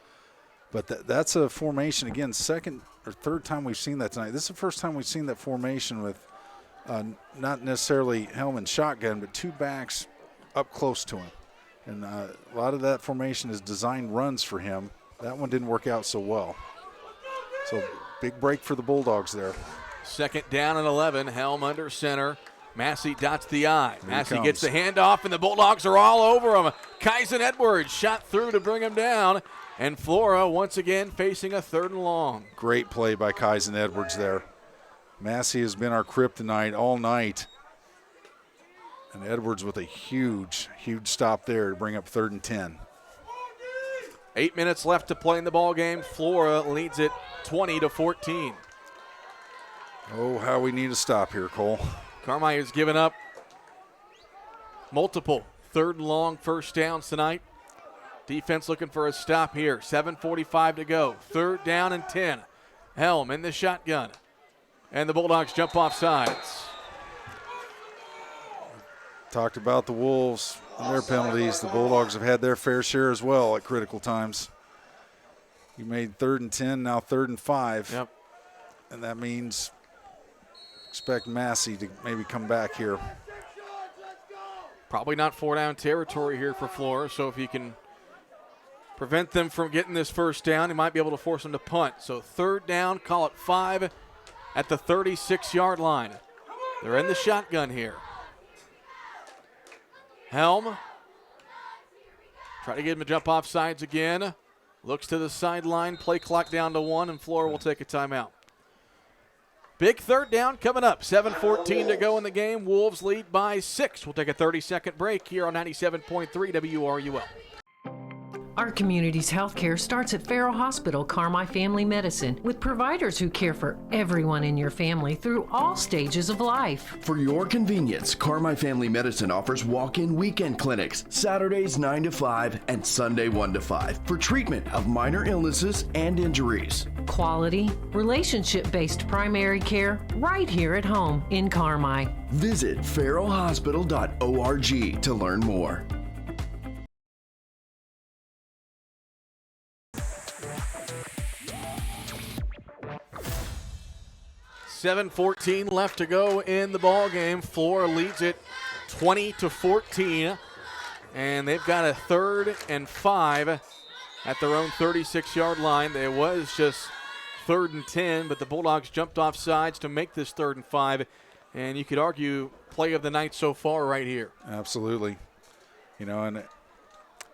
But that's a formation, again, second or third time we've seen that tonight. This is the first time we've seen that formation with not necessarily Helm and shotgun, but 2 backs up close to him. And a lot of that formation is designed runs for him. That one didn't work out so well. So big break for the Bulldogs there. Second down and 11. Helm under center. Massey dots the I. Massey gets the handoff, and the Bulldogs are all over him. Kyson Edwards shot through to bring him down. And Flora once again facing a 3rd and long. Great play by Kyson Edwards there. Massey has been our kryptonite all night. And Edwards with a huge, huge stop there to bring up 3rd and 10. 8 minutes left to play in the ball game. Flora leads it 20-14. Oh, how we need a stop here, Cole. Carmi has given up multiple 3rd and long first downs tonight. Defense looking for a stop here. 7:45 to go. 3rd down and 10. Helm in the shotgun. And the Bulldogs jump off sides. Talked about the Wolves and their penalties. The Bulldogs have had their fair share as well at critical times. You made 3rd and 10, now 3rd and 5. Yep. And that means expect Massey to maybe come back here. Probably not 4-down territory here for Flora, so if you can prevent them from getting this first down. He might be able to force them to punt. So 3rd down, call it 5 at the 36-yard line. They're in the shotgun here. Helm. Try to get him to jump off sides again. Looks to the sideline. Play clock down to 1, and Flora will take a timeout. Big 3rd down coming up. 7:14 to go in the game. Wolves lead by 6. We'll take a 30-second break here on 97.3 WRUL. Our community's healthcare starts at Farrell Hospital Carmi Family Medicine, with providers who care for everyone in your family through all stages of life. For your convenience, Carmi Family Medicine offers walk-in weekend clinics, Saturdays 9 to 5 and Sunday 1 to 5, for treatment of minor illnesses and injuries. Quality, relationship-based primary care right here at home in Carmi. Visit farrellhospital.org to learn more. 7:14 left to go in the ball game. Flora leads it 20-14, and they've got a 3rd and 5 at their own 36-yard line. There was just 3rd and 10, but the Bulldogs jumped off sides to make this 3rd and 5, and you could argue play of the night so far right here. Absolutely. You know, and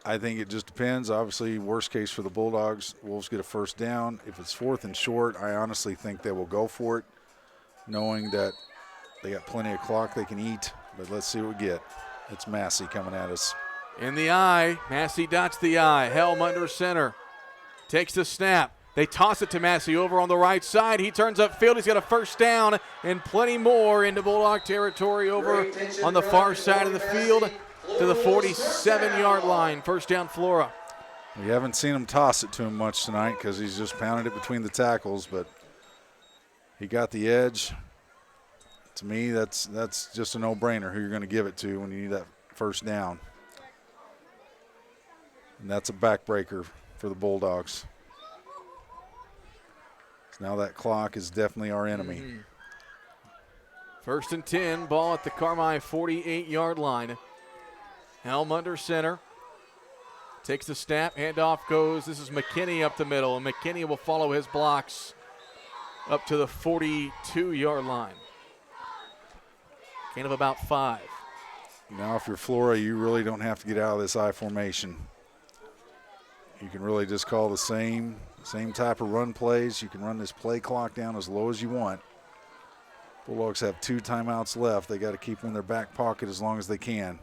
I think it just depends. Obviously, worst case for the Bulldogs, Wolves get a first down. If it's 4th and short, I honestly think they will go for it, knowing that they got plenty of clock they can eat. But let's see what we get. It's Massey coming at us. In the eye, Massey dots the eye. Helm under center. Takes the snap. They toss it to Massey over on the right side. He turns upfield. He's got a first down and plenty more into Bulldog territory over on the far side of the field to the 47-yard line. First down, Flora. We haven't seen him toss it to him much tonight because he's just pounded it between the tackles, but he got the edge. To me, that's just a no-brainer who you're going to give it to when you need that first down. And that's a backbreaker for the Bulldogs. So now that clock is definitely our enemy. Mm-hmm. 1st and 10, ball at the Carmi 48-yard line. Helm under center. Takes the snap, handoff goes. This is McKinney up the middle, and McKinney will follow his blocks up to the 42-yard line. Gain of about 5. Now if you're Flora, you really don't have to get out of this I formation. You can really just call the same type of run plays. You can run this play clock down as low as you want. Bulldogs have 2 timeouts left. They got to keep them in their back pocket as long as they can.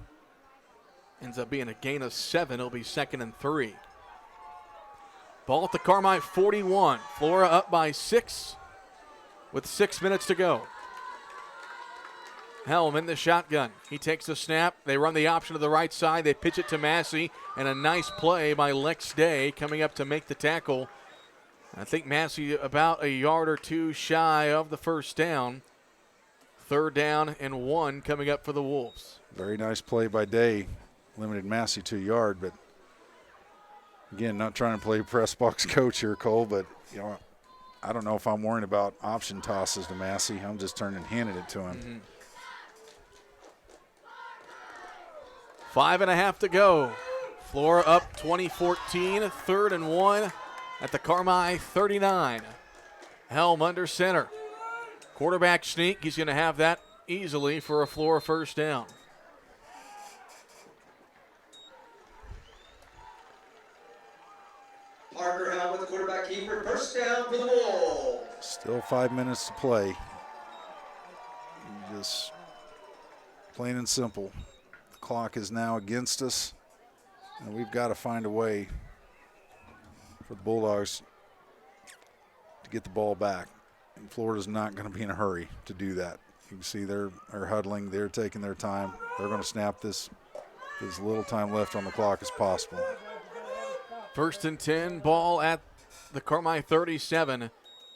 Ends up being a gain of 7. It'll be 2nd and 3. Ball at the Carmi 41. Flora up by 6 with 6 minutes to go. Helm in the shotgun. He takes the snap. They run the option to the right side. They pitch it to Massey, and a nice play by Lex Day coming up to make the tackle. I think Massey about a yard or 2 shy of the first down. 3rd down and 1 coming up for the Wolves. Very nice play by Day. Limited Massey to a yard, but again, not trying to play press box coach here, Cole, but you know, I don't know if I'm worrying about option tosses to Massey. I'm just turning and handing it to him. Mm-hmm. 5.5 to go. Flora up 20-14, 3rd and 1 at the Carmi 39. Helm under center. Quarterback sneak. He's going to have that easily for a Flora first down. Parker Helm with the quarterback keeper. First down for the Wolves. Still 5 minutes to play. Just plain and simple. The clock is now against us, and we've got to find a way for the Bulldogs to get the ball back. And Florida's not going to be in a hurry to do that. You can see they're huddling. They're taking their time. They're going to snap this as little time left on the clock as possible. 1st and 10, ball at the Carmi 37.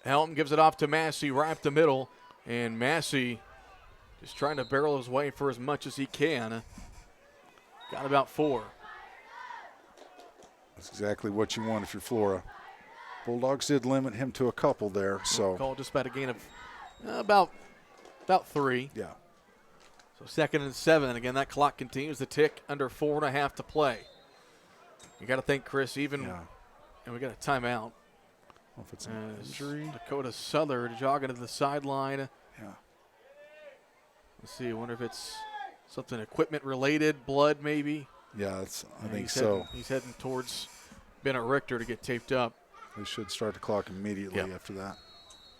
Helm gives it off to Massey right up the middle, and Massey just trying to barrel his way for as much as he can. Got about 4. That's exactly what you want if you're Flora. Bulldogs did limit him to a couple there, so. Call just about a gain of about 3. Yeah. So 2nd and 7. Again, that clock continues to tick under 4.5 to play. You got to think, Chris, and we got a timeout. If it's an injury. Dakota Souther jogging to the sideline. Yeah. Let's see. I wonder if it's something equipment related, blood maybe. Yeah, I think so. He's heading towards Bennett Richter to get taped up. They should start the clock immediately after that.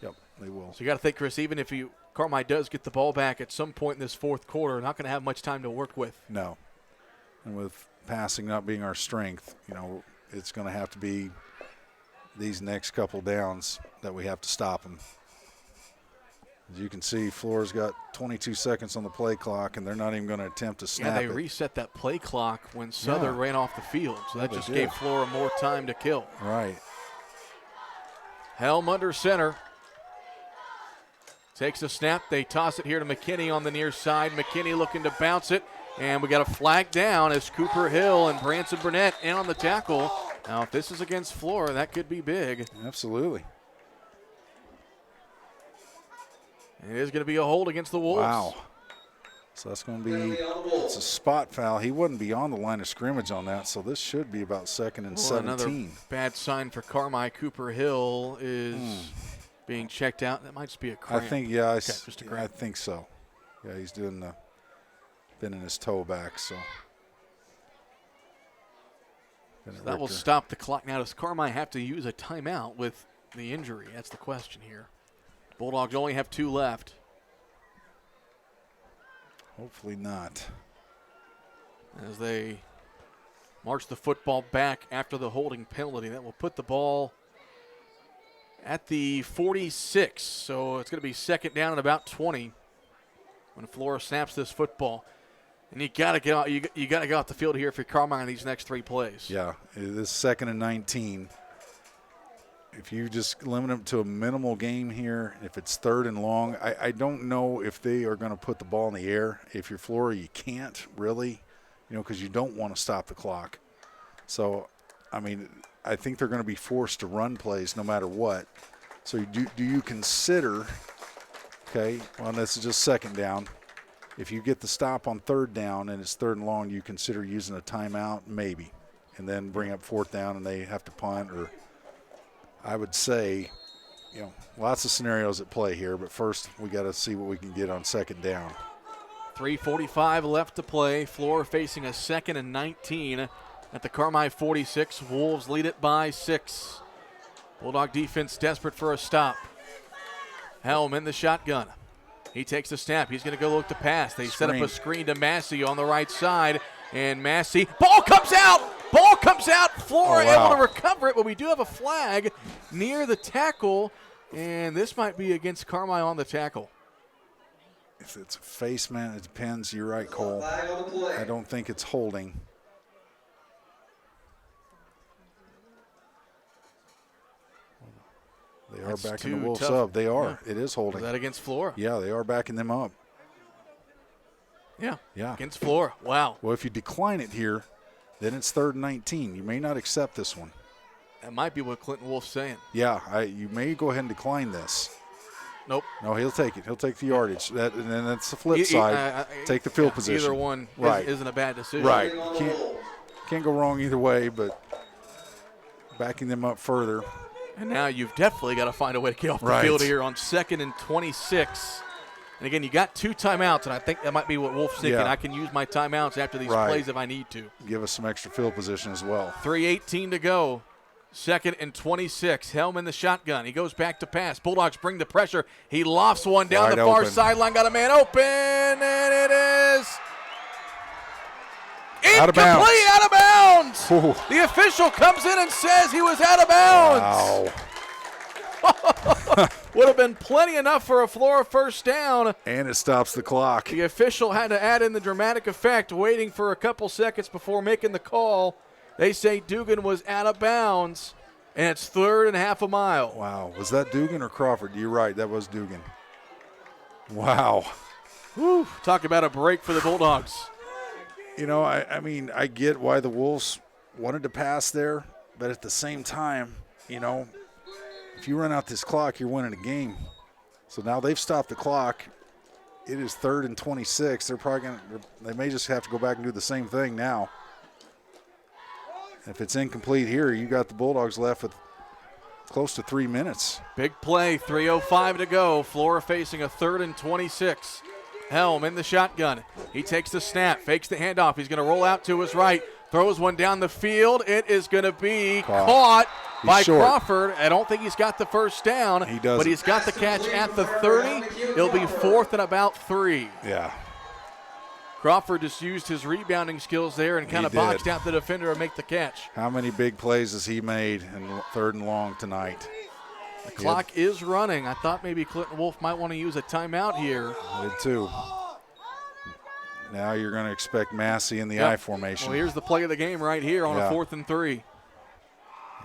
Yep, they will. So you got to think, Chris, even if Carmi does get the ball back at some point in this fourth quarter, not going to have much time to work with. No. And with passing not being our strength, it's going to have to be these next couple downs that we have to stop them. As you can see, Flora's got 22 seconds on the play clock, and they're not even going to attempt to snap they reset that play clock when Souther ran off the field, so that just gave Flora more time to kill. Right. Helm under center. Takes a snap. They toss it here to McKinney on the near side. McKinney looking to bounce it, and we got a flag down as Cooper Hill and Branson Burnett in on the tackle. Now, if this is against Flora, that could be big. Absolutely. It is going to be a hold against the Wolves. Wow. So that's going to be it's a spot foul. He wouldn't be on the line of scrimmage on that, so this should be about 2nd and 17. Another bad sign for Carmi. Cooper Hill is being checked out. That might just be a cramp. I think, just a cramp. I think so. Yeah, he's doing bending his toe back, so. That will stop the clock. Now, does Carmi have to use a timeout with the injury? That's the question here. Bulldogs only have 2 left. Hopefully not. As they march the football back after the holding penalty. That will put the ball at the 46. So it's going to be 2nd down and about 20 when Flora snaps this football. And you got to get out. You got to get off the field here if you're Carmine on these next 3 plays. Yeah, it is 2nd and 19. If you just limit them to a minimal game here, if it's 3rd and long, I don't know if they are going to put the ball in the air. If you're Flora, you can't really, because you don't want to stop the clock. So, I think they're going to be forced to run plays no matter what. So do you consider, okay, well, this is just 2nd down. If you get the stop on 3rd down and it's 3rd and long, you consider using a timeout? Maybe. And then bring up 4th down and they have to punt, or I would say, lots of scenarios at play here, but first we got to see what we can get on 2nd down. 3:45 left to play. Flora facing a 2nd and 19 at the Carmi 46. Wolves lead it by 6. Bulldog defense desperate for a stop. Helm in the shotgun. He takes a snap. He's going to go look to pass. They set up a screen to Massey on the right side, and Massey, ball comes out. Ball comes out. Flora able to recover it, but we do have a flag near the tackle, and this might be against Carmi on the tackle. If it's a face, man, it depends. You're right, Cole. I don't think it's holding. They are backing the Wolves up. They are. Yeah. It is holding. Is that against Flora? Yeah, they are backing them up. Yeah. Yeah. Against Flora. Wow. Well, if you decline it here, then it's 3rd and 19. You may not accept this one. That might be what Clinton Wolf's saying. Yeah, you may go ahead and decline this. Nope. No, he'll take it. He'll take the yardage. And then that's the flip side. Take the field position. Either one isn't a bad decision. Right. Can't go wrong either way, but backing them up further. And now you've definitely got to find a way to get off the field here on 2nd and 26. And again, you got 2 timeouts, and I think that might be what Wolf's thinking. I can use my timeouts after these plays if I need to. Give us some extra field position as well. 3:18 to go. 2nd and 26. Helm in the shotgun. He goes back to pass. Bulldogs bring the pressure. He lofts one down the far sideline. Got a man open, and it is incomplete, out of bounds. Ooh. The official comes in and says he was out of bounds. Wow. Would have been plenty enough for a Flora 1st down. And it stops the clock. The official had to add in the dramatic effect, waiting for a couple seconds before making the call. They say Dugan was out of bounds, and it's 3rd and half a mile. Wow. Was that Dugan or Crawford? You're right. That was Dugan. Wow. Whew. Talk about a break for the Bulldogs. I get why the Wolves wanted to pass there, but at the same time, if you run out this clock, you're winning a game. So now they've stopped the clock. It is 3rd and 26. They're probably they may just have to go back and do the same thing now. If it's incomplete here, you got the Bulldogs left with close to 3 minutes. Big play, 3:05 to go. Flora facing a 3rd and 26. Helm in the shotgun. He takes the snap, fakes the handoff. He's going to roll out to his right, throws one down the field. It is going to be caught by Crawford. I don't think he's got the first down, He doesn't. but he's got the catch at the 30. It'll be 4th and about 3. Yeah. Crawford just used his rebounding skills there and kind of He boxed did. out the defender and make the catch. How many big plays has he made in 3rd and long tonight? The clock is running. I thought maybe Clinton Wolf might want to use a timeout here. I did too. Now you're going to expect Massey in the I formation. Well, here's the play of the game right here on a 4th and 3.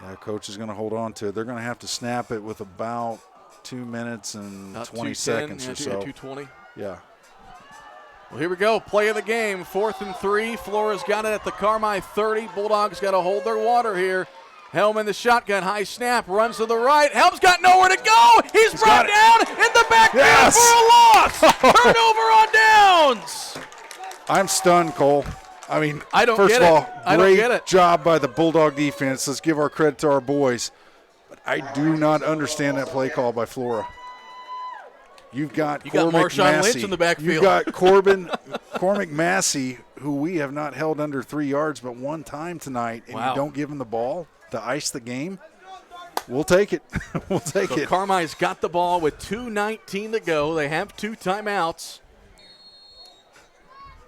Yeah, coach is going to hold on to it. They're going to have to snap it with about 2 minutes and 20 seconds or so. 2:20. Yeah. Well, here we go. Play of the game, 4th and 3. Flora's got it at the Carmi 30. Bulldogs got to hold their water here. Helm in the shotgun, high snap, runs to the right. Helm's got nowhere to go. He's brought down in the backfield for a loss. Turnover on downs. I'm stunned, Cole. I mean, I don't first get of it. all, I don't get great it. job by the Bulldog defense. Let's give our credit to our boys. But I do not understand that play call by Flora. You've got Marshawn Massey. Lynch in the backfield. You've got Cormac Massey, who we have not held under 3 yards but one time tonight, and you don't give him the ball to ice the game. We'll take it. We'll take it. Carmi's got the ball with 2:19 to go. They have 2 timeouts.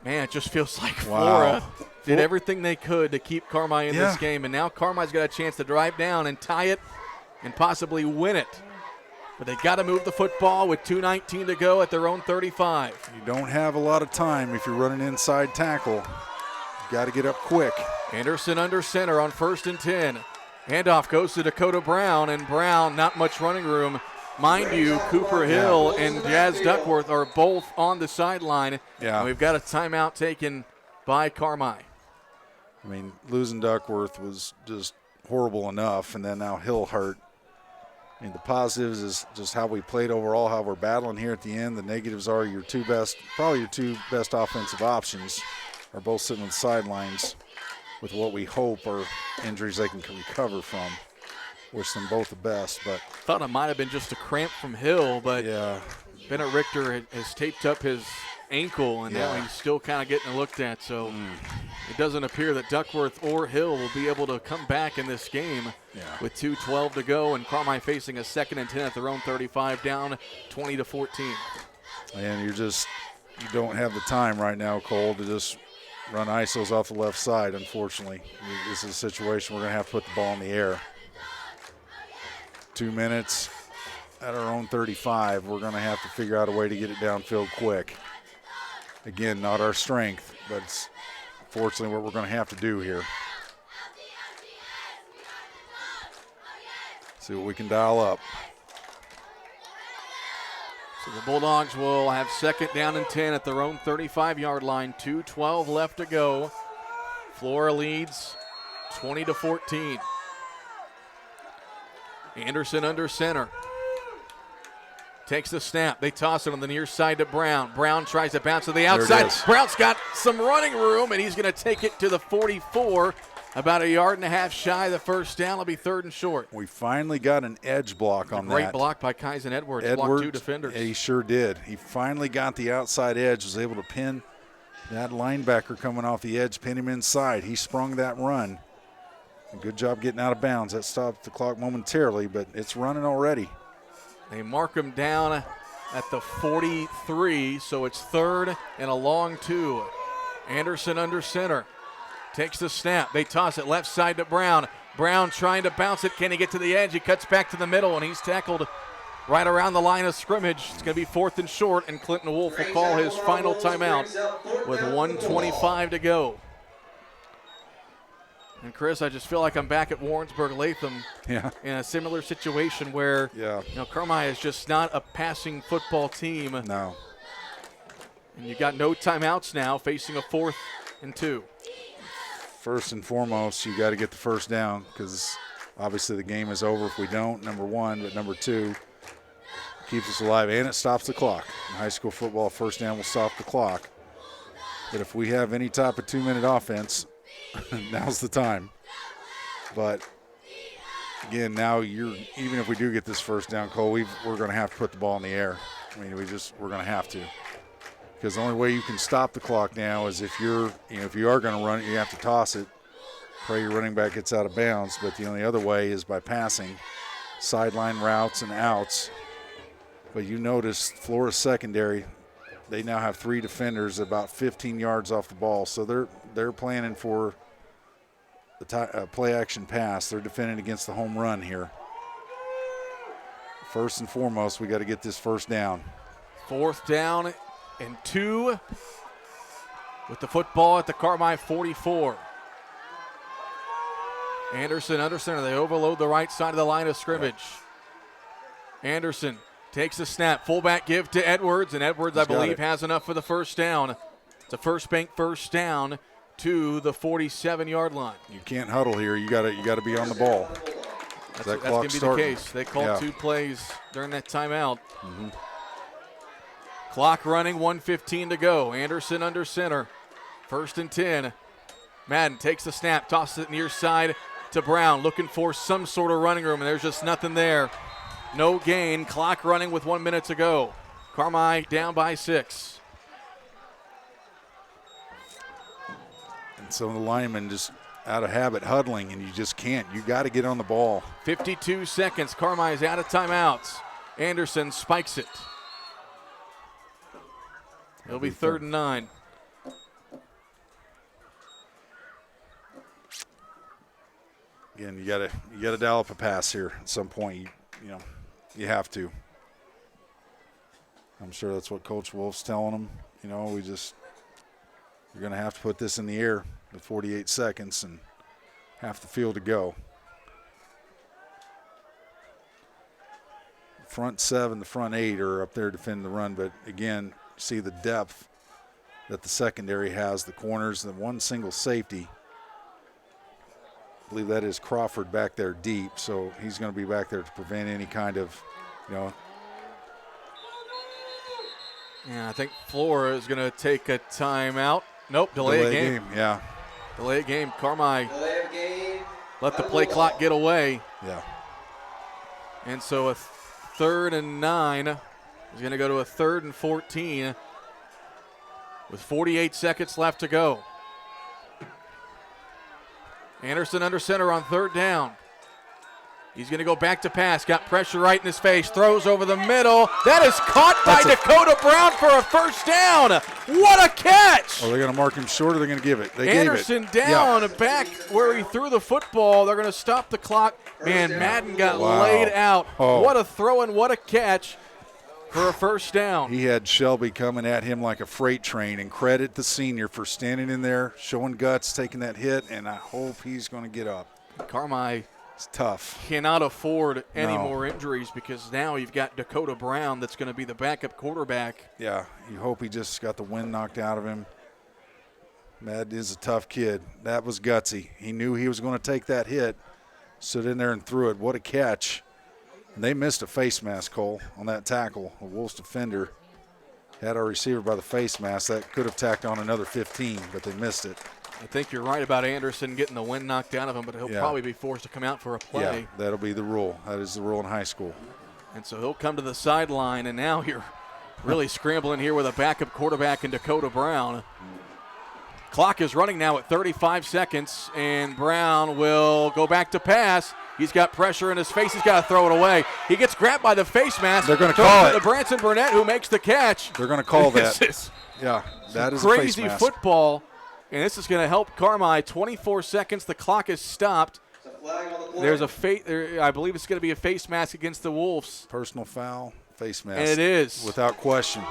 Man, it just feels like Flora did everything they could to keep Carmi in this game, and now Carmi's got a chance to drive down and tie it and possibly win it. But they got to move the football with 2:19 to go at their own 35. You don't have a lot of time if you're running inside tackle. You got to get up quick. Anderson under center on 1st and 10. Handoff goes to Dakota Brown, and Brown, not much running room. Mind you, Cooper Hill and Jazz Duckworth are both on the sideline. Yeah. And we've got a timeout taken by Carmi. I mean, losing Duckworth was just horrible enough, and then now Hill hurt. I mean, the positives is just how we played overall, how we're battling here at the end. The negatives are probably your two best offensive options are both sitting on the sidelines with what we hope are injuries they can recover from. Wish them both the best, but thought it might have been just a cramp from Hill, but Bennett Richter has taped up his ankle, and now he's still kind of getting looked at. So it doesn't appear that Duckworth or Hill will be able to come back in this game with 2:12 to go, and Carmi facing a 2nd and 10 at their own 35, down 20-14. And you don't have the time right now, Cole, to just run ISOs off the left side, unfortunately. This is a situation we're going to have to put the ball in the air. 2 minutes at our own 35. We're going to have to figure out a way to get it downfield quick. Again, not our strength, but it's unfortunately what we're going to have to do here. See what we can dial up. So the Bulldogs will have 2nd down and 10 at their own 35-yard line. 2:12 left to go. Flora leads 20-14. Anderson under center. Takes the snap. They toss it on the near side to Brown. Brown tries to bounce to the outside. Brown's got some running room, and he's going to take it to the 44. About 1.5 yards shy of the first down. It'll be 3rd and short. We finally got an edge block on that. Great block by Kaizen Edwards. Blocked 2 defenders. He sure did. He finally got the outside edge, was able to pin that linebacker coming off the edge, pin him inside. He sprung that run. Good job getting out of bounds. That stopped the clock momentarily, but it's running already. They mark him down at the 43, so it's 3rd and a long 2. Anderson under center. Takes the snap. They toss it left side to Brown. Brown trying to bounce it. Can he get to the edge? He cuts back to the middle, and he's tackled right around the line of scrimmage. It's going to be 4th and short, and Clinton Wolf will call his final timeout with 1:25 to go. And Chris, I just feel like I'm back at Warrensburg Latham in a similar situation where Carmi is just not a passing football team. No. And you got no timeouts now, facing a 4th and 2. First and foremost, you got to get the first down because obviously the game is over if we don't, number one. But number two, keeps us alive, and it stops the clock. In high school football, first down will stop the clock. But if we have any type of 2-minute offense, now's the time. But again, now even if we do get this first down, Cole, we're going to have to put the ball in the air. I mean, we're going to have to, because the only way you can stop the clock now is if you are going to run it, you have to toss it, pray your running back gets out of bounds. But the only other way is by passing, sideline routes and outs. But you notice Flora secondary, they now have 3 defenders about 15 yards off the ball, so they're planning for the play action pass. They're defending against the home run here. First and foremost, we got to get this first down. 4th down and 2 with the football at the Carmi 44. Anderson under center. They overload the right side of the line of scrimmage. Anderson takes the snap. Fullback give to Edwards, and Edwards, I believe, has enough for the first down. It's a first bank first down to the 47-yard line. You can't huddle here. You got to be on the ball. That's going to be the case. They called 2 plays during that timeout. Mm-hmm. Clock running, 1:15 to go. Anderson under center. 1st and 10. Madden takes the snap, tosses it near side to Brown, looking for some sort of running room, and there's just nothing there. No gain. Clock running with 1 minute to go. Carmi down by 6. And some of the linemen just out of habit huddling, and you just can't. You got to get on the ball. 52 seconds. Carmi is out of timeouts. Anderson spikes it. It'll be 3rd and 9. Again, you gotta dial up a pass here at some point. You have to. I'm sure that's what Coach Wolf's telling them. You're gonna have to put this in the air with 48 seconds and half the field to go. Front 7, the front 8 are up there defending the run, but again, see the depth that the secondary has, the corners, and the one single safety. I believe that is Crawford back there deep, so he's going to be back there to prevent any kind of, Yeah, I think Flora is going to take a timeout. Nope, delay a game. Yeah. Delay a game. Carmi let the play clock get away. Yeah. And so a 3rd and 9 is going to go to a 3rd and 14 with 48 seconds left to go. Anderson under center on 3rd down. He's going to go back to pass. Got pressure right in his face. Throws over the middle. That is caught by Dakota Brown for a first down. What a catch! Are they going to mark him short or they're going to give it? They Anderson gave it. Down back where he threw the football. They're going to stop the clock. Man, Madden got laid out. Oh. What a throw and what a catch for a first down. He had Shelby coming at him like a freight train, and credit the senior for standing in there, showing guts, taking that hit, and I hope he's going to get up. Carmi It's tough. Cannot afford any more injuries because now you've got Dakota Brown that's going to be the backup quarterback. Yeah, you hope he just got the wind knocked out of him. That is a tough kid. That was gutsy. He knew he was going to take that hit, stood in there and threw it. What a catch. And they missed a face mask, Cole, on that tackle. The Wolves defender had our receiver by the face mask. That could have tacked on another 15, but they missed it. I think you're right about Anderson getting the wind knocked out of him, but he'll probably be forced to come out for a play. Yeah, that'll be the rule. That is the rule in high school. And so he'll come to the sideline, and now you're really scrambling here with a backup quarterback in Dakota Brown. Clock is running now at 35 seconds, and Brown will go back to pass. He's got pressure in his face. He's got to throw it away. He gets grabbed by the face mask. They're going to call it. The Branson Burnett who makes the catch. They're going to call that. Yeah, that is crazy a face mask. Football, and this is going to help Carmi. 24 seconds. The clock is stopped. There's I believe it's going to be a face mask against the Wolves. Personal foul, face mask. And it is. Without question.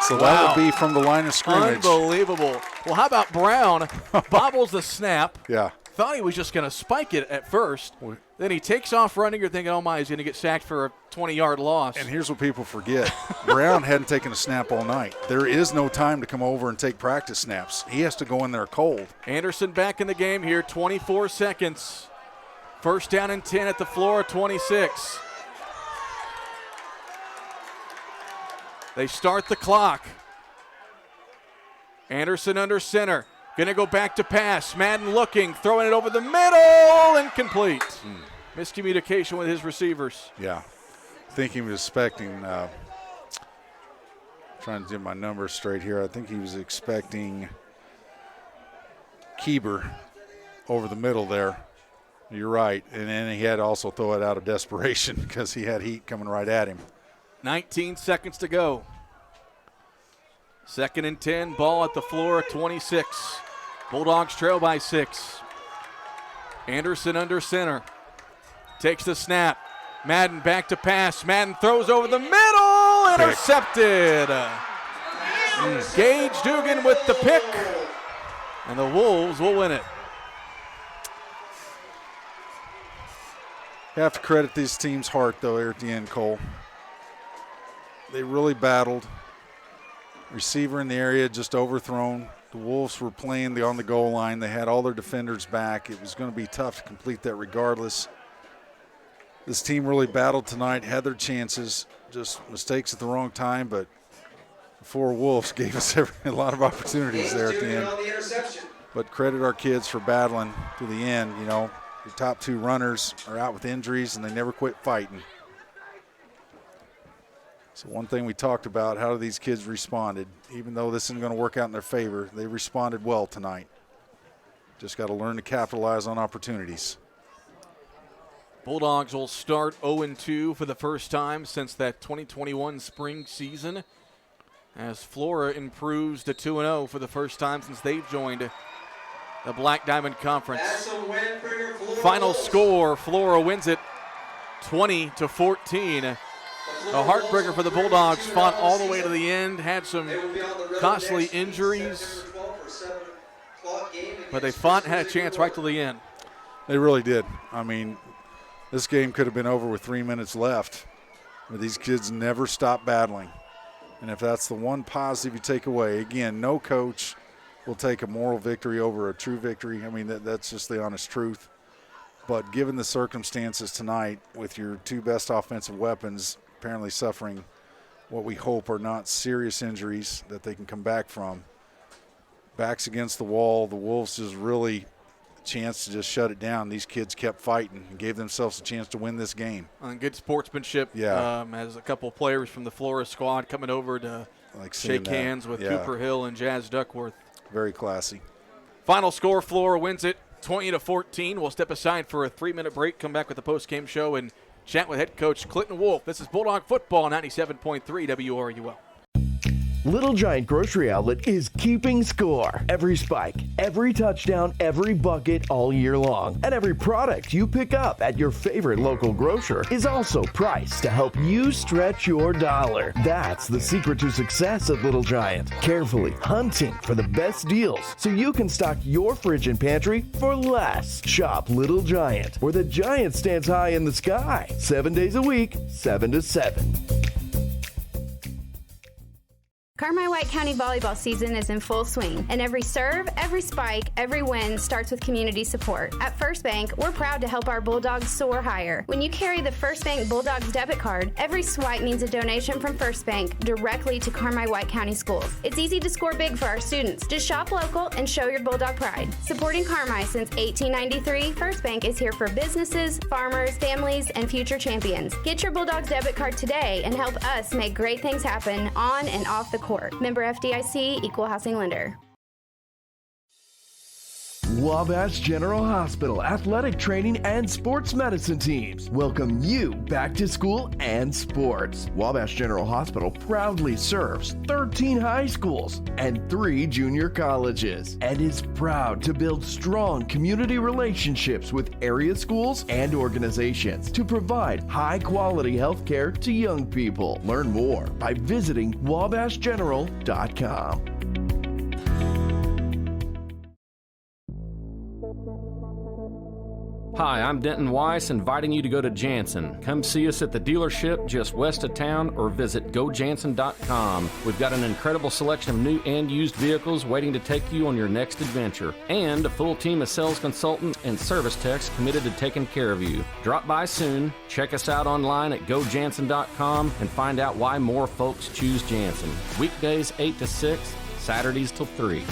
So that will be from the line of scrimmage. Unbelievable. Well, how about Brown bobbles the snap. Yeah. Thought he was just going to spike it at first. Then he takes off running. You're thinking, oh, my, he's going to get sacked for a 20-yard loss. And here's what people forget. Brown hadn't taken a snap all night. There is no time to come over and take practice snaps. He has to go in there cold. Anderson back in the game here, 24 seconds. First down and 10 at the Flora 26. They start the clock. Anderson under center. Going to go back to pass. Madden looking, throwing it over the middle, incomplete. Miscommunication with his receivers. Yeah. I think he was expecting, trying to do my numbers straight here, I think he was expecting Kieber over the middle there. You're right. And then he had to also throw it out of desperation because he had heat coming right at him. 19 seconds to go. 2nd and 10, ball at the Flora 26. Bulldogs trail by 6. Anderson under center. Takes the snap. Madden back to pass. Madden throws over the middle. Intercepted. Gage Dugan with the pick. And the Wolves will win it. You have to credit these teams' heart, though, here at the end, Cole. They really battled. Receiver in the area just overthrown. The Wolves were playing on the goal line. They had all their defenders back. It was going to be tough to complete that regardless. This team really battled tonight, had their chances, just mistakes at the wrong time, but the 4 Wolves gave us a lot of opportunities there at the end. But credit our kids for battling to the end. You know, your top 2 runners are out with injuries, and they never quit fighting. So one thing we talked about, how these kids responded. Even though this isn't going to work out in their favor, they responded well tonight. Just got to learn to capitalize on opportunities. Bulldogs will start 0-2 for the first time since that 2021 spring season, as Flora improves to 2-0 for the first time since they've joined the Black Diamond Conference. Final score, Flora wins it 20-14. A heartbreaker for the Bulldogs, fought all the way to the end, had some costly injuries, but they fought and had a chance right to the end. They really did. I mean, this game could have been over with 3 minutes left, but these kids never stopped battling. And if that's the one positive you take away, again, no coach will take a moral victory over a true victory. I mean, that's just the honest truth. But given the circumstances tonight, with your 2 best offensive weapons apparently suffering what we hope are not serious injuries that they can come back from, backs against the wall, the Wolves just really a chance to just shut it down. These kids kept fighting and gave themselves a chance to win this game. And good sportsmanship. Yeah. As a couple of players from the Flora squad coming over to shake hands with Cooper Hill and Jazz Duckworth. Very classy. Final score, Flora wins it 20-14. We'll step aside for a 3-minute break, come back with the post-game show, and chat with head coach Clinton Wolf. This is Bulldog Football 97.3 WRUL. Little Giant Grocery Outlet is keeping score. Every spike, every touchdown, every bucket all year long. And every product you pick up at your favorite local grocer is also priced to help you stretch your dollar. That's the secret to success at Little Giant. Carefully hunting for the best deals so you can stock your fridge and pantry for less. Shop Little Giant, where the giant stands high in the sky. 7 days a week, 7 to 7. Carmi-White County volleyball season is in full swing, and every serve, every spike, every win starts with community support. At First Bank, we're proud to help our Bulldogs soar higher. When you carry the First Bank Bulldogs debit card, every swipe means a donation from First Bank directly to Carmi-White County schools. It's easy to score big for our students. Just shop local and show your Bulldog pride. Supporting Carmi since 1893, First Bank is here for businesses, farmers, families, and future champions. Get your Bulldogs debit card today and help us make great things happen on and off the court. Member FDIC, Equal Housing Lender. Wabash General Hospital Athletic Training and Sports Medicine teams welcome you back to school and sports. Wabash General Hospital proudly serves 13 high schools and 3 junior colleges and is proud to build strong community relationships with area schools and organizations to provide high-quality health care to young people. Learn more by visiting wabashgeneral.com. Hi, I'm Denton Weiss, inviting you to go to Jansen. Come see us at the dealership just west of town or visit gojansen.com. We've got an incredible selection of new and used vehicles waiting to take you on your next adventure, and a full team of sales consultants and service techs committed to taking care of you. Drop by soon, check us out online at gojansen.com, and find out why more folks choose Jansen. Weekdays 8 to 6, Saturdays till 3.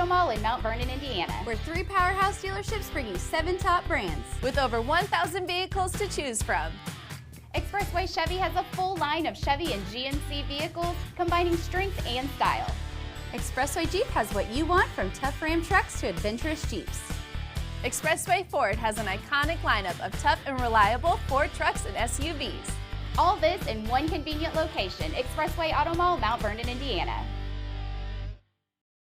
Auto Mall in Mount Vernon, Indiana, where 3 powerhouse dealerships bring you 7 top brands. With over 1,000 vehicles to choose from. Expressway Chevy has a full line of Chevy and GMC vehicles, combining strength and style. Expressway Jeep has what you want, from tough Ram trucks to adventurous Jeeps. Expressway Ford has an iconic lineup of tough and reliable Ford trucks and SUVs. All this in one convenient location, Expressway Auto Mall, Mount Vernon, Indiana.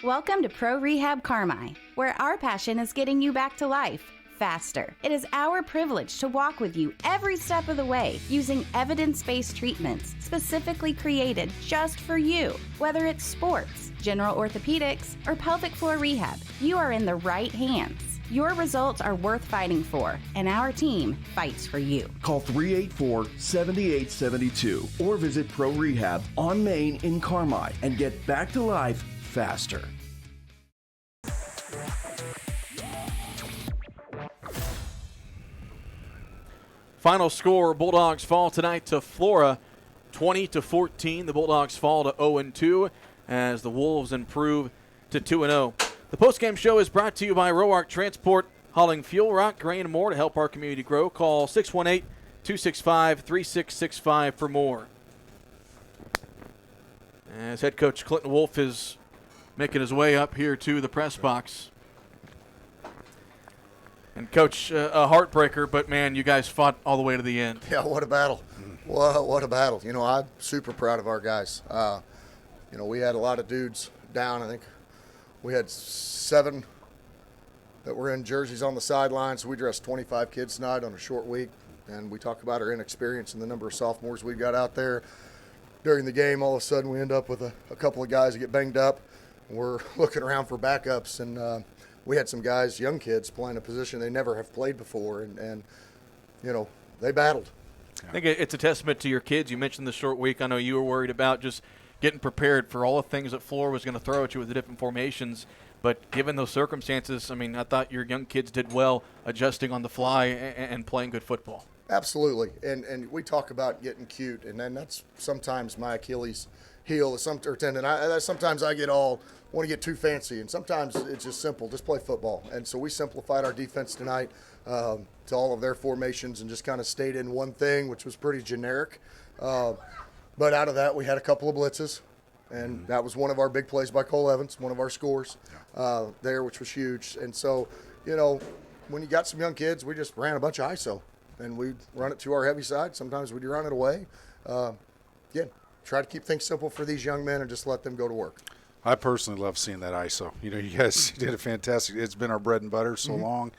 Welcome to Pro Rehab Carmi, where our passion is getting you back to life faster. It is our privilege to walk with you every step of the way using evidence-based treatments specifically created just for you. Whether it's sports, general orthopedics, or pelvic floor rehab, you are in the right hands. Your results are worth fighting for, and our team fights for you. Call 384-7872 or visit Pro Rehab on Main in Carmi and get back to life faster. Final score, Bulldogs fall tonight to Flora, 20-14. The Bulldogs fall to 0-2 as the Wolves improve to 2-0. The postgame show is brought to you by Roark Transport, hauling fuel, rock, grain, and more to help our community grow. Call 618-265-3665 for more. As head coach Clinton Wolf is making his way up here to the press box. And, Coach, a heartbreaker, but, man, you guys fought all the way to the end. Yeah, what a battle. What a battle. You know, I'm super proud of our guys. You know, we had a lot of dudes down. I think we had 7 that were in jerseys on the sidelines. So we dressed 25 kids tonight on a short week. And we talk about our inexperience and the number of sophomores we got out there. During the game, all of a sudden we end up with a couple of guys that get banged up. We're looking around for backups, and we had some guys, young kids, playing a position they never have played before, and you know, they battled. I think it's a testament to your kids. You mentioned the short week. I know you were worried about just getting prepared for all the things that Flora was going to throw at you with the different formations. But given those circumstances, I mean, I thought your young kids did well adjusting on the fly and playing good football. Absolutely. And we talk about getting cute, and then that's sometimes my Achilles heel or tendon. Sometimes I want to get too fancy, and sometimes it's just simple. Just play football. And so we simplified our defense tonight to all of their formations and just kind of stayed in one thing, which was pretty generic. But out of that, we had a couple of blitzes, and that was one of our big plays by Cole Evans, one of our scores there, which was huge. And so, you know, when you got some young kids, we just ran a bunch of ISO, and we'd run it to our heavy side. Sometimes we'd run it away. Again, try to keep things simple for these young men and just let them go to work. I personally love seeing that ISO. You know, you guys did a fantastic. It's been our bread and butter so long.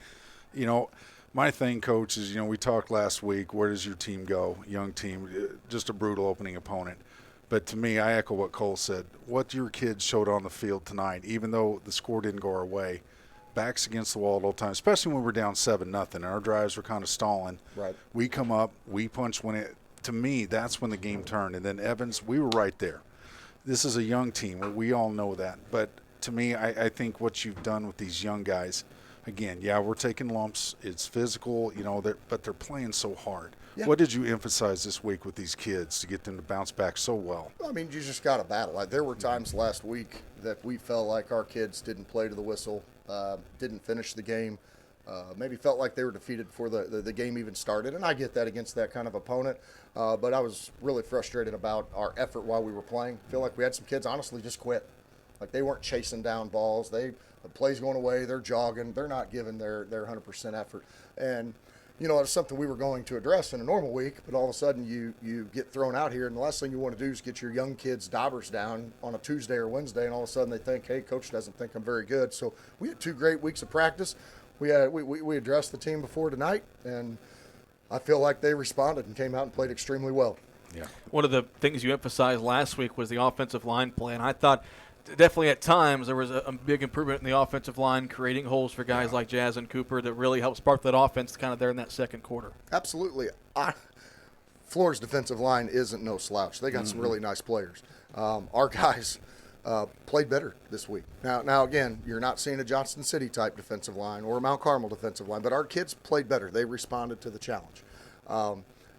You know, my thing, Coach, is, you know, we talked last week, where does your team go? Young team, just a brutal opening opponent. But to me, I echo what Cole said. What your kids showed on the field tonight, even though the score didn't go our way, backs against the wall at all times, especially when we're down 7-0 and our drives were kind of stalling. Right. We come up, we punch when it. To me, that's when the game turned. And then Evans, we were right there. This is a young team. We all know that. But to me, I think what you've done with these young guys, again, yeah, we're taking lumps. It's physical, you know, but they're playing so hard. Yeah. What did you emphasize this week with these kids to get them to bounce back so well? I mean, you just got to battle. Like, there were times last week that we felt like our kids didn't play to the whistle, didn't finish the game, maybe felt like they were defeated before the game even started. And I get that against that kind of opponent. But I was really frustrated about our effort while we were playing. I feel like we had some kids honestly just quit. Like, they weren't chasing down balls. The play's going away. They're jogging. They're not giving their 100% effort. And, you know, it's something we were going to address in a normal week, but all of a sudden you get thrown out here, and the last thing you want to do is get your young kids' daubers down on a Tuesday or Wednesday, and all of a sudden they think, hey, coach doesn't think I'm very good. So we had 2 great weeks of practice. We addressed the team before tonight, and I feel like they responded and came out and played extremely well. Yeah. One of the things you emphasized last week was the offensive line play, and I thought definitely at times there was a big improvement in the offensive line, creating holes for guys like Jazz and Cooper that really helped spark that offense kind of there in that second quarter. Absolutely. Flora's defensive line isn't no slouch. They got some really nice players. Our guys played better this week. Now, again, you're not seeing a Johnson City type defensive line or a Mount Carmel defensive line, but our kids played better. They responded to the challenge.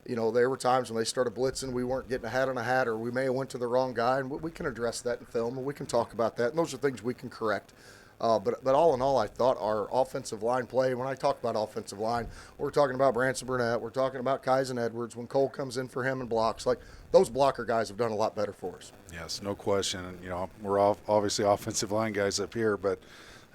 You know, there were times when they started blitzing, we weren't getting a hat on a hat, or we may have went to the wrong guy, and we can address that in film, and we can talk about that, and those are things we can correct. But all in all, I thought our offensive line play, when I talk about offensive line, we're talking about Branson Burnett, we're talking about Kaizen Edwards, when Cole comes in for him and blocks, like those blocker guys have done a lot better for us. Yes, no question. And, we're all obviously offensive line guys up here, but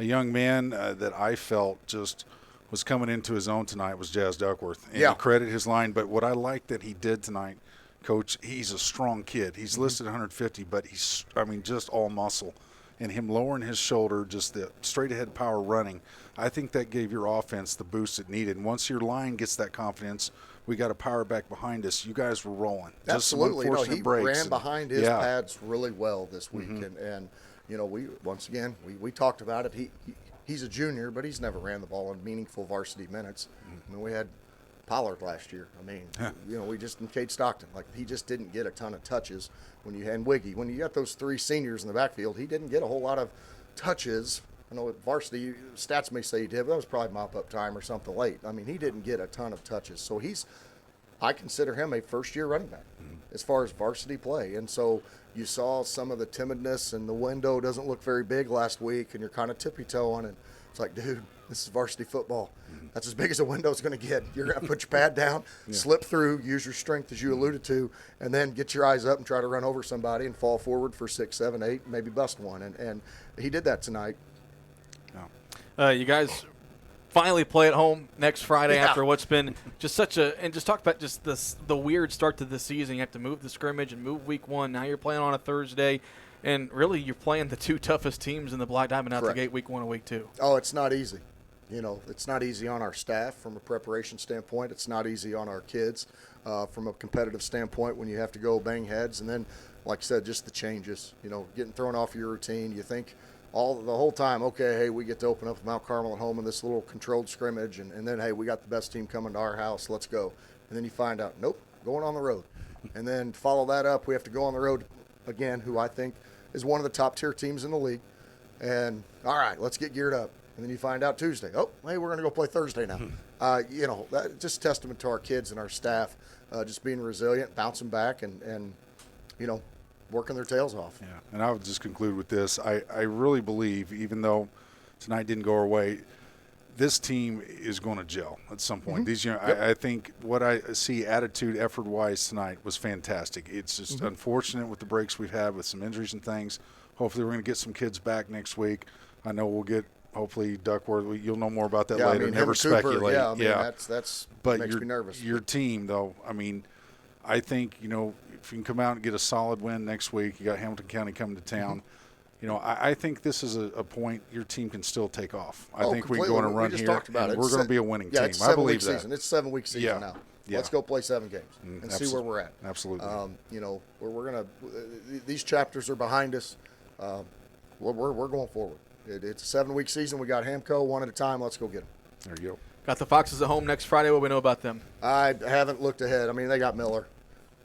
a young man that I felt just was coming into his own tonight was Jazz Duckworth. And you credit his line, but what I like that he did tonight, Coach, he's a strong kid. He's listed 150, but he's, just all muscle. And him lowering his shoulder, just the straight-ahead power running, I think that gave your offense the boost it needed. And once your line gets that confidence, we got a power back behind us. You guys were rolling. Absolutely. Just some unfortunate breaks. Ran behind his pads really well this week. And we once again, we talked about it. He's a junior, but he's never ran the ball in meaningful varsity minutes. We had Pollard last year. We just in Cade Stockton, he just didn't get a ton of touches and Wiggy. When you got those three seniors in the backfield, he didn't get a whole lot of touches. I know at varsity stats may say he did, but that was probably mop-up time or something late. He didn't get a ton of touches. So I consider him a first-year running back as far as varsity play. And so you saw some of the timidness, and the window doesn't look very big last week, and you're kind of tippy-toeing, and it's like, dude, this is varsity football. That's as big as a window's going to get. You're going to put your pad down, slip through, use your strength as you alluded to, and then get your eyes up and try to run over somebody and fall forward for 6, 7, 8, maybe bust one. And he did that tonight. You guys finally play at home next Friday after what's been just and just talk about just the weird start to the season. You have to move the scrimmage and move week 1. Now you're playing on a Thursday. And really, you're playing the two toughest teams in the Black Diamond out the gate week 1 and week 2. Oh, it's not easy. It's not easy on our staff from a preparation standpoint. It's not easy on our kids from a competitive standpoint when you have to go bang heads. And then, like I said, just the changes, getting thrown off your routine. You think the whole time, okay, hey, we get to open up Mount Carmel at home in this little controlled scrimmage. And then, hey, we got the best team coming to our house. Let's go. And then you find out, nope, going on the road. And then follow that up, we have to go on the road again, who I think is one of the top-tier teams in the league. And, all right, let's get geared up. And then you find out Tuesday, oh, hey, we're going to go play Thursday now. That's just testament to our kids and our staff just being resilient, bouncing back, and working their tails off. Yeah, and I would just conclude with this. I really believe, even though tonight didn't go our way, this team is going to gel at some point. I think what I see attitude, effort-wise tonight was fantastic. It's just unfortunate with the breaks we've had with some injuries and things. Hopefully we're going to get some kids back next week. I know we'll get hopefully Duckworth. You'll know more about that later. Never speculate. That's but makes me nervous. Your team, though, I think, if you can come out and get a solid win next week, you got Hamilton County coming to town. I think this is a point your team can still take off. I think we can go on a run here, and we're going to be a winning team. It's I believe that. Season. It's a 7-week season now. Let's go play 7 games and see where we're at. Absolutely. We're going to – these chapters are behind us. We're going forward. It's a 7-week season. We got Hamco one at a time. Let's go get them. There you go. Got the Foxes at home next Friday. What do we know about them? I haven't looked ahead. They got Miller.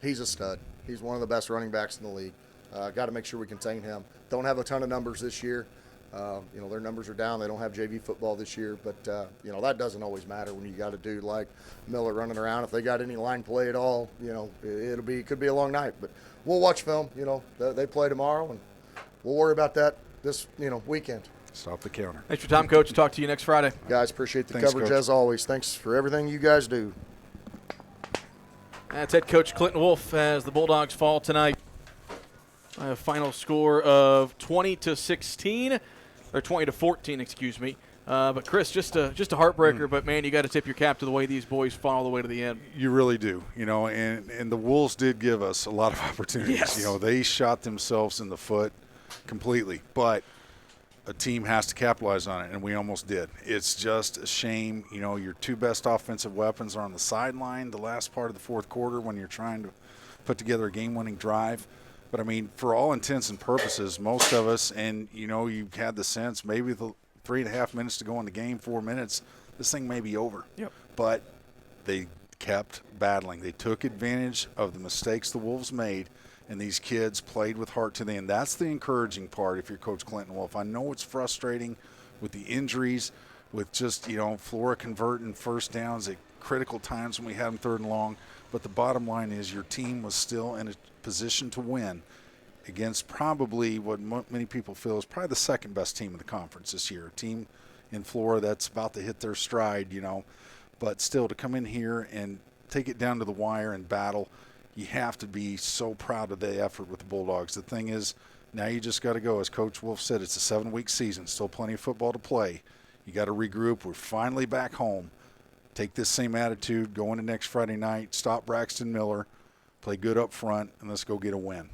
He's a stud. He's one of the best running backs in the league. Got to make sure we contain him. Don't have a ton of numbers this year. Their numbers are down. They don't have JV football this year, but that doesn't always matter when you got a dude like Miller running around. If they got any line play at all, it could be a long night. But we'll watch film. They play tomorrow, and we'll worry about that this weekend. Stop the counter. Thanks for your time, Coach. Talk to you next Friday. Guys, appreciate the coverage Coach. As always. Thanks for everything you guys do. That's head coach Clinton Wolf as the Bulldogs fall tonight. A final score of 20-16, or 20-14, excuse me. But Chris, just a heartbreaker. But man, you got to tip your cap to the way these boys fought all the way to the end. You really do, And the Wolves did give us a lot of opportunities. Yes. They shot themselves in the foot completely, but a team has to capitalize on it, and we almost did. It's just a shame. Your two best offensive weapons are on the sideline the last part of the fourth quarter when you're trying to put together a game-winning drive. But, for all intents and purposes, most of us, and, you had the sense maybe the 3.5 minutes to go in the game, 4 minutes, this thing may be over. Yep. But they kept battling. They took advantage of the mistakes the Wolves made, and these kids played with heart to the end. That's the encouraging part if you're Coach Clinton Wolf. I know it's frustrating with the injuries, with just, Flora converting first downs at critical times when we had them 3rd and long. But the bottom line is your team was still in a position to win, against probably what many people feel is probably the second best team in the conference this year, a team in Flora that's about to hit their stride, but still to come in here and take it down to the wire and battle, you have to be so proud of the effort with the Bulldogs. The thing is, now you just got to go. As Coach Wolf said, it's a 7-week season, still plenty of football to play. You got to regroup. We're finally back home. Take this same attitude, go into next Friday night, stop Braxton Miller, play good up front, and let's go get a win.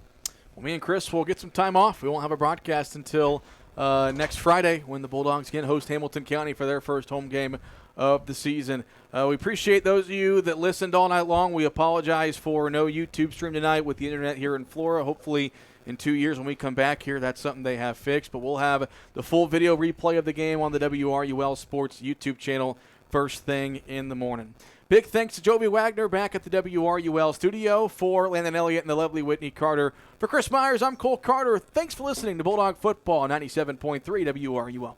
Well, me and Chris will get some time off. We won't have a broadcast until next Friday when the Bulldogs again host Hamilton County for their first home game of the season. We appreciate those of you that listened all night long. We apologize for no YouTube stream tonight with the internet here in Flora. Hopefully in 2 years when we come back here, that's something they have fixed. But we'll have the full video replay of the game on the WRUL Sports YouTube channel first thing in the morning. Big thanks to Joby Wagner back at the WRUL studio. For Landon Elliott and the lovely Whitney Carter. For Chris Myers, I'm Cole Carter. Thanks for listening to Bulldog Football 97.3 WRUL.